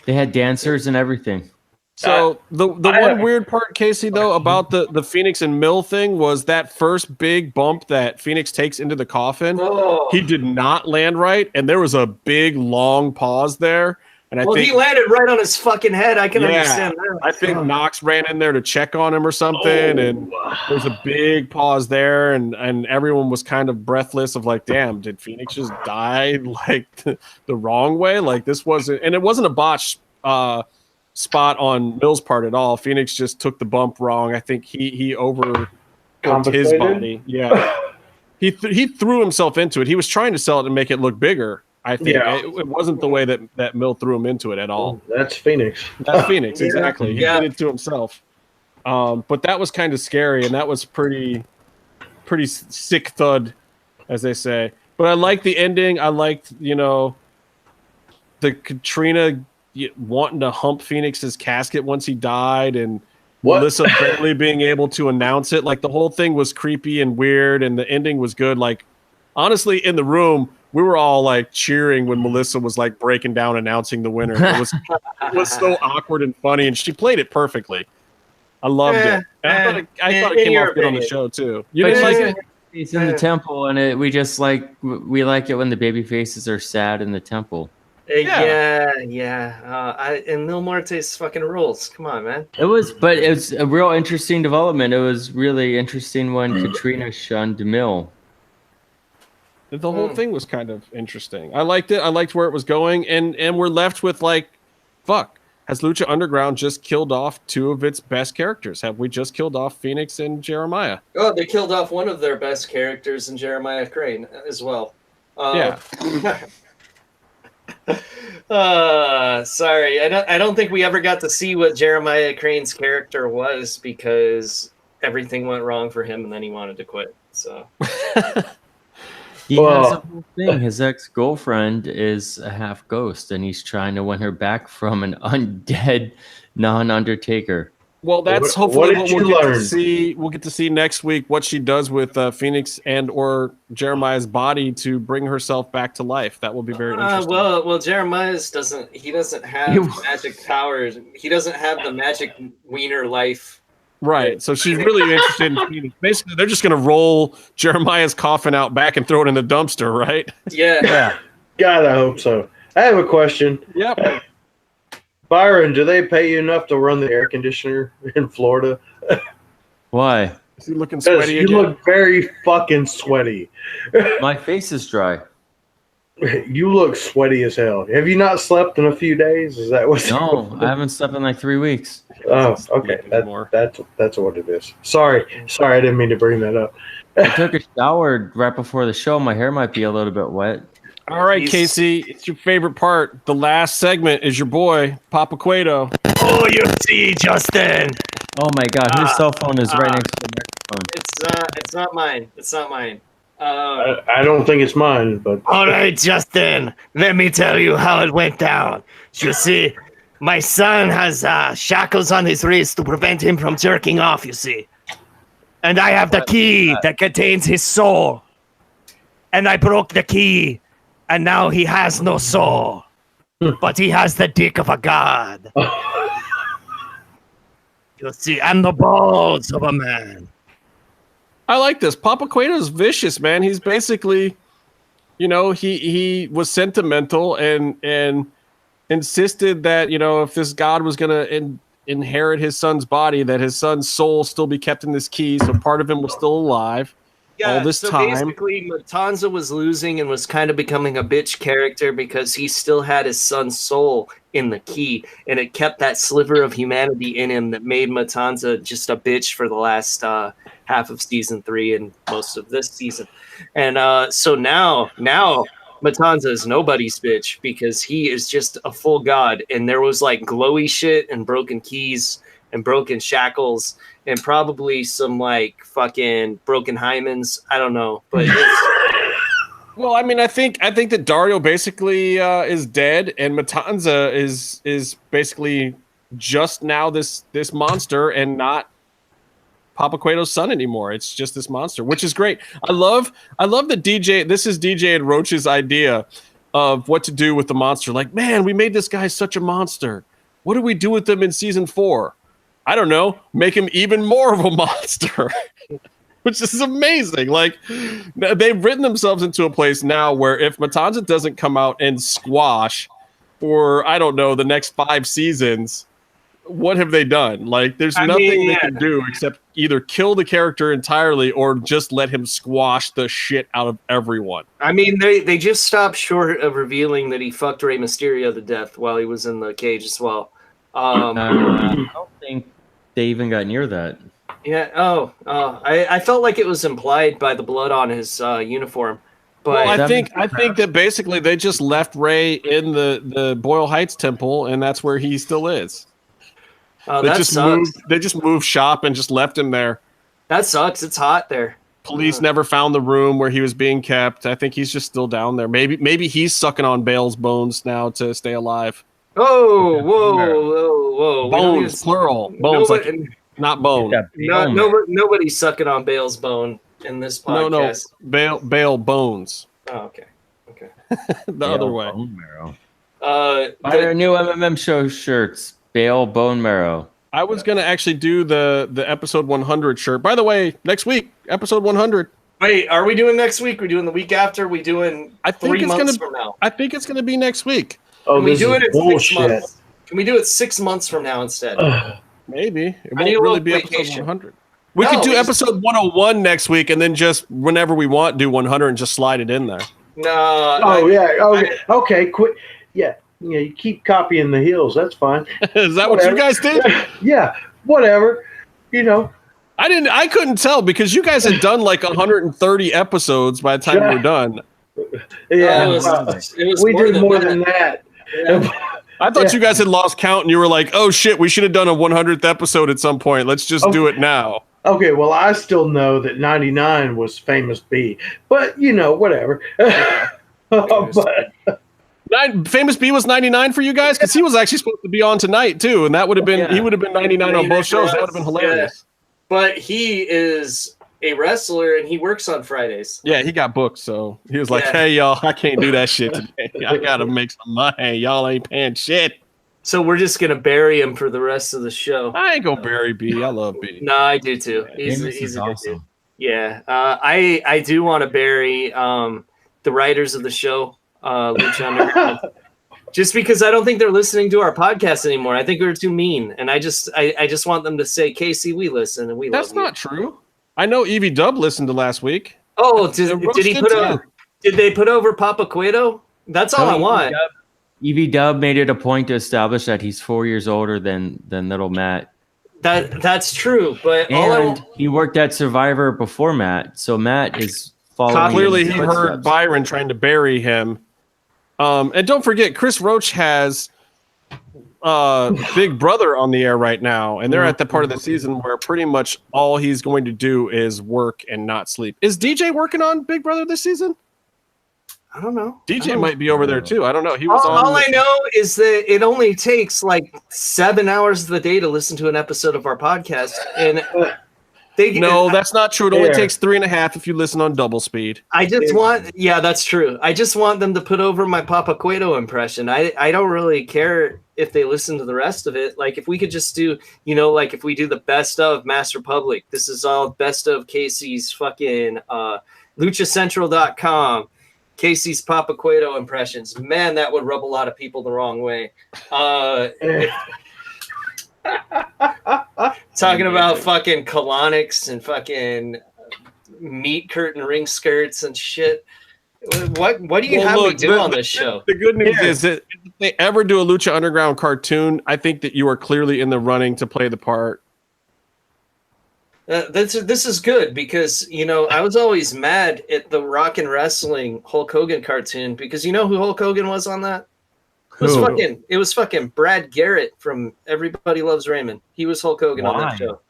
Speaker 4: they had dancers and everything.
Speaker 1: So the one weird part, Casey, though, about the Phoenix and Mill thing was that first big bump that Phoenix takes into the coffin.
Speaker 2: Oh.
Speaker 1: He did not land right, and there was a big, long pause there. And I think
Speaker 2: he landed right on his fucking head. I can understand that.
Speaker 1: I think Knox ran in there to check on him or something, and there's a big pause there, and everyone was kind of breathless of like, damn, did Phoenix just die like the wrong way? Like this wasn't, and it wasn't a botch spot on Mill's part at all. Phoenix just took the bump wrong. I think he over his body. Yeah, he threw himself into it. He was trying to sell it and make it look bigger. I think it wasn't the way that Mill threw him into it at all.
Speaker 3: That's Phoenix.
Speaker 1: That's Phoenix, exactly. He did it to himself. But that was kind of scary, and that was pretty pretty sick thud, as they say. But I liked the ending. I liked, the Katrina wanting to hump Phoenix's casket once he died, and Melissa barely being able to announce it. Like, the whole thing was creepy and weird, and the ending was good. Like, honestly, in the room, we were all like cheering when Melissa was like breaking down announcing the winner. It was so awkward and funny, and she played it perfectly. I loved it. And I thought it came off good on the show too. You didn't like it?
Speaker 4: He's in the temple, and we like it when the baby faces are sad in the temple.
Speaker 2: And Mil Muertes fucking rules. Come on, man.
Speaker 4: It was a real interesting development. It was really interesting when Katrina shunned Mil.
Speaker 1: The whole thing was kind of interesting. I liked it. I liked where it was going, and we're left with like, fuck. Has Lucha Underground just killed off two of its best characters? Have we just killed off Phoenix and Jeremiah?
Speaker 2: Oh, they killed off one of their best characters in Jeremiah Crane as well. Sorry, I don't think we ever got to see what Jeremiah Crane's character was because everything went wrong for him and then he wanted to quit. So
Speaker 4: he has a whole thing. His ex-girlfriend is a half ghost, and he's trying to win her back from an undead non-Undertaker.
Speaker 1: Well, that's hopefully what we'll get to see. We'll get to see next week what she does with Phoenix and or Jeremiah's body to bring herself back to life. That will be very interesting.
Speaker 2: Well, Jeremiah's doesn't have magic powers. He doesn't have the magic wiener life.
Speaker 1: Right. So she's really interested in Phoenix. Basically, they're just going to roll Jeremiah's coffin out back and throw it in the dumpster, right?
Speaker 2: Yeah.
Speaker 3: God, I hope so. I have a question.
Speaker 1: Yep.
Speaker 3: Byron, do they pay you enough to run the air conditioner in Florida?
Speaker 4: Why?
Speaker 1: Is he looking sweaty again?
Speaker 3: You look very fucking sweaty.
Speaker 4: My face is dry.
Speaker 3: You look sweaty as hell. Have you not slept in a few days? Is that what's
Speaker 4: No, I haven't slept in like 3 weeks.
Speaker 3: Oh, okay. That's what it is. Sorry, I didn't mean to bring that up.
Speaker 4: I took a shower right before the show. My hair might be a little bit wet.
Speaker 1: All right, Casey, it's your favorite part. The last segment is your boy, Papa Cueto.
Speaker 6: Oh, you see, Justin.
Speaker 4: Oh my God, his cell phone is right next to the microphone.
Speaker 2: It's not mine. It's not mine.
Speaker 3: I don't think it's mine, but
Speaker 6: all right, Justin. Let me tell you how it went down. You see, my son has shackles on his wrist to prevent him from jerking off. You see, and I have the key that contains his soul, and I broke the key, and now he has no soul, but he has the dick of a god. You see, and the balls of a man.
Speaker 1: I like this. Papa Cueto's vicious, man. He's basically, he was sentimental and insisted that, if this god was going to inherit his son's body, that his son's soul still be kept in this key, so part of him was still alive all this time.
Speaker 2: Basically, Matanza was losing and was kind of becoming a bitch character because he still had his son's soul in the key, and it kept that sliver of humanity in him that made Matanza just a bitch for the last half of season 3 and most of this season. And so now Matanza is nobody's bitch because he is just a full god, and there was like glowy shit and broken keys and broken shackles and probably some like fucking broken hymens. I don't know, but
Speaker 1: well, I mean, I think that Dario basically is dead, and Matanza is basically just now this monster and not Papa Cueto's son anymore. It's just this monster, which is great. I love that DJ. This is DJ and Roach's idea of what to do with the monster. Like, man, we made this guy such a monster. What do we do with him in season 4? I don't know. Make him even more of a monster. Which is amazing. Like, they've written themselves into a place now where if Matanza doesn't come out and squash for, I don't know, the next 5 seasons, what have they done? Like, there's nothing they can do except either kill the character entirely or just let him squash the shit out of everyone.
Speaker 2: I mean, they just stopped short of revealing that he fucked Rey Mysterio to death while he was in the cage as well.
Speaker 4: I don't think they even got near that.
Speaker 2: Yeah. I felt like it was implied by the blood on his uniform. But
Speaker 1: well, I think that basically they just left Ray in the Boyle Heights temple, and that's where he still is.
Speaker 2: They just
Speaker 1: moved shop and just left him there.
Speaker 2: That sucks. It's hot there.
Speaker 1: Police never found the room where he was being kept. I think he's just still down there. Maybe he's sucking on Bale's bones now to stay alive.
Speaker 2: Oh, whoa.
Speaker 1: Bones, plural. Bones, not bone.
Speaker 2: Nobody's sucking on Bale's bone in this podcast.
Speaker 1: No. Bale bones.
Speaker 2: Oh, okay.
Speaker 1: The
Speaker 4: Bale
Speaker 1: other way.
Speaker 4: Bone marrow.
Speaker 2: Buy
Speaker 4: our new MMMshow shirts. Bale bone marrow.
Speaker 1: I was gonna actually do the episode 100 shirt. By the way, next week, episode 100.
Speaker 2: Wait, are we doing next week? We're doing the week after? We doing 3 months from now?
Speaker 1: I think it's gonna be next week.
Speaker 3: Oh,
Speaker 2: Can we do it at
Speaker 3: bullshit.
Speaker 2: 6 months? Can we do it 6 months from now instead?
Speaker 1: Maybe it
Speaker 2: I need
Speaker 1: won't
Speaker 2: a
Speaker 1: really
Speaker 2: little
Speaker 1: be
Speaker 2: vacation.
Speaker 1: episode 100. We could do episode 101 next week, and then just whenever we want, do 100 and just slide it in there.
Speaker 2: No.
Speaker 3: Okay. Quit. Yeah. You keep copying the heels. That's fine.
Speaker 1: Is that what you guys did?
Speaker 3: Yeah. Whatever.
Speaker 1: I couldn't tell because you guys had done like 130 episodes by the time we were done.
Speaker 3: Yeah.
Speaker 2: It was
Speaker 3: we did more than that.
Speaker 1: I thought you guys had lost count and you were like, oh shit, we should have done a 100th episode at some point. Let's just do it now.
Speaker 3: Okay, well, I still know that 99 was Famous B, but whatever.
Speaker 1: Famous B was 99 for you guys because he was actually supposed to be on tonight too, and that would have been he would have been 99 on both shows. That would have been hilarious.
Speaker 2: Yeah. But he is a wrestler and he works on Fridays.
Speaker 1: Yeah, he got booked, so he was like, "Hey y'all, I can't do that shit today. I gotta make some money. Y'all ain't paying shit."
Speaker 2: So we're just gonna bury him for the rest of the show.
Speaker 1: I ain't gonna bury B. I love B.
Speaker 2: No, I do too. He's a good dude. Yeah, I do want to bury the writers of the show, Lucha Underground, just because I don't think they're listening to our podcast anymore. I think we're too mean, and I just want them to say, "Casey, we listen and we love you."
Speaker 1: That's not true. I know Evie Dub listened to last week.
Speaker 2: Oh, did he put over? Did they put over Papa Cueto? That's all I want.
Speaker 4: Evie Dub made it a point to establish that he's 4 years older than little Matt.
Speaker 2: That's true, but
Speaker 4: he worked at Survivor before Matt, so Matt is following.
Speaker 1: Clearly, he heard Byron trying to bury him. And don't forget, Chris Roach has Big Brother on the air right now, and they're at the part of the season where pretty much all he's going to do is work and not sleep. Is DJ working on Big Brother this season?
Speaker 2: I don't know.
Speaker 1: DJ might be over there too. I don't know. He was
Speaker 2: all I know is that it only takes like 7 hours of the day to listen to an episode of our podcast, and
Speaker 1: that's not true. It only takes 3.5 if you listen on double speed.
Speaker 2: That's true. I just want them to put over my Papa Cueto impression. I don't really care if they listen to the rest of it. Like if we could just do, like if we do the best of Mass Republic, this is all best of Casey's fucking luchacentral.com. Casey's Papa Cueto impressions. Man, that would rub a lot of people the wrong way. Talking about fucking colonics and fucking meat curtain ring skirts and shit. What do you have me do on this show?
Speaker 1: The good news is that if they ever do a Lucha Underground cartoon, I think that you are clearly in the running to play the part.
Speaker 2: This is good because I was always mad at the Rock and Wrestling Hulk Hogan cartoon because you know who Hulk Hogan was on that? It was fucking Brad Garrett from Everybody Loves Raymond. He was Hulk Hogan on that show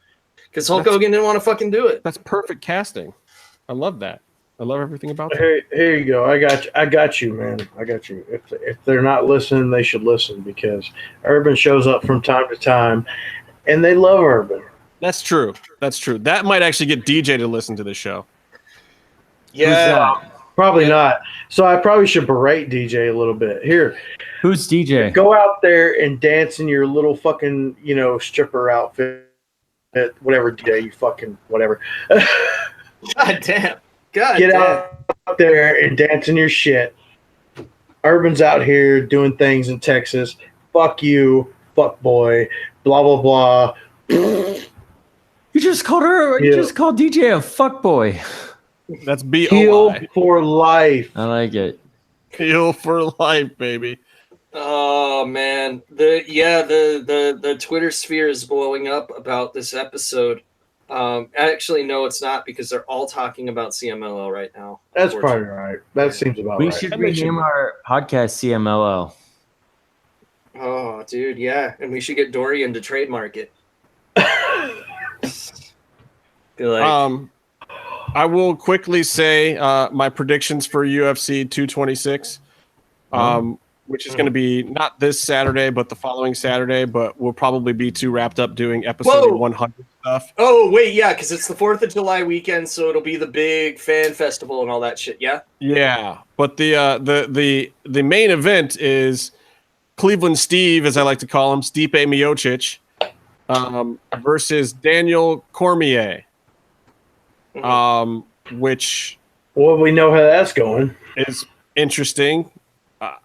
Speaker 2: because Hulk Hogan didn't want to fucking do it.
Speaker 1: That's perfect casting. I love that. I love everything about that.
Speaker 3: Here you go. I got you, man. I got you. If they're not listening, they should listen because Urban shows up from time to time, and they love Urban.
Speaker 1: That's true. That might actually get DJ to listen to the show.
Speaker 2: Yeah.
Speaker 3: Probably not. So I probably should berate DJ a little bit. Here.
Speaker 4: Who's DJ?
Speaker 3: Go out there and dance in your little fucking, stripper outfit. Whatever, DJ, you fucking whatever.
Speaker 2: God damn.
Speaker 3: Get out there and dance in your shit. Urban's out here doing things in Texas. Fuck you. Fuck boy. Blah, blah, blah.
Speaker 4: You just called DJ a fuckboy.
Speaker 1: That's B-O-I.
Speaker 3: Heal for life.
Speaker 4: I like it.
Speaker 1: Heal for life, baby.
Speaker 2: Oh man. The Twitter sphere is blowing up about this episode. Actually, no, it's not because they're all talking about CMLL right now.
Speaker 3: That's probably right. That seems about right.
Speaker 4: We should rename our podcast CMLL.
Speaker 2: Oh, dude, yeah. And we should get Dorian to trademark it. Be like,
Speaker 1: I will quickly say my predictions for UFC 226, which is going to be not this Saturday, but the following Saturday. But we'll probably be too wrapped up doing episode 100 stuff.
Speaker 2: Oh wait, yeah, because it's the 4th of July weekend, so it'll be the big fan festival and all that shit. Yeah.
Speaker 1: Yeah, but the main event is Cleveland Steve, as I like to call him, Stipe Miocic, versus Daniel Cormier. Which
Speaker 3: we know how that's going.
Speaker 1: Is interesting.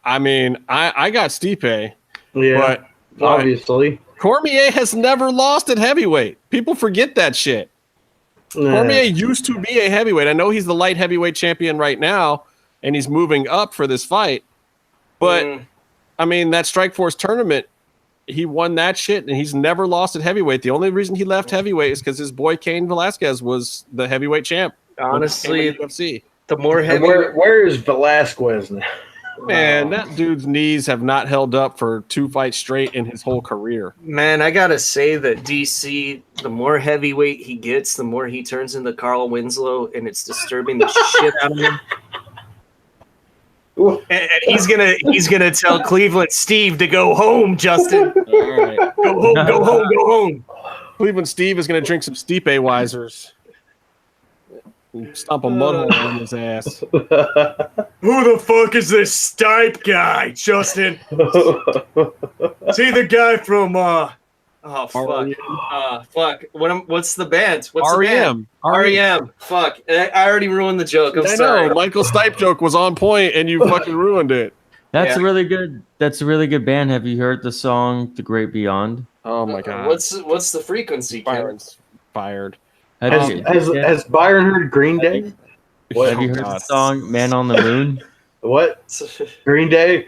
Speaker 1: I mean, I got Stipe,
Speaker 3: but obviously
Speaker 1: Cormier has never lost at heavyweight. People forget that shit. Cormier used to be a heavyweight. I know he's the light heavyweight champion right now, and he's moving up for this fight. But I mean, that Strikeforce tournament, he won that shit, and he's never lost at heavyweight. The only reason he left heavyweight is because his boy Cain Velasquez was the heavyweight champ.
Speaker 2: Honestly,
Speaker 1: UFC.
Speaker 2: The more heavy.
Speaker 3: Where is Velasquez now?
Speaker 1: Man, that dude's knees have not held up for 2 fights straight in his whole career.
Speaker 2: Man, I gotta say that DC, the more heavyweight he gets, the more he turns into Carl Winslow, and it's disturbing the shit out of him. And he's gonna tell Cleveland Steve to go home, Justin.
Speaker 1: All right.
Speaker 2: Go home, go home, go home.
Speaker 1: Cleveland Steve is gonna drink some Stipe Weisers. Stomp a mud hole in his ass.
Speaker 6: Who the fuck is this Stipe guy, Justin? Is he the guy from
Speaker 2: oh fuck. What's the band? What's
Speaker 1: REM.
Speaker 2: The band? REM. Fuck. I already ruined the joke. I'm sorry.
Speaker 1: Know. Michael Stipe joke was on point and you fucking ruined it.
Speaker 4: That's a really good band. Have you heard the song The Great Beyond?
Speaker 1: Oh my god.
Speaker 2: What's the frequency?
Speaker 1: Byron's fired.
Speaker 3: Has Byron heard Green Day?
Speaker 4: Have you heard the song Man on the Moon?
Speaker 3: What? Green Day?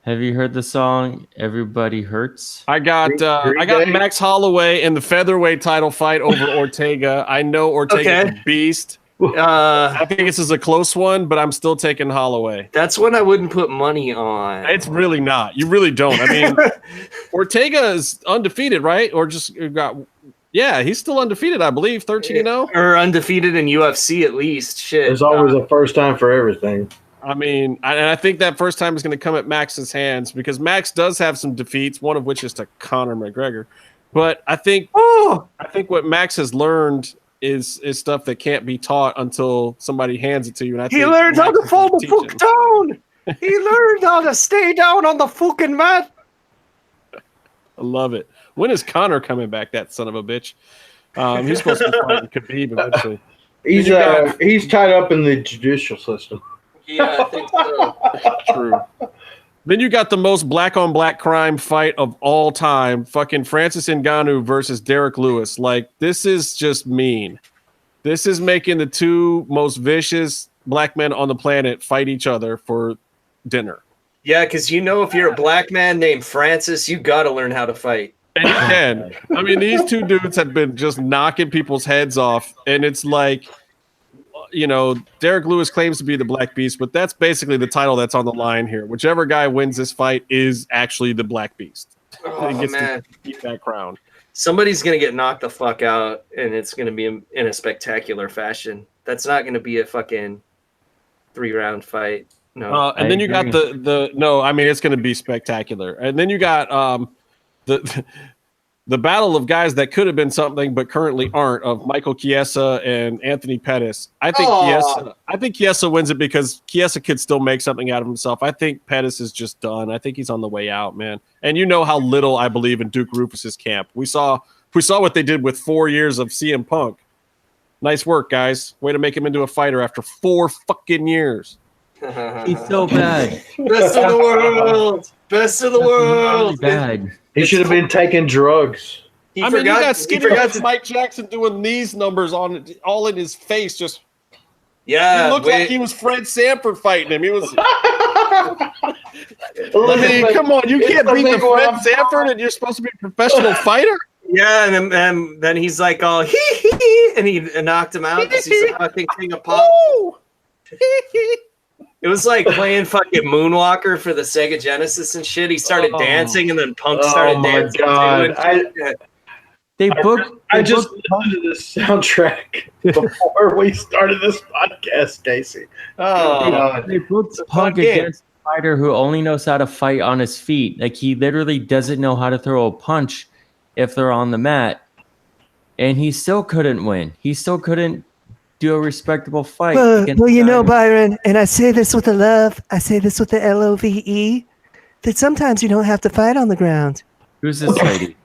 Speaker 4: Have you heard the song Everybody Hurts?
Speaker 1: I got Max Holloway in the featherweight title fight over Ortega. I know Ortega's a beast. I think this is a close one, but I'm still taking Holloway.
Speaker 2: That's one I wouldn't put money on.
Speaker 1: It's really not. You really don't. I mean, Ortega is undefeated, right? Or just got... Yeah, he's still undefeated, I believe, 13-0.
Speaker 2: Or undefeated in UFC at least. Shit.
Speaker 3: There's always a first time for everything.
Speaker 1: I mean, I think that first time is going to come at Max's hands because Max does have some defeats, one of which is to Conor McGregor. But I think what Max has learned is stuff that can't be taught until somebody hands it to you. And
Speaker 6: he learned how to fall the fuck down. He learned how to stay down on the fucking mat.
Speaker 1: I love it. When is Conor coming back, that son of a bitch? He's supposed to be fighting Khabib eventually.
Speaker 3: He's tied up in the judicial system.
Speaker 2: Yeah, I think so.
Speaker 1: True. Then you got the most black-on-black crime fight of all time. Fucking Francis Ngannou versus Derek Lewis. Like, this is just mean. This is making the two most vicious black men on the planet fight each other for dinner.
Speaker 2: Yeah, because if you're a black man named Francis, you got to learn how to fight.
Speaker 1: And you can. I mean, these two dudes have been just knocking people's heads off. And it's like, Derek Lewis claims to be the Black Beast, but that's basically the title that's on the line here. Whichever guy wins this fight is actually the Black Beast. He gets to keep that crown.
Speaker 2: Somebody's going to get knocked the fuck out, and it's going to be in a spectacular fashion. That's not going to be a fucking 3-round fight. No.
Speaker 1: And then you got it's going to be spectacular. And then you got the battle of guys that could have been something but currently aren't, of Michael Chiesa and Anthony Pettis. I think Chiesa wins it because Chiesa could still make something out of himself. I think Pettis is just done. I think he's on the way out, man. And you know how little I believe in Duke Rufus's camp. We saw what they did with 4 years of CM Punk. Nice work, guys. Way to make him into a fighter after 4 fucking years.
Speaker 4: He's so bad.
Speaker 2: Best in the world. Best in the world.
Speaker 4: Really bad.
Speaker 3: He should have been taking drugs.
Speaker 1: You got skinny Mike Jackson doing these numbers on all in his face. Just he looked like he was Fred Sanford fighting him. He was. Come on, you can't beat the Fred Sanford, and you're supposed to be a professional fighter.
Speaker 2: Yeah, and then he's like, "Oh, hee," and he knocked him out because he's a fucking king of pop. It was like playing fucking Moonwalker for the Sega Genesis and shit. He started dancing, and then Punk started dancing.
Speaker 3: Oh my god! I just listened to this soundtrack before we started this podcast, Casey. Oh, God.
Speaker 4: They booked Punk against a fighter who only knows how to fight on his feet. Like, he literally doesn't know how to throw a punch if they're on the mat. And he still couldn't win. He still couldn't do a respectable fight.
Speaker 6: Well, you know, Byron, and I say this with the love, I say this with the LOVE, that sometimes you don't have to fight on the ground.
Speaker 4: Who's this lady?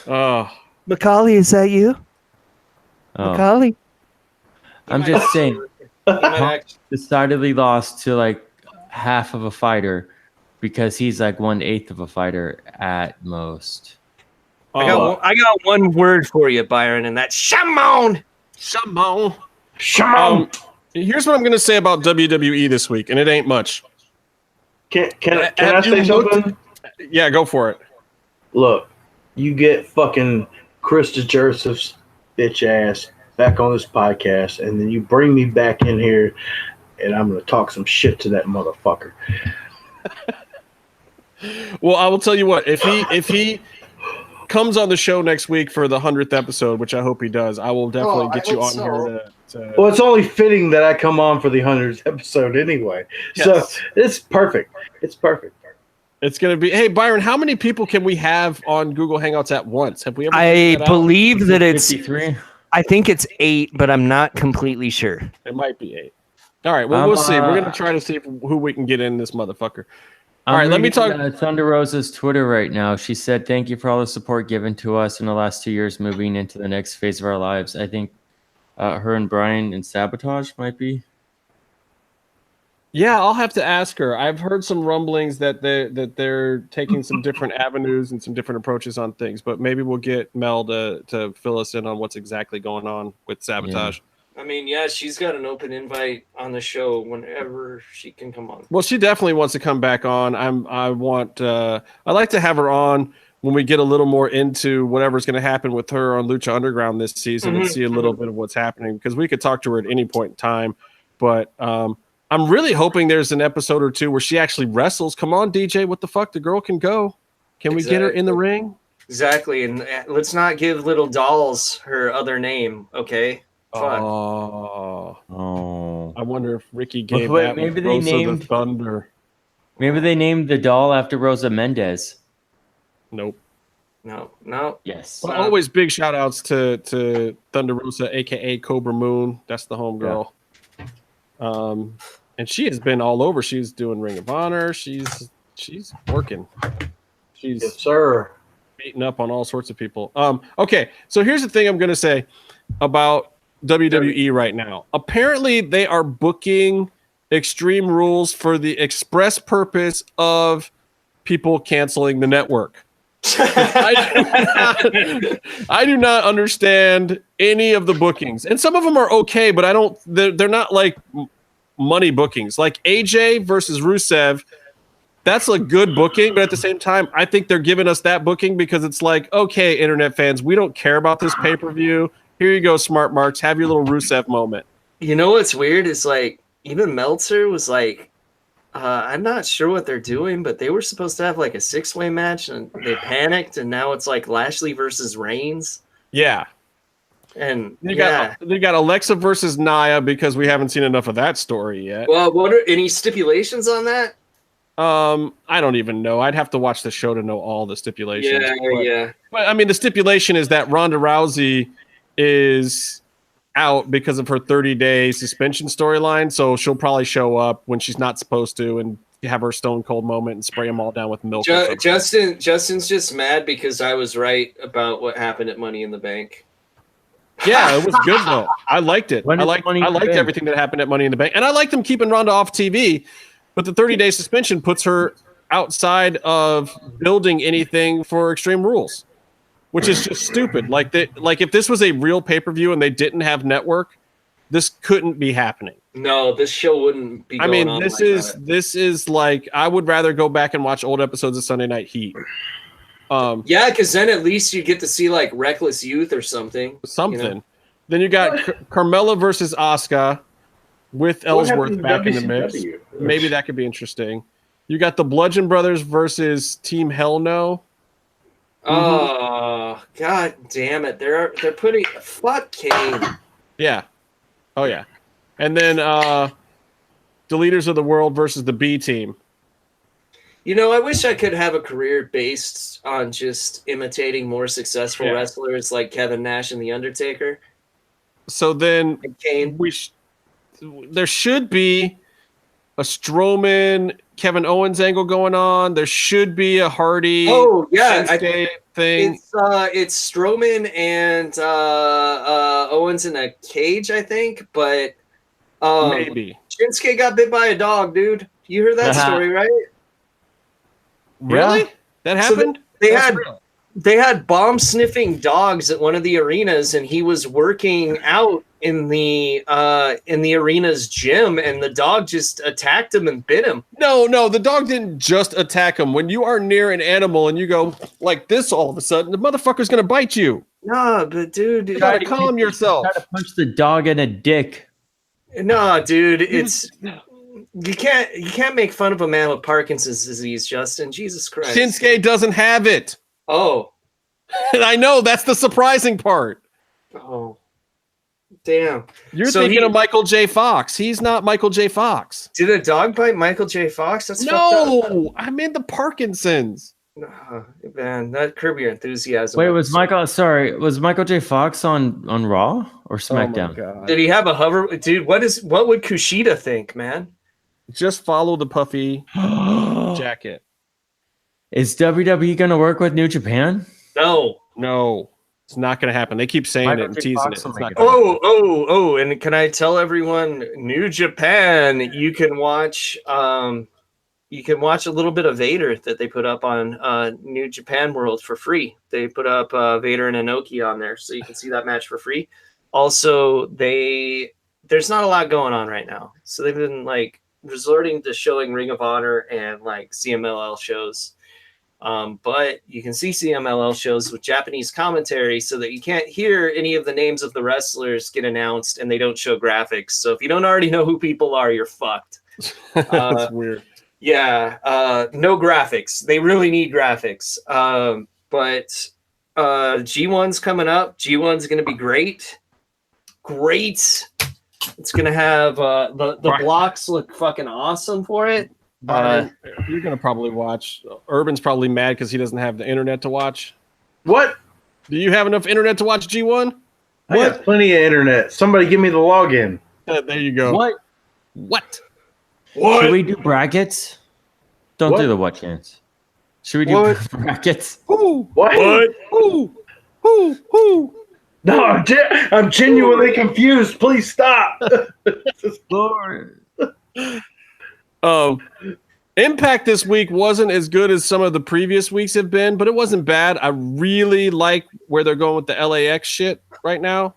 Speaker 1: Oh,
Speaker 6: Macaulay, is that you?
Speaker 4: Oh.
Speaker 6: Macaulay?
Speaker 4: I'm just saying, Punk decidedly lost to like half of a fighter because he's like 1/8 of a fighter at most.
Speaker 6: I got one word for you, Byron, and that's Shamon.
Speaker 1: Here's what I'm going to say about WWE this week, and it ain't much.
Speaker 3: Can I say something?
Speaker 1: Yeah, go for it.
Speaker 3: Look, you get fucking Krista Joseph's bitch ass back on this podcast, and then you bring me back in here, and I'm going to talk some shit to that motherfucker.
Speaker 1: Well, I will tell you what. If he comes on the show next week for the 100th episode, which I hope he does, I will definitely get you on here to...
Speaker 3: Well, it's only fitting that I come on for the 100th episode anyway. Yes. So it's perfect. It's perfect.
Speaker 1: It's going to be... Hey, Byron, how many people can we have on Google Hangouts at once? Have we ever...
Speaker 6: I believe that it's...
Speaker 4: 53?
Speaker 6: I think it's 8, but I'm not completely sure.
Speaker 1: It might be 8. All right, well, we'll see. We're going to try to see who we can get in this motherfucker. All right, let me talk.
Speaker 4: Thunder Rosa's Twitter right now. She said, "Thank you for all the support given to us in the last 2 years, moving into the next phase of our lives." I think her and Brian and Sabotage might be.
Speaker 1: Yeah, I'll have to ask her. I've heard some rumblings that they're taking some different avenues and some different approaches on things, but maybe we'll get Mel to fill us in on what's exactly going on with Sabotage.
Speaker 4: Yeah.
Speaker 2: I mean, yeah, she's got an open invite on the show whenever she can come on.
Speaker 1: Well, she definitely wants to come back on. I'd like to have her on when we get a little more into whatever's going to happen with her on Lucha Underground this season and see a little bit of what's happening, because we could talk to her at any point in time. But I'm really hoping there's an episode or two where she actually wrestles. Come on, DJ, what the fuck? The girl can go. Can we get her in the ring?
Speaker 2: Exactly, and let's not give Little Dolls her other name, okay?
Speaker 1: Oh. I wonder if Ricky gave
Speaker 4: Wait,
Speaker 1: that
Speaker 4: maybe
Speaker 1: Rosa
Speaker 4: they named
Speaker 1: the Thunder.
Speaker 4: Maybe they named the doll after Rosa Mendez.
Speaker 1: Nope.
Speaker 2: No.
Speaker 4: Yes.
Speaker 1: Well, always big shout outs to Thunder Rosa, aka Cobra Moon. That's the homegirl. Yeah. And she has been all over. She's doing Ring of Honor. She's working. She's
Speaker 3: yes, sir.
Speaker 1: Beating up on all sorts of people. Okay, so here's the thing I'm gonna say about WWE right now. Apparently, they are booking Extreme Rules for the express purpose of people canceling the network. I do not understand any of the bookings, and some of them are okay, but they're not like money bookings. Like AJ versus Rusev, that's a good booking, but at the same time, I think they're giving us that booking because it's like, okay, internet fans, we don't care about this pay-per-view. Here you go, Smart Marks. Have your little Rusev moment.
Speaker 2: You know what's weird is like even Meltzer was like, I'm not sure what they're doing, but they were supposed to have like a 6-way match and they panicked, and now it's like Lashley versus Reigns.
Speaker 1: Yeah.
Speaker 2: And
Speaker 1: they got Alexa versus Nia because we haven't seen enough of that story yet.
Speaker 2: Well, what are any stipulations on that?
Speaker 1: I don't even know. I'd have to watch the show to know all the stipulations.
Speaker 2: Yeah.
Speaker 1: But I mean, the stipulation is that Ronda Rousey is out because of her 30-day suspension storyline, so she'll probably show up when she's not supposed to and have her Stone Cold moment and spray them all down with milk.
Speaker 2: Justin's just mad because I was right about what happened at Money in the Bank.
Speaker 1: Yeah, it was good though. I liked it. I liked everything that happened at Money in the Bank, and I liked them keeping Ronda off TV. But the 30-day suspension puts her outside of building anything for Extreme Rules, which is just stupid. Like if this was a real pay-per-view and they didn't have network, this couldn't be happening.
Speaker 2: No, this show wouldn't be going on.
Speaker 1: This is like, I would rather go back and watch old episodes of Sunday Night Heat.
Speaker 2: Yeah, because then at least you get to see like Reckless Youth or something.
Speaker 1: You know? Then you got Carmella versus Asuka with Ellsworth back in the mix. Maybe that could be interesting. You got the Bludgeon Brothers versus Team Hell No.
Speaker 2: Oh, god damn it. They're putting fuck Kane.
Speaker 1: Yeah. Oh yeah. And then Deleters of the World versus the B Team.
Speaker 2: You know, I wish I could have a career based on just imitating more successful wrestlers like Kevin Nash and The Undertaker.
Speaker 1: So then
Speaker 2: And Kane.
Speaker 1: There should be a Strowman, Kevin Owens angle going on. There should be a Hardy.
Speaker 2: Oh yeah,
Speaker 1: thing.
Speaker 2: It's Strowman and Owens in a cage, I think. But
Speaker 1: Maybe
Speaker 2: Shinsuke got bit by a dog, dude. You heard that story, right?
Speaker 1: Really? That happened?
Speaker 2: So they had bomb sniffing dogs at one of the arenas, and he was working out in the arena's gym, and the dog just attacked him and bit him.
Speaker 1: No, the dog didn't just attack him. When you are near an animal and you go like this, all of a sudden the motherfucker's gonna bite you.
Speaker 2: Nah, but dude,
Speaker 1: You gotta calm yourself.
Speaker 4: Try to punch the dog in a dick.
Speaker 2: Nah, dude, it's you can't make fun of a man with Parkinson's disease, Justin. Jesus Christ.
Speaker 1: Shinsuke doesn't have it.
Speaker 2: Oh.
Speaker 1: And I know that's the surprising part.
Speaker 2: Oh. Damn.
Speaker 1: You're thinking of Michael J. Fox. He's not Michael J. Fox.
Speaker 2: Did a dog bite Michael J. Fox? That's fucked up.
Speaker 1: No, I mean the Parkinson's.
Speaker 2: Man, that Curb Your Enthusiasm.
Speaker 4: Wait, was Michael J. Fox on Raw or SmackDown?
Speaker 1: Oh my God.
Speaker 2: Did he have a hover? Dude, what would Kushida think, man?
Speaker 1: Just follow the puffy jacket.
Speaker 4: Is WWE going to work with New Japan?
Speaker 2: No,
Speaker 1: it's not going to happen. They keep saying it and teasing it.
Speaker 2: Oh, and can I tell everyone, New Japan, you can watch a little bit of Vader that they put up on New Japan World for free. They put up Vader and Inoki on there, so you can see that match for free. Also, there's not a lot going on right now, so they've been like resorting to showing Ring of Honor and like CMLL shows. But you can see CMLL shows with Japanese commentary so that you can't hear any of the names of the wrestlers get announced and they don't show graphics. So if you don't already know who people are, you're fucked.
Speaker 1: That's weird.
Speaker 2: Yeah. No graphics. They really need graphics. But G1's coming up. G1's going to be great. It's going to have the blocks look fucking awesome for it.
Speaker 1: You're gonna probably watch. Urban's probably mad because he doesn't have the internet to watch.
Speaker 3: What?
Speaker 1: Do you have enough internet to watch G1?
Speaker 3: I have plenty of internet. Somebody give me the login.
Speaker 1: There you go. What?
Speaker 4: Should we do brackets? Don't do the what chance. Should we do brackets?
Speaker 3: What?
Speaker 1: Who?
Speaker 3: No, I'm genuinely confused. Please stop.
Speaker 4: Lord.
Speaker 1: Impact this week wasn't as good as some of the previous weeks have been, but it wasn't bad. I really like where they're going with the LAX shit right now.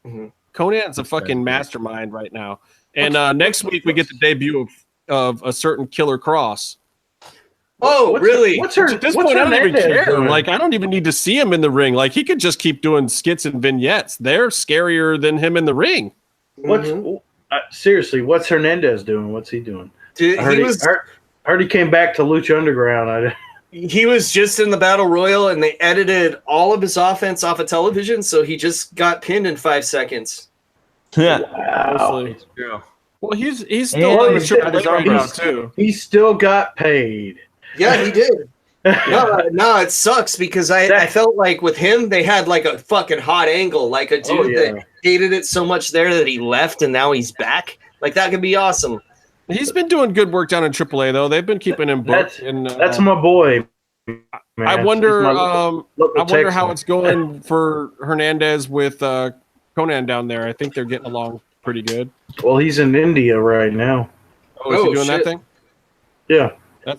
Speaker 1: Mm-hmm. Conan's a fucking mastermind right now. And next week we get the debut of a certain Killer Cross.
Speaker 2: Oh, really?
Speaker 1: At this point, I don't even care. Like, I don't even need to see him in the ring. Like, he could just keep doing skits and vignettes. They're scarier than him in the ring.
Speaker 3: Seriously, what's Hernandez doing? What's he doing?
Speaker 2: Dude,
Speaker 3: I heard he came back to Lucha Underground.
Speaker 2: He was just in the Battle Royal, and they edited all of his offense off of television, so he just got pinned in 5 seconds.
Speaker 4: Yeah.
Speaker 3: Wow.
Speaker 1: Well, he's still on the Triple H underground too.
Speaker 3: He still got paid.
Speaker 2: Yeah, he did. No, it sucks because I felt like with him, they had like a fucking hot angle, like a dude that hated it so much there that he left and now he's back. Like, that could be awesome.
Speaker 1: He's been doing good work down in AAA though. They've been keeping him booked.
Speaker 3: That's my boy. Man.
Speaker 1: I wonder how it's going for Hernandez with Conan down there. I think they're getting along pretty good.
Speaker 3: Well, he's in India right now.
Speaker 1: Oh, is he doing that thing?
Speaker 3: Yeah.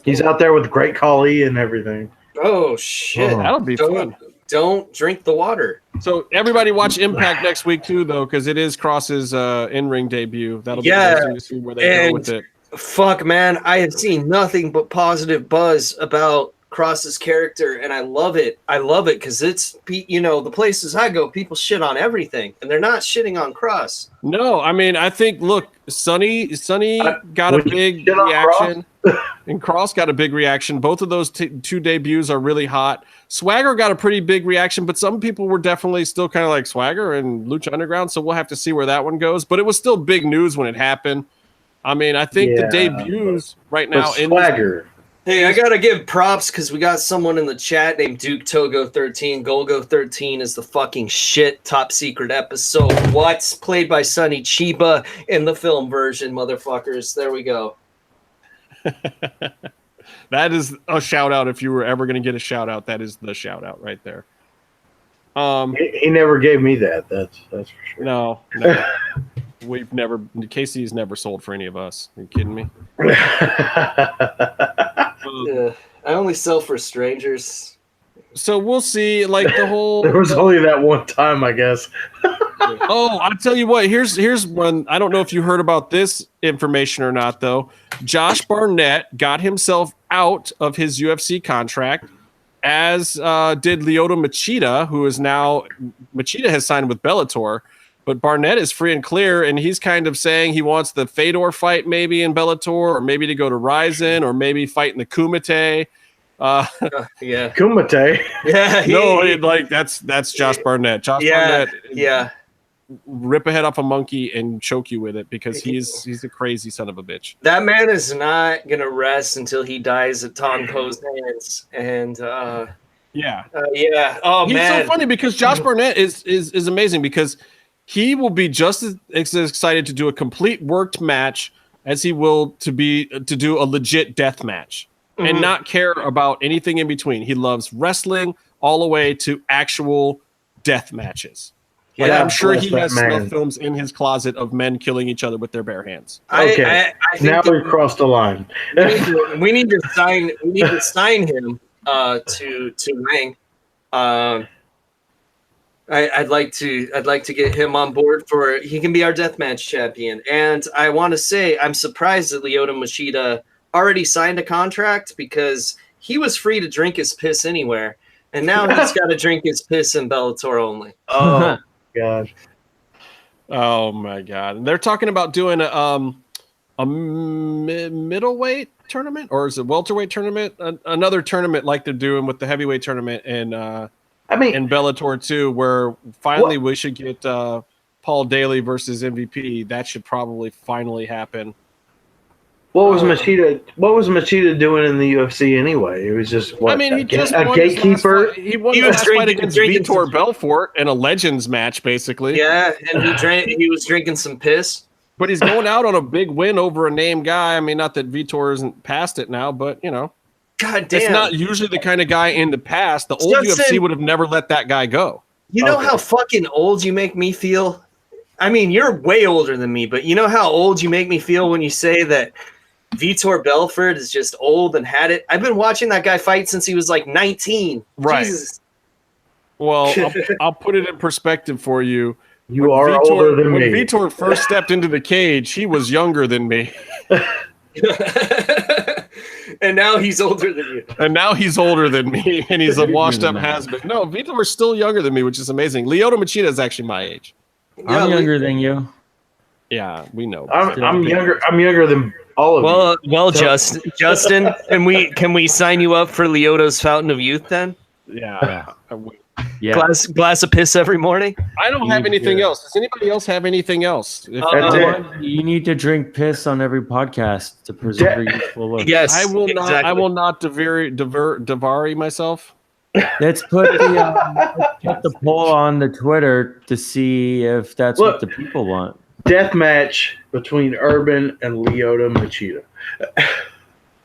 Speaker 3: He's
Speaker 1: cool.
Speaker 3: out there with Great Khali and everything.
Speaker 2: Oh, shit.
Speaker 1: That'll be fun.
Speaker 2: Don't drink the water.
Speaker 1: So everybody watch Impact next week too, though, because it is Cross's in-ring debut. That'll be interesting to see where they go with it.
Speaker 2: Fuck, man, I have seen nothing but positive buzz about Cross's character, and I love it. I love it because it's, the places I go, people shit on everything, and they're not shitting on Cross.
Speaker 1: No, I mean, I think, look, Sonny got a big reaction. and Cross got a big reaction. Both of those two debuts are really hot. Swagger got a pretty big reaction, but some people were definitely still kind of like Swagger and Lucha Underground, so we'll have to see where that one goes. But it was still big news when it happened. I mean, I think the debuts right now in
Speaker 3: Swagger.
Speaker 2: Hey, I gotta give props because we got someone in the chat named Duke Togo 13. Golgo 13 is the fucking shit. Top secret episode. What's played by Sonny Chiba in the film version, motherfuckers. There we go.
Speaker 1: That is a shout out. If you were ever going to get a shout out, that is the shout out right there.
Speaker 3: He never gave me that. That's for sure.
Speaker 1: No. We've never. Casey's never sold for any of us. Are you kidding me?
Speaker 2: Yeah, I only sell for strangers.
Speaker 1: So we'll see. Like the whole.
Speaker 3: There was only that one time, I guess.
Speaker 1: Oh, I'll tell you what. Here's one. I don't know if you heard about this information or not, though. Josh Barnett got himself out of his UFC contract, as did Lyoto Machida, who is now Machida has signed with Bellator, but Barnett is free and clear, and he's kind of saying he wants the Fedor fight maybe in Bellator, or maybe to go to Ryzen, or maybe fight in the Kumite.
Speaker 2: Yeah,
Speaker 3: Kumite.
Speaker 2: Yeah,
Speaker 1: that's Josh Barnett. Barnett,
Speaker 2: yeah.
Speaker 1: Rip a head off a monkey and choke you with it because he's a crazy son of a bitch.
Speaker 2: That man is not gonna rest until he dies at Tom Poe's hands. And
Speaker 1: yeah.
Speaker 2: Oh,
Speaker 1: he's
Speaker 2: man,
Speaker 1: so funny because Josh Barnett is amazing because he will be just as excited to do a complete worked match as he will to do a legit death match and not care about anything in between. He loves wrestling all the way to actual death matches. Like,
Speaker 2: Yeah,
Speaker 1: I'm sure he has
Speaker 3: man.
Speaker 1: snuff films in his closet of men killing each other with their bare hands.
Speaker 3: Okay,
Speaker 2: I think
Speaker 3: now
Speaker 2: that
Speaker 3: we've crossed the line.
Speaker 2: we need to sign him to Ring. I'd like to get him on board for he can be our deathmatch champion. And I want to say I'm surprised that Lyoto Machida already signed a contract because he was free to drink his piss anywhere, and now he's got to drink his piss in Bellator only.
Speaker 3: Oh God.
Speaker 1: Oh my God! And they're talking about doing a middleweight tournament, or is it welterweight tournament? Another tournament like they're doing with the heavyweight tournament in Bellator 2, where finally we should get Paul Daly versus MVP. That should probably finally happen.
Speaker 3: What was Machida doing in the UFC anyway? It was just
Speaker 1: he just
Speaker 3: a
Speaker 1: won
Speaker 3: gatekeeper.
Speaker 1: He won his last fight against Vitor Belfort in a Legends match, basically.
Speaker 2: Yeah, and he was drinking some piss.
Speaker 1: But he's going out on a big win over a named guy. I mean, not that Vitor isn't past it now, but
Speaker 2: God damn,
Speaker 1: it's not usually the kind of guy in the past. The old UFC would have never let that guy go.
Speaker 2: You know how fucking old you make me feel? I mean, you're way older than me, but you know how old you make me feel when you say that Vitor Belfort is just old and had it? I've been watching that guy fight since he was like 19.
Speaker 1: Right.
Speaker 2: Jesus.
Speaker 1: Well, I'll put it in perspective for you.
Speaker 3: You are older than me.
Speaker 1: When Vitor first stepped into the cage, he was younger than me.
Speaker 2: And now he's older than you.
Speaker 1: And he's a washed-up has-been. No, Vitor is still younger than me, which is amazing. Lyoto Machida is actually my age.
Speaker 4: I'm younger than you.
Speaker 1: Yeah, we know.
Speaker 3: I'm younger. I'm younger than all of you.
Speaker 2: Well, Justin, can we sign you up for Lyoto's Fountain of Youth then?
Speaker 1: Yeah.
Speaker 2: Glass of piss every morning.
Speaker 1: I don't have anything else. Does anybody else have anything else?
Speaker 4: You need to drink piss on every podcast to preserve your youthful look.
Speaker 2: Yes,
Speaker 1: I will not.
Speaker 2: exactly.
Speaker 1: I will not Davari myself.
Speaker 4: Let's put the poll on the Twitter to see if that's what the people want.
Speaker 3: Death match between Urban and Lyoto Machida.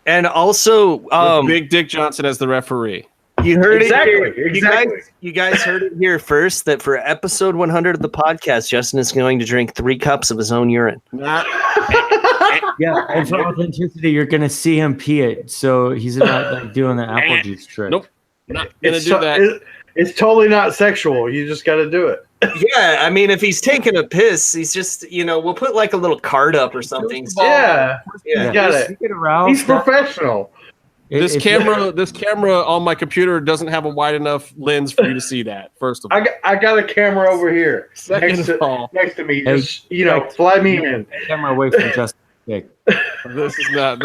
Speaker 2: And also,
Speaker 1: With Big Dick Johnson as the referee.
Speaker 2: You heard it here.
Speaker 3: Exactly.
Speaker 2: You guys heard it here first that for episode 100 of the podcast, Justin is going to drink 3 cups of his own urine.
Speaker 4: Yeah, and for authenticity, you're going to see him pee it. So he's not like doing the apple juice trick.
Speaker 1: Nope. Not going to do that.
Speaker 3: It's totally not sexual. You just got to do it.
Speaker 2: Yeah, I mean, if he's taking a piss, he's just, we'll put like a little card up or something.
Speaker 3: Yeah.
Speaker 2: Yeah.
Speaker 3: He's got it. He's professional.
Speaker 1: This camera on my computer doesn't have a wide enough lens for you to see that. First of all,
Speaker 3: I got a camera over here next to me. Just fly me in.
Speaker 4: Camera away from Justin. Vic.
Speaker 1: This is not.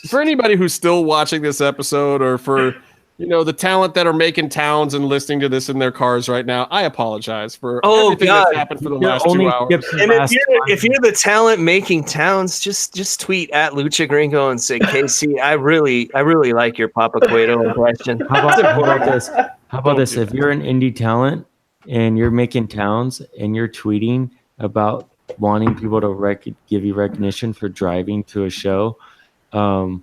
Speaker 1: For anybody who's still watching this episode, or for the talent that are making towns and listening to this in their cars right now, I apologize for everything that's happened for the last 2 hours.
Speaker 6: And if you're the talent making towns, just tweet at Lucha Gringo and say, KC, I really like your Papa Cueto impression.
Speaker 4: How about this? How about this? If you're an indie talent and you're making towns and you're tweeting about wanting people to give you recognition for driving to a show, no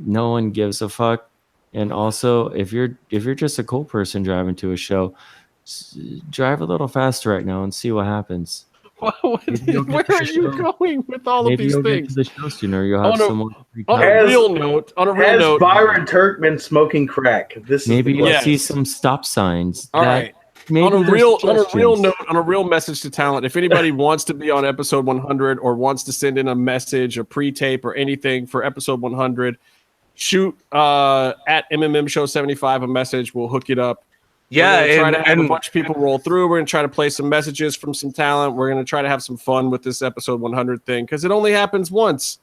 Speaker 4: one gives a fuck. And also, if you're just a cool person driving to a show, drive a little faster right now and see what happens.
Speaker 1: Where are you going with all of these
Speaker 4: things?
Speaker 1: Get to
Speaker 4: the show sooner. You'll have someone.
Speaker 1: On a real note,
Speaker 3: Byron Turk been smoking crack?
Speaker 4: Maybe you'll see some stop signs.
Speaker 1: All right. On a real note, on a real message to talent, if anybody wants to be on episode 100 or wants to send in a message, a pre-tape, or anything for episode 100, shoot at MMMshow 75 a message. We'll hook it up.
Speaker 6: Yeah,
Speaker 1: we're gonna try to have a bunch of people roll through. We're gonna try to play some messages from some talent. We're gonna try to have some fun with this episode 100 thing because it only happens once,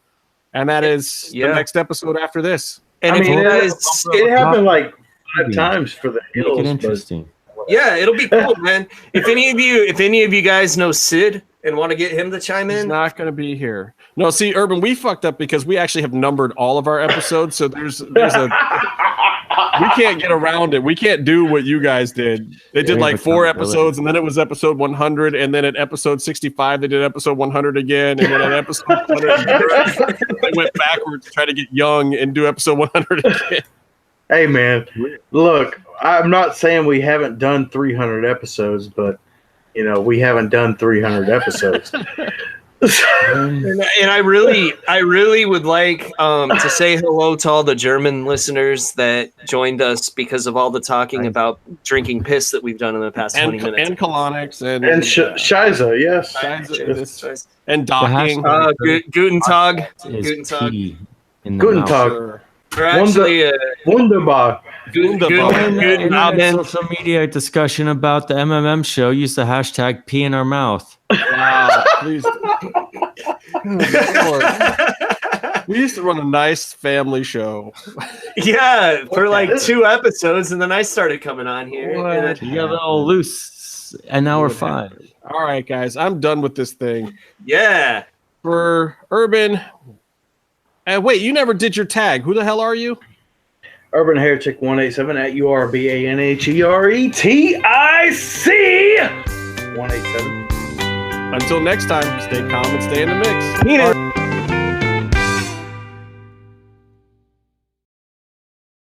Speaker 1: and that is the next episode after this.
Speaker 6: And
Speaker 3: it happened like 5 times for the Hills.
Speaker 4: Make it interesting.
Speaker 2: Yeah, it'll be cool, man. If any of you guys know Sid and want to get him to chime in,
Speaker 1: he's not going to be here. No, see, Urban, we fucked up because we actually have numbered all of our episodes, so there's a we can't get around it. We can't do what you guys did. They did like 4 episodes, and then it was episode 100, and then at episode 65 they did episode 100 again, and then at episode 100 they went backwards to try to get young and do episode 100 again.
Speaker 3: Hey man, look, I'm not saying we haven't done 300 episodes, but we haven't done 300 episodes.
Speaker 2: And I really would like to say hello to all the German listeners that joined us because of all the talking about drinking piss that we've done in the past 20 minutes.
Speaker 1: And colonics and
Speaker 3: Shiza, yes.
Speaker 1: Shiza, and docking.
Speaker 2: Guten Tag.
Speaker 4: Guten Tag.
Speaker 3: Guten Tag.
Speaker 2: We're actually
Speaker 3: Wunderbar.
Speaker 2: Guten Abend.
Speaker 4: Social media discussion about the MMM show. Use the hashtag pee in our mouth.
Speaker 1: Wow, please. We used to run a nice family show.
Speaker 2: Yeah, for like 2 episodes, and then I started coming on here.
Speaker 4: You got a little loose, and now we're fine.
Speaker 1: All right, guys, I'm done with this thing.
Speaker 2: Yeah.
Speaker 1: For Urban. Wait, you never did your tag. Who the hell are you?
Speaker 3: Urban Heretic 187 at URBANHERETIC 187.
Speaker 1: Until next time, stay calm and stay in the mix.
Speaker 6: Peanut.